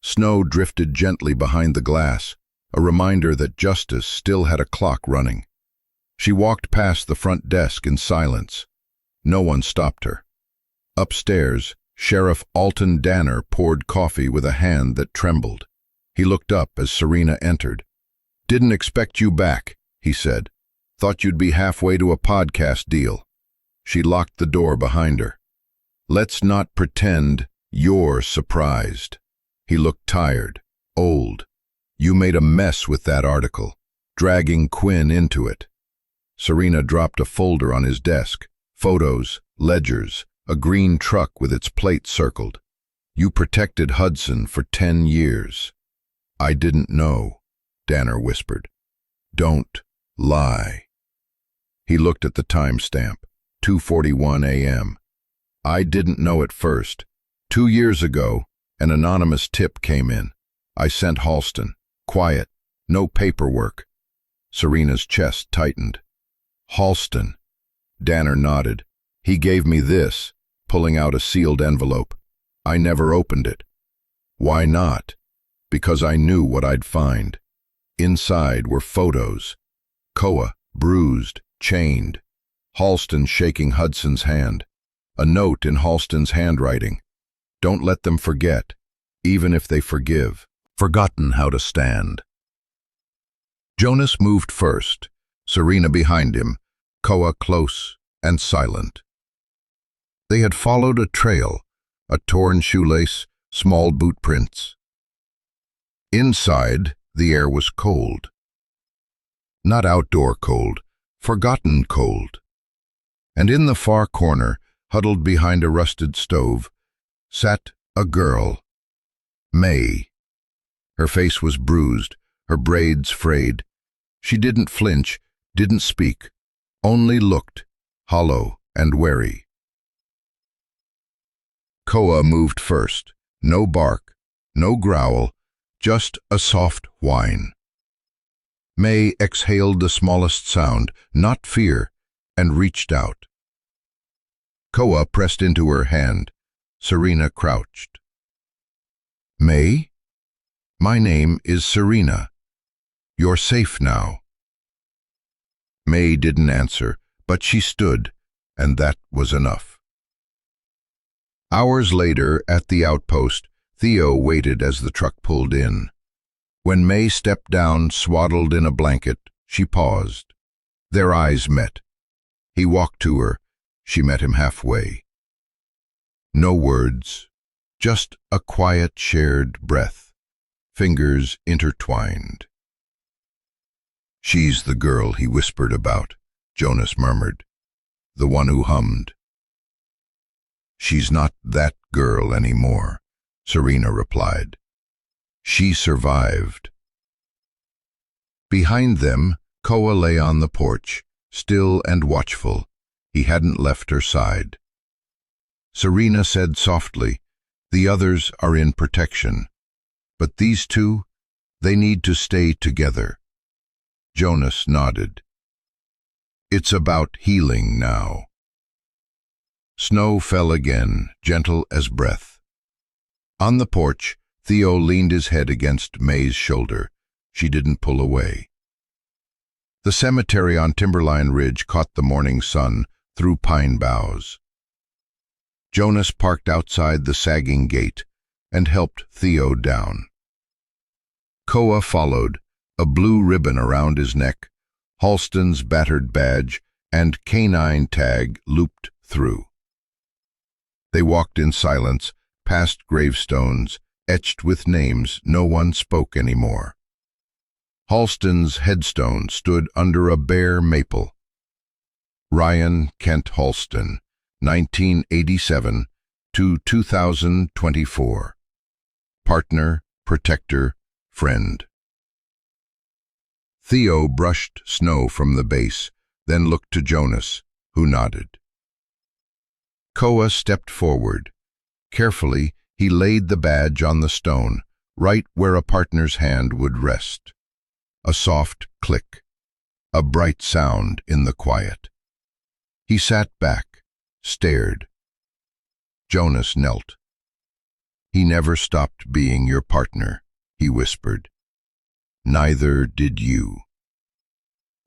Snow drifted gently behind the glass, a reminder that justice still had a clock running. She walked past the front desk in silence. No one stopped her. Upstairs, Sheriff Alton Danner poured coffee with a hand that trembled. He looked up as Serena entered. "Didn't expect you back," he said. "Thought you'd be halfway to a podcast deal." She locked the door behind her. "Let's not pretend you're surprised." He looked tired, old. "You made a mess with that article, dragging Quinn into it." Serena dropped a folder on his desk. Photos, ledgers, a green truck with its plate circled. "You protected Hudson for 10 years. "I didn't know," Danner whispered. "Don't lie." He looked at the timestamp, 2:41 a.m. I didn't know at first. 2 years ago, an anonymous tip came in. I sent Halston. Quiet. No paperwork. Serena's chest tightened. Halston. Danner nodded. He gave me this, pulling out a sealed envelope. I never opened it. Why not? Because I knew what I'd find. Inside were photos. Koa, bruised, chained. Halston shaking Hudson's hand. A note in Halston's handwriting. Don't let them forget, even if they forgive. Forgotten how to stand. Jonas moved first, Serena behind him, Koa close and silent. They had followed a trail, a torn shoelace, small boot prints. Inside, the air was cold. Not outdoor cold, forgotten cold. And in the far corner, huddled behind a rusted stove, sat a girl, May. Her face was bruised, her braids frayed. She didn't flinch, didn't speak, only looked, hollow and wary. Koa moved first. No bark, no growl, just a soft whine. May exhaled the smallest sound, not fear, and reached out. Koa pressed into her hand. Serena crouched. May? My name is Serena. You're safe now. May didn't answer, but she stood, and that was enough. Hours later, at the outpost, Theo waited as the truck pulled in. When May stepped down, swaddled in a blanket, she paused. Their eyes met. He walked to her. She met him halfway. No words, just a quiet shared breath, fingers intertwined. She's the girl he whispered about, Jonas murmured, the one who hummed. She's not that girl anymore, Serena replied. She survived. Behind them, Koa lay on the porch, still and watchful. He hadn't left her side. Serena said softly, the others are in protection. But these two, they need to stay together. Jonas nodded. It's about healing now. Snow fell again, gentle as breath. On the porch, Theo leaned his head against May's shoulder. She didn't pull away. The cemetery on Timberline Ridge caught the morning sun through pine boughs. Jonas parked outside the sagging gate and helped Theo down. Koa followed, a blue ribbon around his neck, Halston's battered badge and canine tag looped through. They walked in silence, past gravestones, etched with names no one spoke anymore. Halston's headstone stood under a bare maple. Ryan Kent Halston, 1987 to 2024. Partner, protector, friend. Theo brushed snow from the base, then looked to Jonas, who nodded. Koa stepped forward. Carefully, he laid the badge on the stone, right where a partner's hand would rest. A soft click, a bright sound in the quiet. He sat back, stared. Jonas knelt. He never stopped being your partner, he whispered. Neither did you.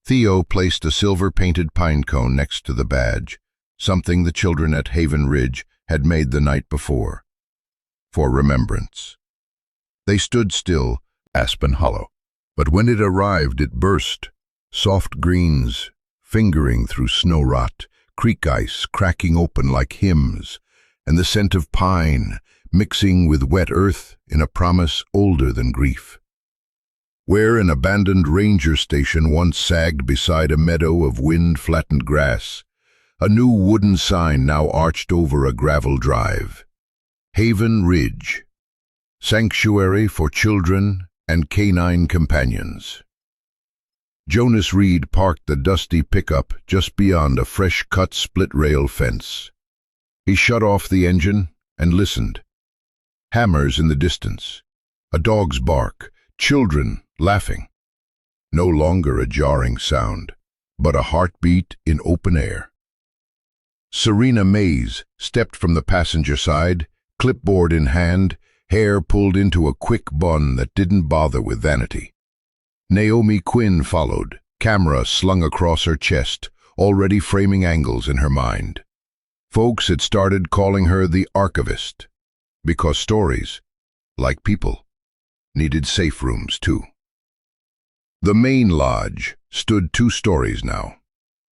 Theo placed a silver-painted pine cone next to the badge, something the children at Haven Ridge had made the night before, for remembrance. They stood still, Aspen Hollow, but when it arrived it burst, soft greens fingering through snow rot, creek ice cracking open like hymns, and the scent of pine mixing with wet earth in a promise older than grief. Where an abandoned ranger station once sagged beside a meadow of wind-flattened grass, a new wooden sign now arched over a gravel drive. Haven Ridge, sanctuary for children and canine companions. Jonas Reed parked the dusty pickup just beyond a fresh-cut split-rail fence. He shut off the engine and listened. Hammers in the distance, a dog's bark, children laughing. No longer a jarring sound, but a heartbeat in open air. Serena Mays stepped from the passenger side, clipboard in hand, hair pulled into a quick bun that didn't bother with vanity. Naomi Quinn followed, camera slung across her chest, already framing angles in her mind. Folks had started calling her the archivist, because stories, like people, needed safe rooms too. The main lodge stood 2 stories now.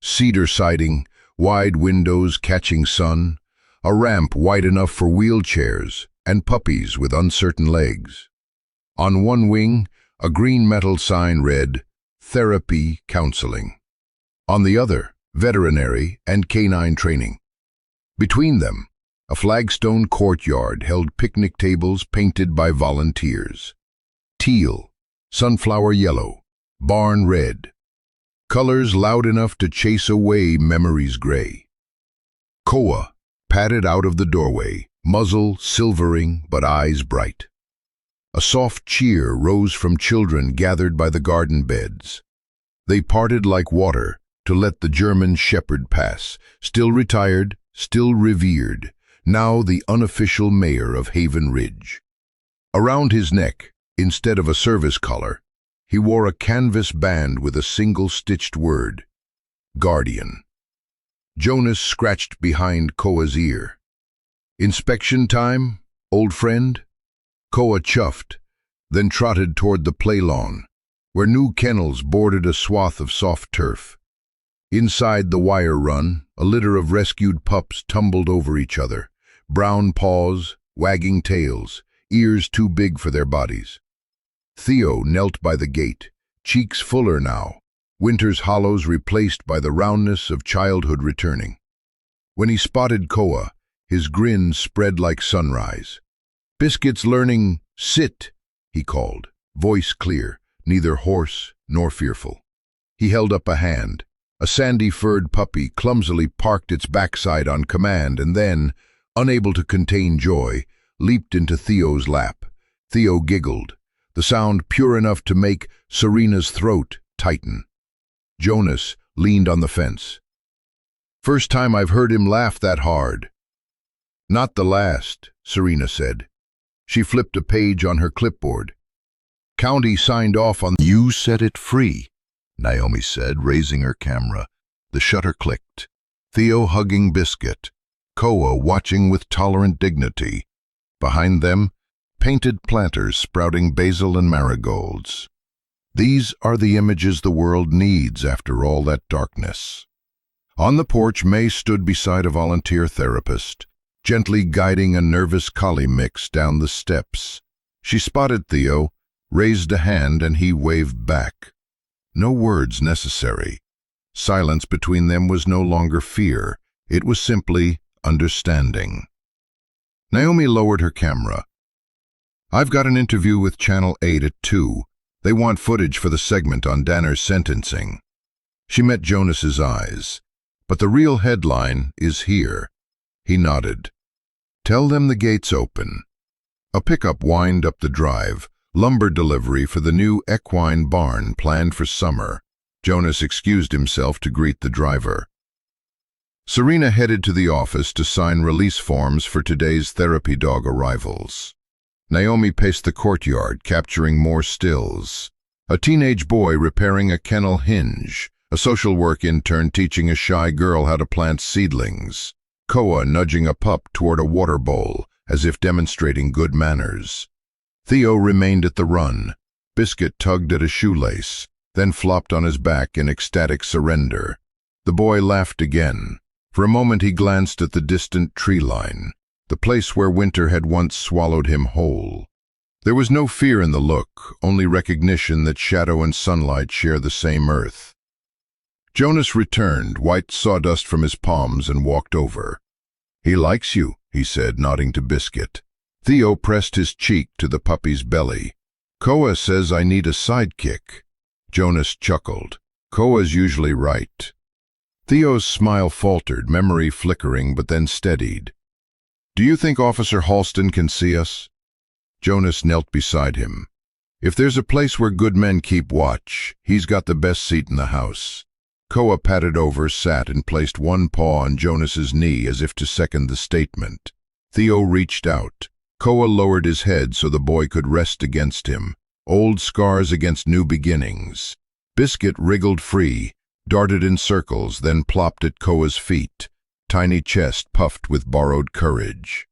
Cedar siding, wide windows catching sun, a ramp wide enough for wheelchairs, and puppies with uncertain legs. On one wing, a green metal sign read, "Therapy Counseling." On the other, veterinary and canine training. Between them, a flagstone courtyard held picnic tables painted by volunteers. Teal, sunflower yellow, barn red. Colors loud enough to chase away memories gray. Koa padded out of the doorway, muzzle silvering but eyes bright. A soft cheer rose from children gathered by the garden beds. They parted like water to let the German shepherd pass, still retired, still revered, now the unofficial mayor of Haven Ridge. Around his neck, instead of a service collar, he wore a canvas band with a single stitched word, Guardian. Jonas scratched behind Koa's ear. "Inspection time, old friend?" Koa chuffed, then trotted toward the play lawn, where new kennels bordered a swath of soft turf. Inside the wire run, a litter of rescued pups tumbled over each other, brown paws, wagging tails, ears too big for their bodies. Theo knelt by the gate, cheeks fuller now, winter's hollows replaced by the roundness of childhood returning. When he spotted Koa, his grin spread like sunrise. "Biscuit's learning, sit," he called, voice clear, neither hoarse nor fearful. He held up a hand. A sandy-furred puppy clumsily parked its backside on command and then, unable to contain joy, leaped into Theo's lap. Theo giggled, the sound pure enough to make Serena's throat tighten. Jonas leaned on the fence. "First time I've heard him laugh that hard." "Not the last," Serena said. She flipped a page on her clipboard. "County signed off on—" "You set it free," Naomi said, raising her camera. The shutter clicked. Theo hugging Biscuit, Koa watching with tolerant dignity. Behind them, painted planters sprouting basil and marigolds. These are the images the world needs after all that darkness. On the porch, May stood beside a volunteer therapist, gently guiding a nervous collie mix down the steps. She spotted Theo, raised a hand, and he waved back. No words necessary. Silence between them was no longer fear. It was simply understanding. Naomi lowered her camera. "I've got an interview with Channel 8 at 2. They want footage for the segment on Danner's sentencing." She met Jonas's eyes. "But the real headline is here." He nodded. "Tell them the gate's open." A pickup whined up the drive, lumber delivery for the new equine barn planned for summer. Jonas excused himself to greet the driver. Serena headed to the office to sign release forms for today's therapy dog arrivals. Naomi paced the courtyard, capturing more stills. A teenage boy repairing a kennel hinge, a social work intern teaching a shy girl how to plant seedlings, Koa nudging a pup toward a water bowl, as if demonstrating good manners. Theo remained at the run. Biscuit tugged at a shoelace, then flopped on his back in ecstatic surrender. The boy laughed again. For a moment he glanced at the distant tree line, the place where winter had once swallowed him whole. There was no fear in the look, only recognition that shadow and sunlight share the same earth. Jonas returned, white sawdust from his palms, and walked over. "He likes you," he said, nodding to Biscuit. Theo pressed his cheek to the puppy's belly. "Koa says I need a sidekick." Jonas chuckled. Koa's usually right. Theo's smile faltered, memory flickering, but then steadied. Do you think Officer Halston can see us? Jonas knelt beside him. If there's a place where good men keep watch, he's got the best seat in the house. Koa padded over, sat, and placed one paw on Jonas's knee as if to second the statement. Theo reached out. Koa lowered his head so the boy could rest against him. Old scars against new beginnings. Biscuit wriggled free, darted in circles, then plopped at Koa's feet, tiny chest puffed with borrowed courage.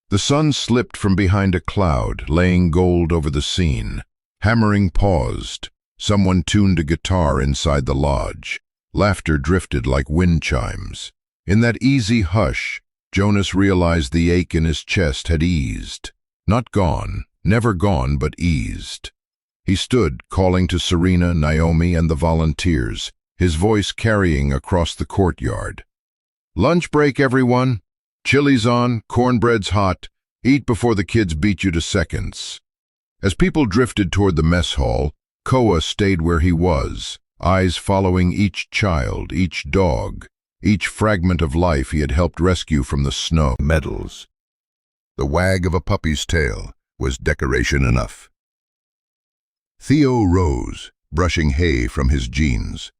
The sun slipped from behind a cloud, laying gold over the scene. Hammering paused. Someone tuned a guitar inside the lodge. Laughter drifted like wind chimes. In that easy hush, Jonas realized the ache in his chest had eased. Not gone, never gone, but eased. He stood, calling to Serena, Naomi, and the volunteers, his voice carrying across the courtyard. Lunch break, everyone. Chili's on, cornbread's hot. Eat before the kids beat you to seconds. As people drifted toward the mess hall, Koa stayed where he was, eyes following each child, each dog, each fragment of life he had helped rescue from the snow. Medals. The wag of a puppy's tail was decoration enough. Theo rose, brushing hay from his jeans.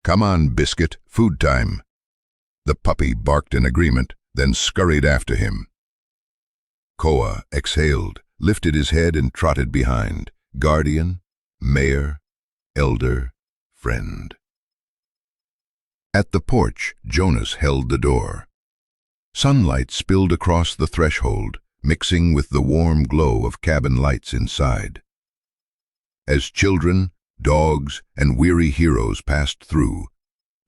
Come on, Biscuit, food time. The puppy barked in agreement, then scurried after him. Koa exhaled, lifted his head and trotted behind, guardian, mayor, elder, friend. At the porch, Jonas held the door. Sunlight spilled across the threshold, mixing with the warm glow of cabin lights inside. As children, dogs, and weary heroes passed through,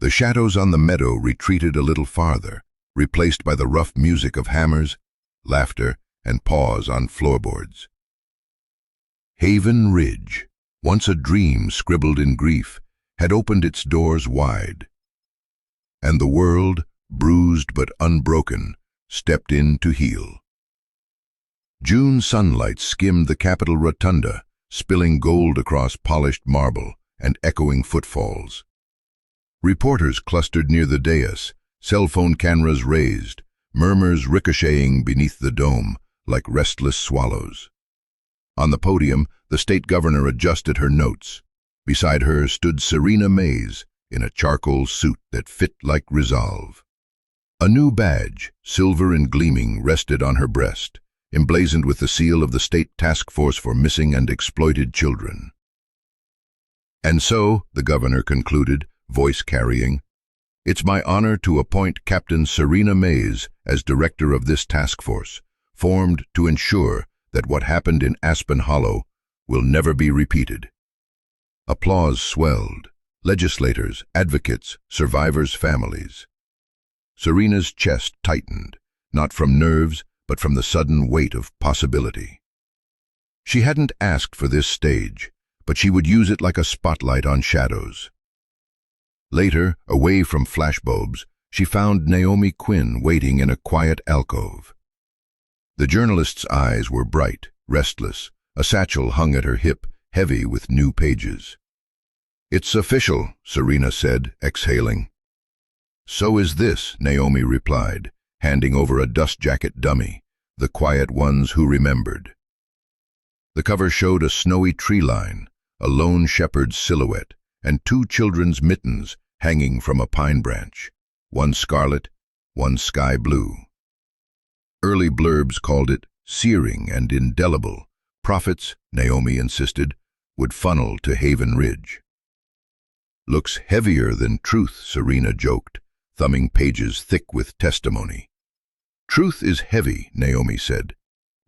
the shadows on the meadow retreated a little farther, replaced by the rough music of hammers, laughter, and paws on floorboards. Haven Ridge, once a dream scribbled in grief, had opened its doors wide. And the world, bruised but unbroken, stepped in to heal. June sunlight skimmed the Capitol rotunda, spilling gold across polished marble and echoing footfalls. Reporters clustered near the dais, cell phone cameras raised, murmurs ricocheting beneath the dome like restless swallows. On the podium, the state governor adjusted her notes. Beside her stood Serena Mays in a charcoal suit that fit like resolve. A new badge, silver and gleaming, rested on her breast, emblazoned with the seal of the State Task Force for Missing and Exploited Children. And so, the governor concluded, voice carrying, it's my honor to appoint Captain Serena Mays as director of this task force, formed to ensure that what happened in Aspen Hollow will never be repeated. Applause swelled. Legislators, advocates, survivors' families. Serena's chest tightened, not from nerves, but from the sudden weight of possibility. She hadn't asked for this stage, but she would use it like a spotlight on shadows. Later, away from flashbulbs, she found Naomi Quinn waiting in a quiet alcove. The journalist's eyes were bright, restless, a satchel hung at her hip, heavy with new pages. It's official, Serena said, exhaling. So is this, Naomi replied, handing over a dust jacket dummy, the quiet ones who remembered. The cover showed a snowy tree line, a lone shepherd's silhouette, and two children's mittens hanging from a pine branch, one scarlet, one sky blue. Early blurbs called it searing and indelible. Profits, Naomi insisted, would funnel to Haven Ridge. Looks heavier than truth, Serena joked, thumbing pages thick with testimony. Truth is heavy, Naomi said,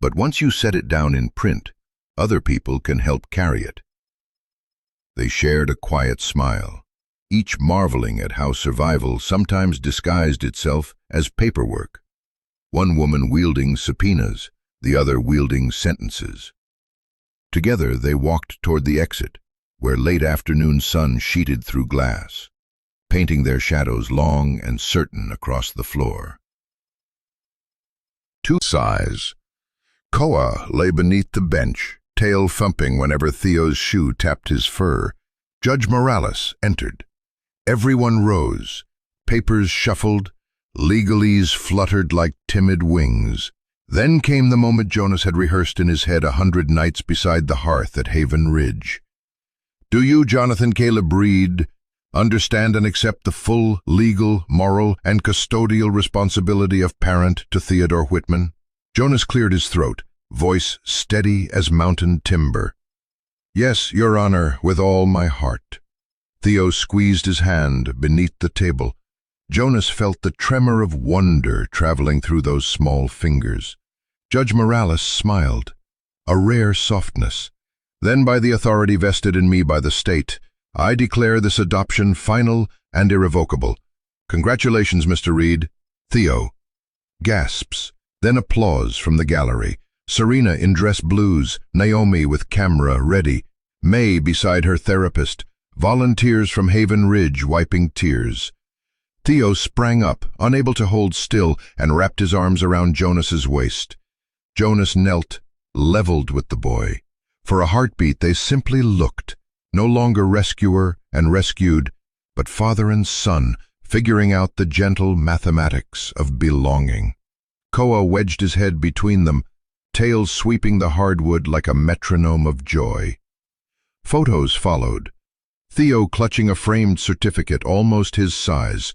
but once you set it down in print, other people can help carry it. They shared a quiet smile, each marveling at how survival sometimes disguised itself as paperwork. One woman wielding subpoenas, the other wielding sentences. Together they walked toward the exit, where late afternoon sun sheeted through glass, painting their shadows long and certain across the floor. Two sighs. Koa lay beneath the bench, tail thumping whenever Theo's shoe tapped his fur, Judge Morales entered. Everyone rose. Papers shuffled. Legalese fluttered like timid wings. Then came the moment Jonas had rehearsed in his head 100 nights beside the hearth at Haven Ridge. Do you, Jonathan Caleb Reed, understand and accept the full legal, moral, and custodial responsibility of parent to Theodore Whitman? Jonas cleared his throat, voice steady as mountain timber. Yes, Your Honor, with all my heart. Theo squeezed his hand beneath the table. Jonas felt the tremor of wonder traveling through those small fingers. Judge Morales smiled, a rare softness. Then, by the authority vested in me by the state, I declare this adoption final and irrevocable. Congratulations, Mr. Reed. Theo. Gasps, then applause from the gallery. Serena in dress blues, Naomi with camera ready, May beside her therapist, volunteers from Haven Ridge wiping tears. Theo sprang up, unable to hold still, and wrapped his arms around Jonas's waist. Jonas knelt, leveled with the boy. For a heartbeat they simply looked, no longer rescuer and rescued, but father and son, figuring out the gentle mathematics of belonging. Koa wedged his head between them, tail sweeping the hardwood like a metronome of joy. Photos followed. Theo clutching a framed certificate almost his size,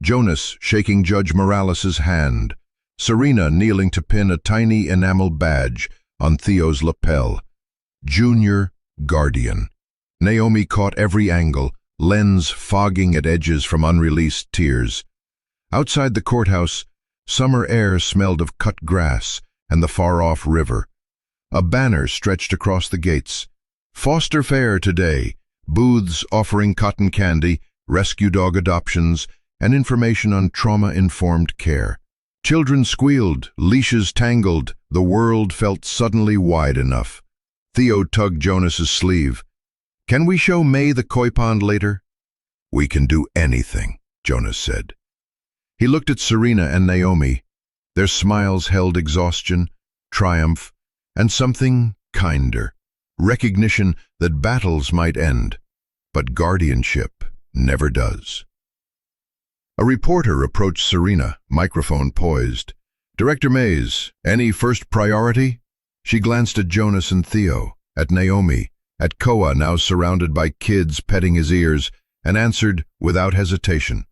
Jonas shaking Judge Morales's hand, Serena kneeling to pin a tiny enamel badge on Theo's lapel. Junior Guardian. Naomi caught every angle, lens fogging at edges from unreleased tears. Outside the courthouse, summer air smelled of cut grass and the far-off river. A banner stretched across the gates. Foster fair today, booths offering cotton candy, rescue dog adoptions, and information on trauma-informed care. Children squealed, leashes tangled, the world felt suddenly wide enough. Theo tugged Jonas's sleeve. Can we show May the koi pond later? We can do anything, Jonas said. He looked at Serena and Naomi. Their smiles held exhaustion, triumph, and something kinder. Recognition that battles might end, but guardianship never does. A reporter approached Serena, microphone poised. Director Mays, any first priority? She glanced at Jonas and Theo, at Naomi, at Koa now surrounded by kids petting his ears, and answered without hesitation.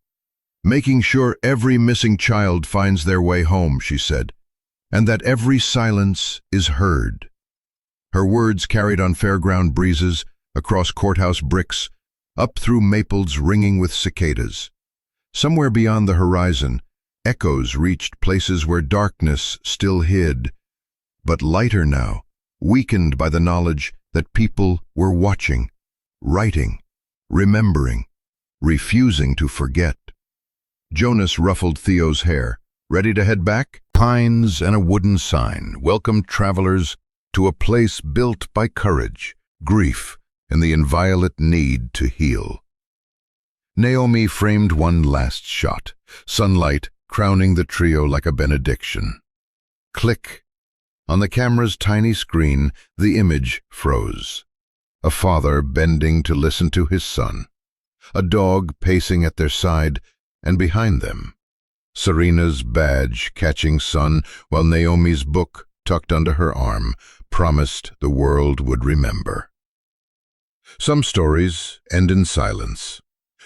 Making sure every missing child finds their way home, she said, and that every silence is heard. Her words carried on fairground breezes, across courthouse bricks, up through maples ringing with cicadas. Somewhere beyond the horizon, echoes reached places where darkness still hid, but lighter now, weakened by the knowledge that people were watching, writing, remembering, refusing to forget. Jonas ruffled Theo's hair. Ready to head back? Pines and a wooden sign welcome travelers to a place built by courage, grief, and the inviolate need to heal. Naomi framed one last shot, sunlight crowning the trio like a benediction. Click. On the camera's tiny screen, the image froze. A father bending to listen to his son. A dog pacing at their side, and behind them, Serena's badge catching sun, while Naomi's book, tucked under her arm, promised the world would remember. Some stories end in silence.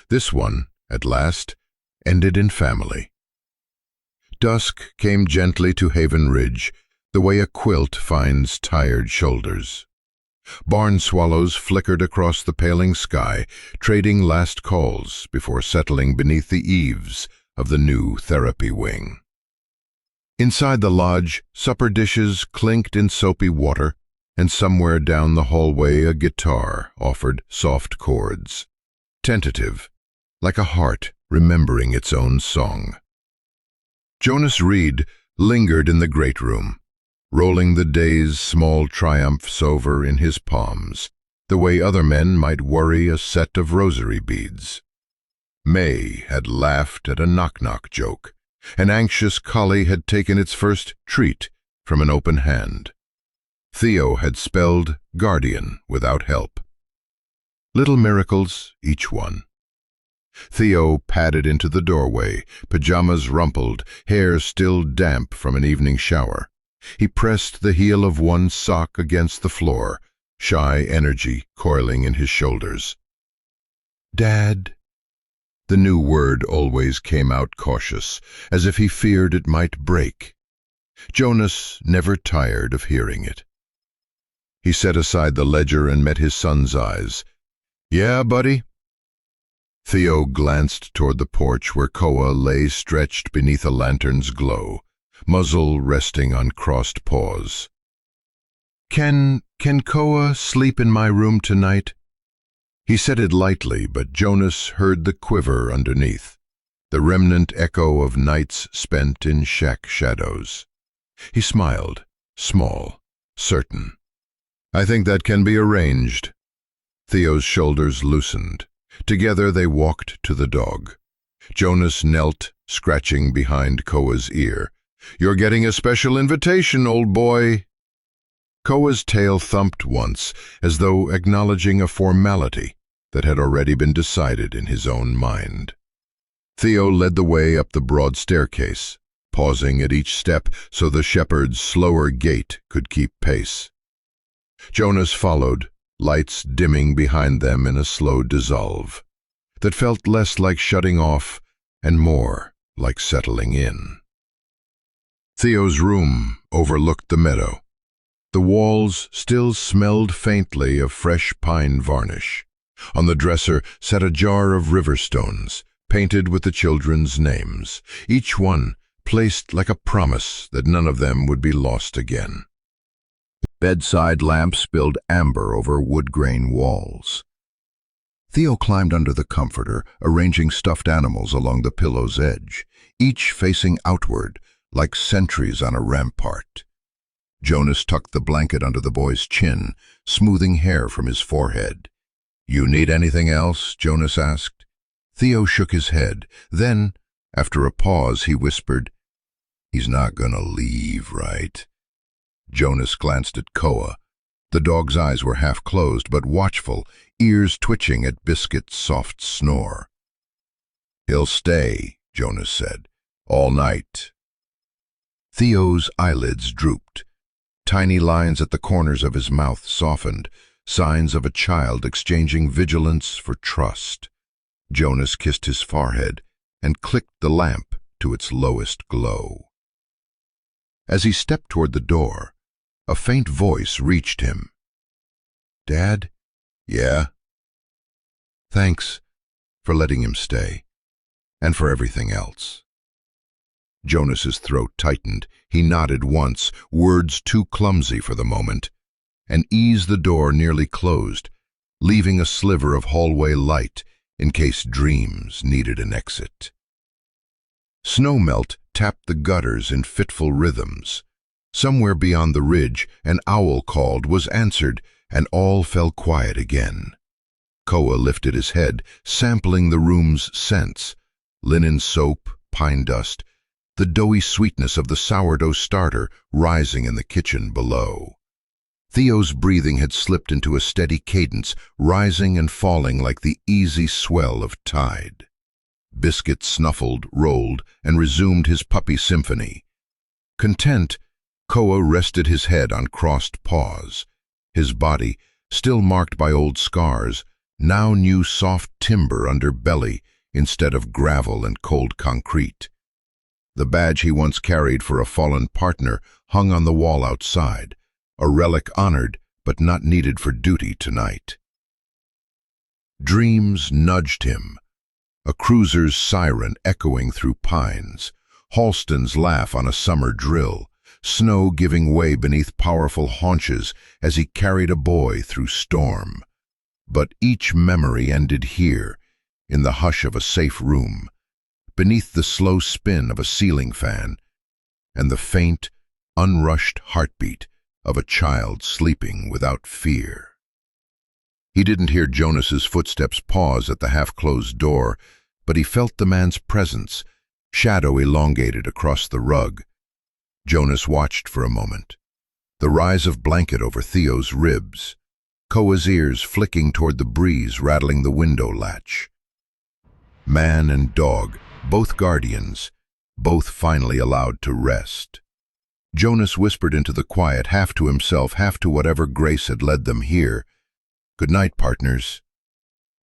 This one, at last, ended in family. Dusk came gently to Haven Ridge, the way a quilt finds tired shoulders. Barn swallows flickered across the paling sky, trading last calls before settling beneath the eaves of the new therapy wing. Inside the lodge, supper dishes clinked in soapy water, and somewhere down the hallway a guitar offered soft chords. Tentative, like a heart remembering its own song. Jonas Reed lingered in the great room, rolling the day's small triumphs over in his palms, the way other men might worry a set of rosary beads. May had laughed at a knock-knock joke. An anxious collie had taken its first treat from an open hand. Theo had spelled guardian without help. Little miracles, each one. Theo padded into the doorway, pajamas rumpled, hair still damp from an evening shower. He pressed the heel of one sock against the floor, shy energy coiling in his shoulders. "Dad." The new word always came out cautious, as if he feared it might break. Jonas never tired of hearing it. He set aside the ledger and met his son's eyes. "Yeah, buddy?" Theo glanced toward the porch where Koa lay stretched beneath a lantern's glow, muzzle resting on crossed paws. Can Koa sleep in my room tonight?" He said it lightly, but Jonas heard the quiver underneath, the remnant echo of nights spent in shack shadows. He smiled, small, certain. "I think that can be arranged." Theo's shoulders loosened. Together they walked to the dog. Jonas knelt, scratching behind Koa's ear. "You're getting a special invitation, old boy." Koa's tail thumped once, as though acknowledging a formality that had already been decided in his own mind. Theo led the way up the broad staircase, pausing at each step so the shepherd's slower gait could keep pace. Jonas followed, lights dimming behind them in a slow dissolve that felt less like shutting off and more like settling in. Theo's room overlooked the meadow. The walls still smelled faintly of fresh pine varnish. On the dresser sat a jar of river stones, painted with the children's names, each one placed like a promise that none of them would be lost again. Bedside lamp spilled amber over wood-grain walls. Theo climbed under the comforter, arranging stuffed animals along the pillow's edge, each facing outward, like sentries on a rampart. Jonas tucked the blanket under the boy's chin, smoothing hair from his forehead. "You need anything else?" Jonas asked. Theo shook his head. Then, after a pause, he whispered, "He's not gonna leave, right?" Jonas glanced at Koa. The dog's eyes were half closed, but watchful, ears twitching at Biscuit's soft snore. "He'll stay," Jonas said, "all night." Theo's eyelids drooped. Tiny lines at the corners of his mouth softened, signs of a child exchanging vigilance for trust. Jonas kissed his forehead and clicked the lamp to its lowest glow. As he stepped toward the door, a faint voice reached him. "Dad?" "Yeah?" "Thanks for letting him stay, and for everything else." Jonas's throat tightened. He nodded once, words too clumsy for the moment, and eased the door nearly closed, leaving a sliver of hallway light in case dreams needed an exit. Snowmelt tapped the gutters in fitful rhythms. Somewhere beyond the ridge, an owl called, was answered, and all fell quiet again. Koa lifted his head, sampling the room's scents: linen soap, pine dust, the doughy sweetness of the sourdough starter rising in the kitchen below. Theo's breathing had slipped into a steady cadence, rising and falling like the easy swell of tide. Biscuit snuffled, rolled, and resumed his puppy symphony. Content, Koa rested his head on crossed paws. His body, still marked by old scars, now knew soft timber under belly instead of gravel and cold concrete. The badge he once carried for a fallen partner hung on the wall outside, a relic honored but not needed for duty tonight. Dreams nudged him, a cruiser's siren echoing through pines, Halston's laugh on a summer drill, snow giving way beneath powerful haunches as he carried a boy through storm. But each memory ended here, in the hush of a safe room, beneath the slow spin of a ceiling fan, and the faint, unrushed heartbeat of a child sleeping without fear. He didn't hear Jonas's footsteps pause at the half-closed door, but he felt the man's presence, shadow elongated across the rug. Jonas watched for a moment. The rise of blanket over Theo's ribs. Koa's ears flicking toward the breeze rattling the window latch. Man and dog, both guardians, both finally allowed to rest. Jonas whispered into the quiet, half to himself, half to whatever grace had led them here. "Good night, partners."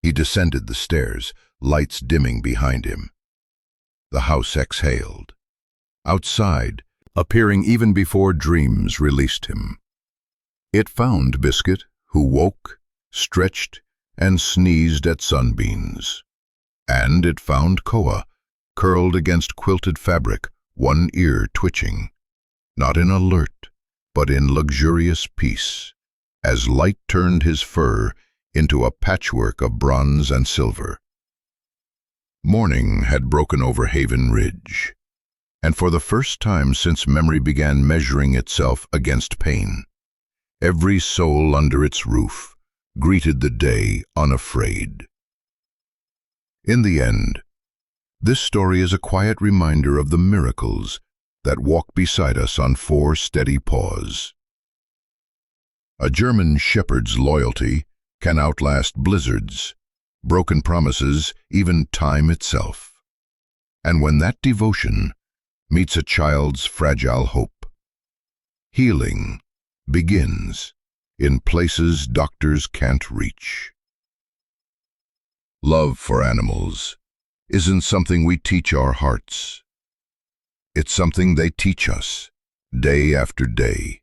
He descended the stairs, lights dimming behind him. The house exhaled. Outside, appearing even before dreams released him, it found Biscuit, who woke, stretched, and sneezed at sunbeams. And it found Koa, curled against quilted fabric, one ear twitching, not in alert, but in luxurious peace, as light turned his fur into a patchwork of bronze and silver. Morning had broken over Haven Ridge, and for the first time since memory began measuring itself against pain, every soul under its roof greeted the day unafraid. In the end, this story is a quiet reminder of the miracles that walk beside us on four steady paws. A German shepherd's loyalty can outlast blizzards, broken promises, even time itself. And when that devotion meets a child's fragile hope, healing begins in places doctors can't reach. Love for animals isn't something we teach our hearts. It's something they teach us, day after day,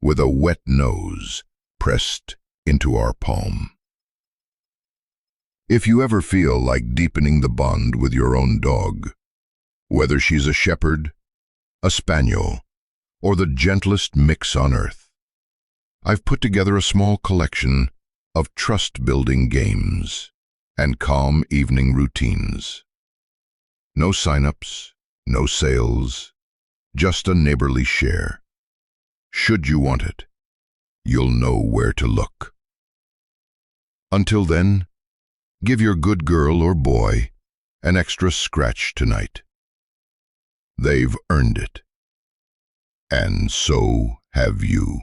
with a wet nose pressed into our palm. If you ever feel like deepening the bond with your own dog, whether she's a shepherd, a spaniel, or the gentlest mix on earth, I've put together a small collection of trust-building games and calm evening routines. No sign-ups, no sales, just a neighborly share. Should you want it, you'll know where to look. Until then, give your good girl or boy an extra scratch tonight. They've earned it. And so have you.